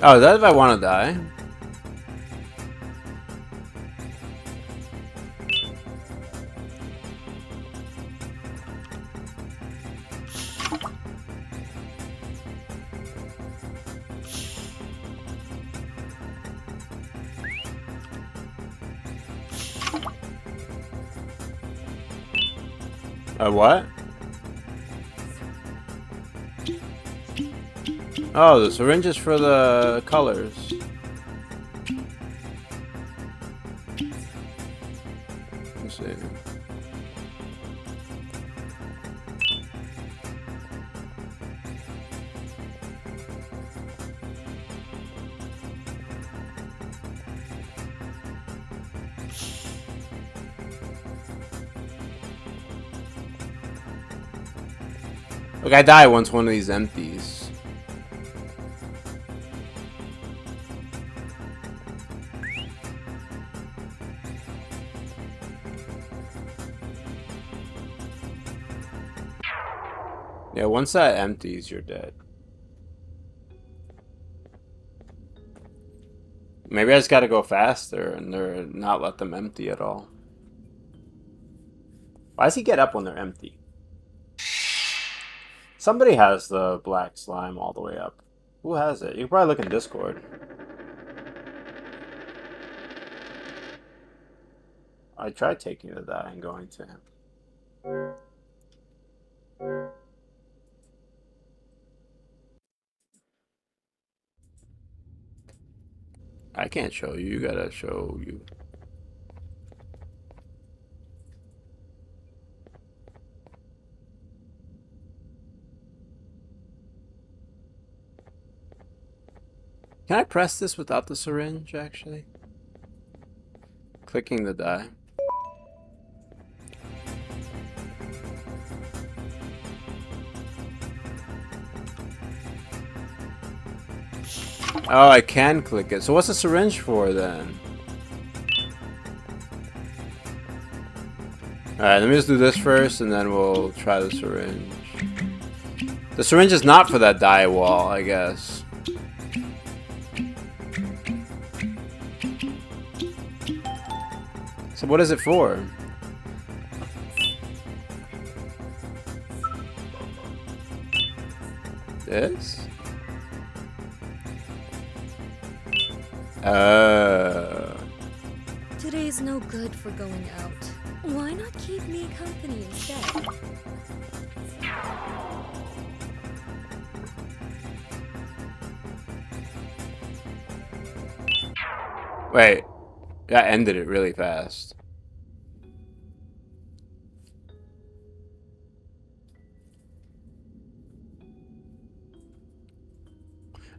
Oh, is that if I want to die? A what? Oh, the syringe is for the colors. Let's see. Look, I die once one of these empties. Yeah, once that empties, you're dead. Maybe I just gotta go faster and they're not let them empty at all. Why does he get up when they're empty? Somebody has the black slime all the way up. Who has it? You can probably look in Discord. I tried taking to that and going to him. can't show you. You gotta show you. Can I press this without the syringe, actually? Clicking the die. Oh, I can click it. So what's the syringe for then? Alright, let me just do this first and then we'll try the syringe. The syringe is not for that die wall, I guess. So what is it for? This? Today's no good for going out. Why not keep me company instead? Wait, that ended it really fast.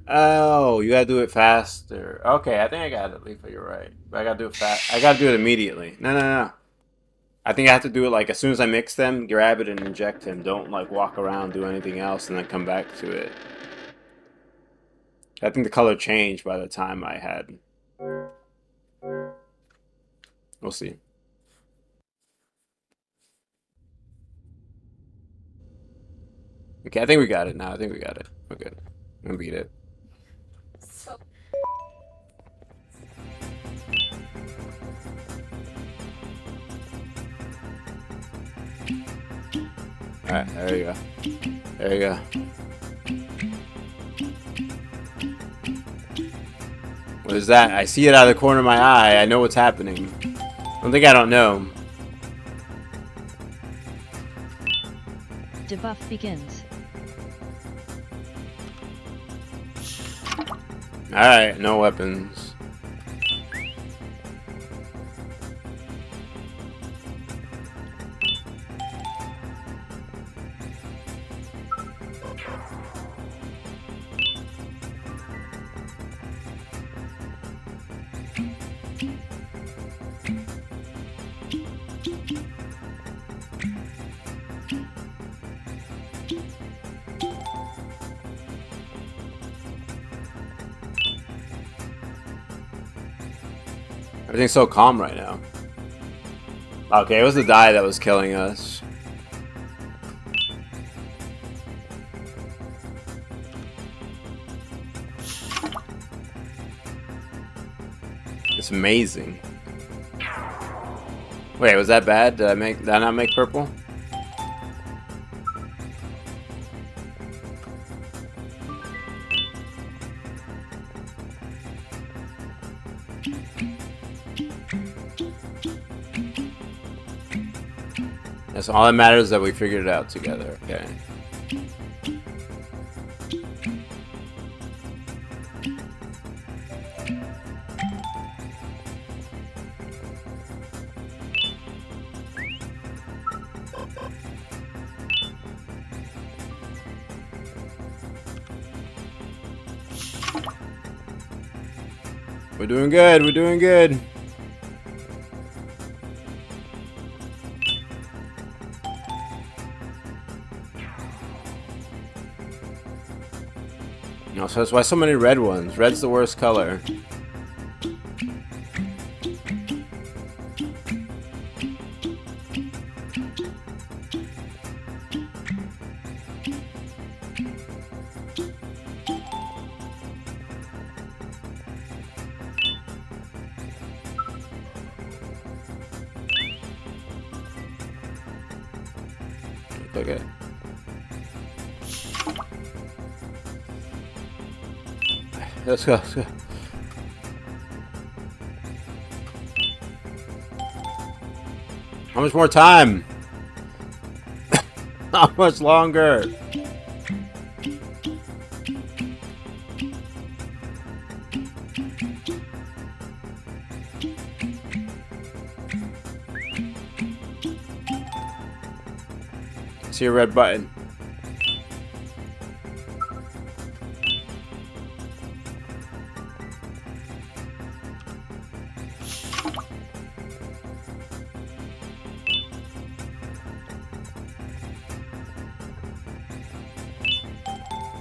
Oh, you gotta do it faster. Okay, I think I got it, Leafa, you're right. But I gotta do it fast. I gotta do it immediately. No. I think I have to do it like as soon as I mix them, grab it and inject him. Don't like walk around, do anything else, and then come back to it. I think the color changed by the time I had. We'll see. Okay, I think we got it now. I think we got it. We're good. I'm gonna beat it. Alright, there you go. There you go. What is that? I see it out of the corner of my eye. I know what's happening. Don't think I don't know. Debuff begins. Alright, no weapons. Everything's so calm right now. Okay, it was the die that was killing us. It's amazing. Wait, was that bad? Did I not make purple? That's all that matters is that we figured it out together, okay? We're doing good, we're doing good. No, so that's why so many red ones. Red's the worst color. Okay. Let's go, let's go. How much more time? How much longer? see a red button.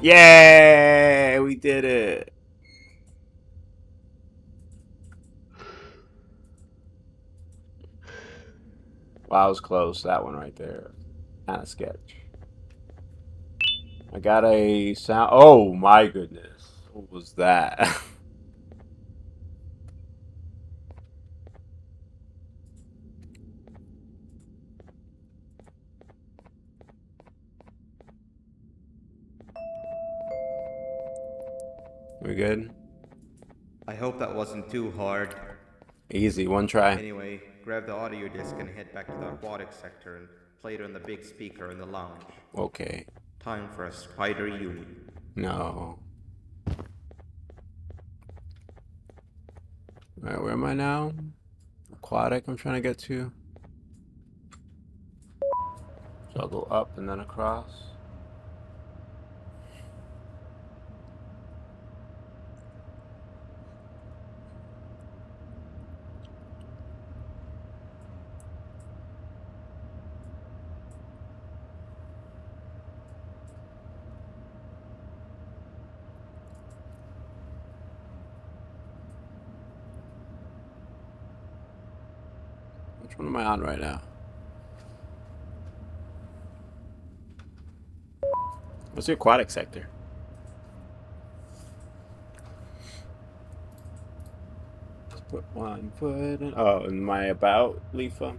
Yay! We did it. Wow, I was close. That one right there. Kind of sketch. I got a sound. Oh my goodness. What was that? We good? I hope that wasn't too hard. Easy, one try. Anyway, grab the audio disc and head back to the aquatic sector and play it on the big speaker in the lounge. Okay. Time for a spider union. No. Alright, where am I now? Aquatic, I'm trying to get to. So I'll go up and then across. Which one am I on right now? What's the aquatic sector? Let's put one foot in. Oh, in my about, Leafa.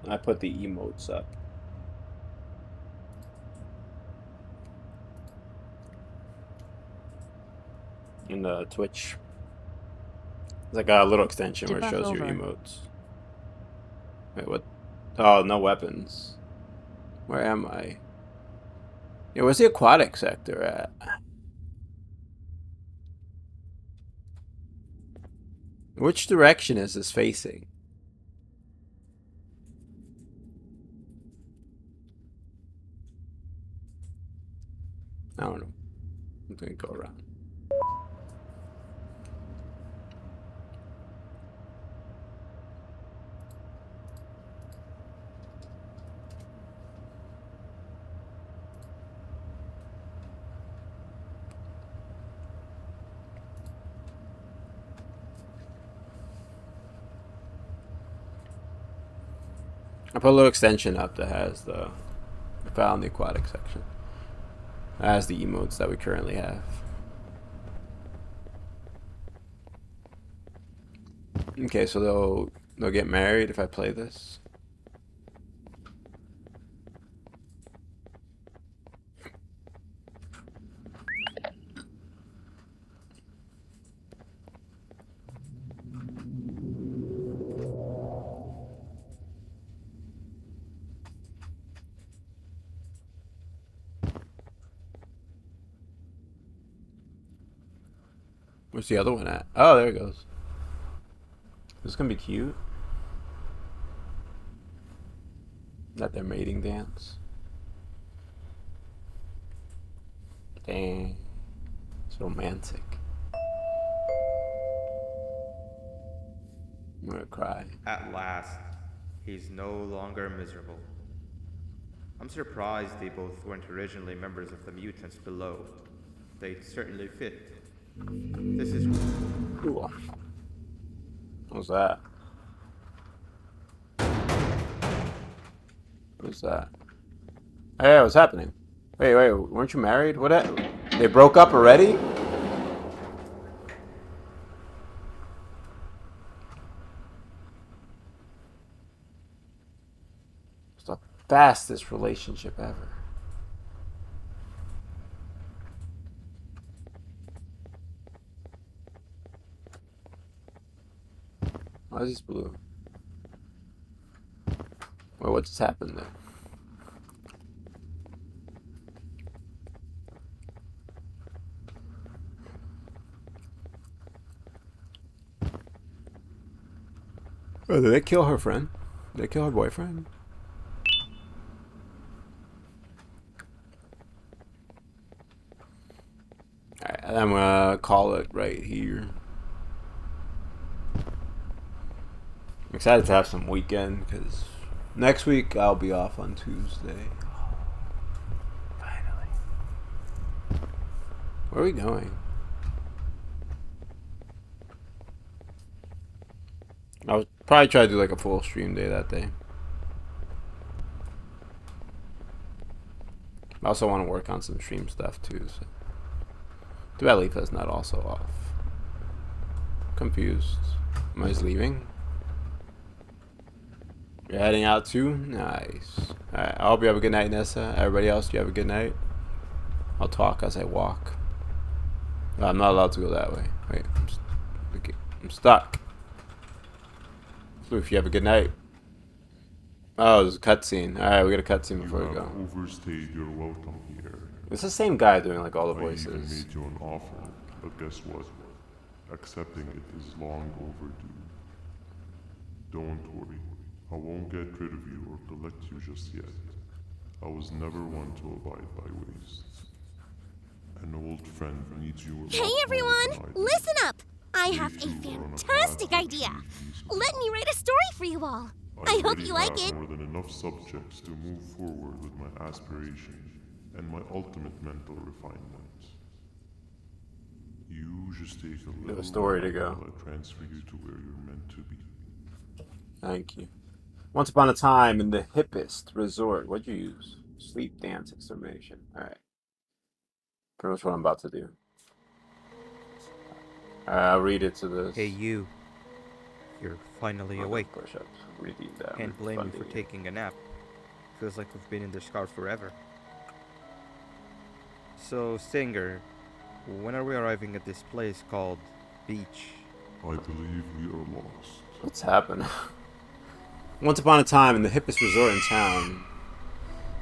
I put the emotes up. In the Twitch. It's like a little extension where it shows your emotes. Wait, what? Oh, no weapons. Where am I? Yeah, where's the aquatic sector at? Which direction is this facing? I don't know. I'm gonna go around. I put a little extension up that has the found the aquatic section. That has the emotes that we currently have. Okay, so they'll get married if I play this. Where's the other one at? Oh, there it goes. This is gonna be cute. That their mating dance. Dang. It's romantic. I'm gonna cry. At last, he's no longer miserable. I'm surprised they both weren't originally members of the mutants below. They'd certainly fit. This is... Cool. What was that? What was that? Hey, what's happening? Wait, weren't you married? What? They broke up already? It's the fastest relationship ever. Why is this blue? Wait, what just happened there? Oh, did they kill her friend? Did they kill her boyfriend? I'm gonna call it right here. I'm excited to have some weekend because next week I'll be off on Tuesday. Finally. Where are we going? I'll probably try to do like a full stream day that day. I also want to work on some stream stuff too. So. Dua Lipa's not also off. Confused. Am I just leaving? You're heading out too? Nice. Alright, I hope you have a good night, Nessa. Everybody else, you have a good night. I'll talk as I walk. No, I'm not allowed to go that way. Wait, I'm stuck. If you have a good night. Oh, there's a cutscene. Alright, we got a cutscene before we go. Overstayed your welcome here. It's the same guy doing like all the I voices. even made you an offer, but guess what? Accepting it is long overdue. Don't worry, I won't get rid of you or collect you just yet. I was never one to abide by wastes. An old friend needs you. Hey everyone, listen up! I have a fantastic idea. Let me write a story for you all. I hope you like it. More than enough subjects to move forward with my aspiration and my ultimate mental refinement. You just take a little story to go. while I transfer you to where you're meant to be. Thank you. Once upon a time in the hippest resort, what'd you use? Sleep dance extermination. Alright. Pretty much what I'm about to do. I'll read it to this. Hey you. You're finally awake. Push-ups. Reading that. Can't blame you for taking a nap. Feels like we've been in this car forever. So, Singer, when are we arriving at this place called Beach? I believe we are lost. What's happened? Once upon a time in the hippest resort in town,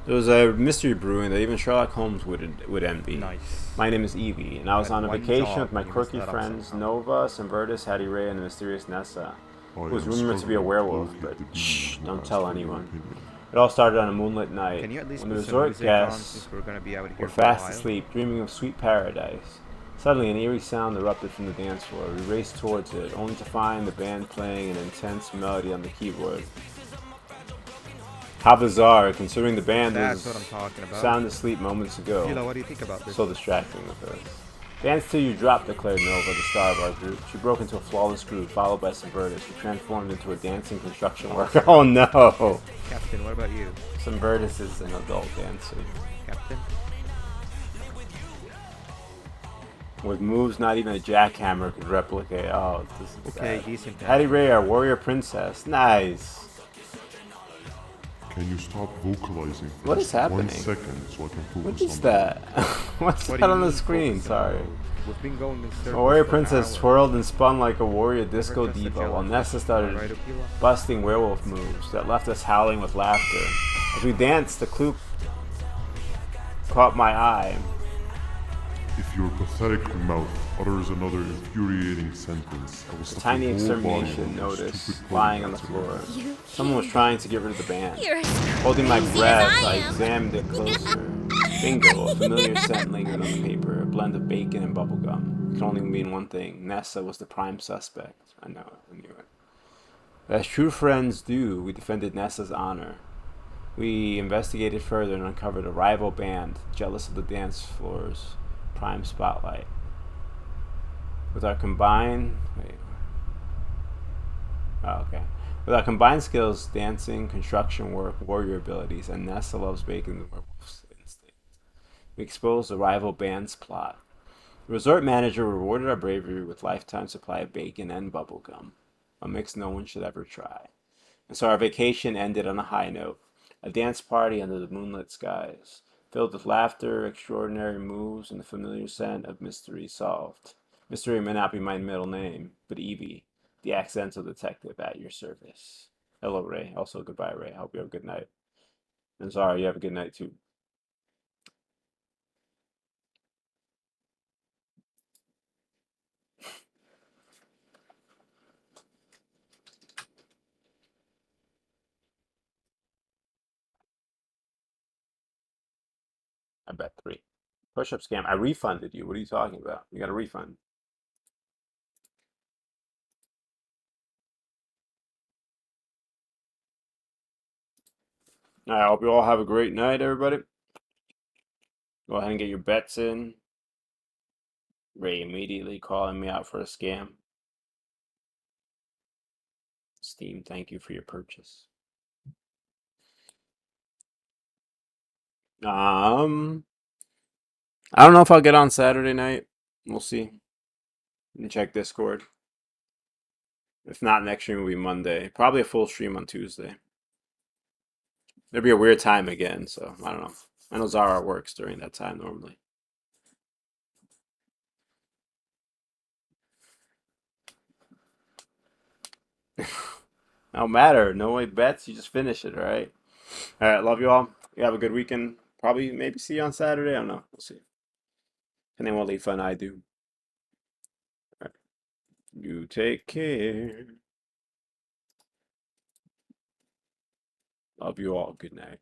there was a mystery brewing that even Sherlock Holmes would envy. Nice. My name is Evie, and I was on a vacation with my quirky friends Nova, Simbertus, Hattie Ray, and the mysterious Nessa, who was rumored to be a werewolf, but shh, don't tell anyone. It all started on a moonlit night, when the resort guests were fast asleep, dreaming of sweet paradise. Suddenly, an eerie sound erupted from the dance floor. We raced towards it, only to find the band playing an intense melody on the keyboard. How bizarre, considering the band was sound asleep moments ago. Gila, what do you think about this? So distracting with us. Dance till you drop, declared Nova, the star of our group. She broke into a flawless groove, followed by Subvertus, who transformed into a dancing construction worker. Oh no! Captain, what about you? Subvertus is an adult dancer. Captain? With moves not even a jackhammer could replicate. Oh, this is okay, bad. decent. Hattie Ray, our warrior princess. Nice. Can you stop vocalizing for What is happening? 1 second so I can focus What is on that? What's that on the screen? Sorry. We've been going in circles. A warrior princess twirled and spun like a warrior disco diva while Nessa started busting werewolf moves that left us howling with laughter. As we danced, the clue caught my eye. If your pathetic mouth utters another infuriating sentence, I will A tiny extermination notice lying on the floor. Someone was trying to get rid of the band. Holding my breath, I examined it closer. Bingo, a familiar scent lingered on the paper, a blend of bacon and bubblegum. It could only mean one thing. Nessa was the prime suspect. I know it, I knew it. As true friends do, we defended Nessa's honor. We investigated further and uncovered a rival band, jealous of the dance floor's prime spotlight. With our combined With our combined skills, dancing, construction work, warrior abilities, and Nessa loves bacon the werewolf's instinct, we exposed the rival band's plot. The resort manager rewarded our bravery with lifetime supply of bacon and bubblegum, a mix no one should ever try. And so our vacation ended on a high note, a dance party under the moonlit skies, filled with laughter, extraordinary moves, and the familiar scent of mystery solved. Mystery may not be my middle name, but Evie, the accidental detective at your service. Hello, Ray. Also, goodbye, Ray. I hope you have a good night. And Zara, you have a good night, too. I bet 3. Push-up scam. I refunded you. What are you talking about? You got a refund. I hope you all have a great night, everybody. Go ahead and get your bets in. Ray immediately calling me out for a scam. Steam, thank you for your purchase. I don't know if I'll get on Saturday night. We'll see. And check Discord. If not, next stream will be Monday. Probably a full stream on Tuesday. It'll be a weird time again, so I don't know. I know Zara works during that time normally. No matter. No way bets. You just finish it, all right? All right, love you all. You have a good weekend. Probably maybe see you on Saturday. I don't know. We'll see. Depending on what fun I do. All right. You take care. Love you all. Good night.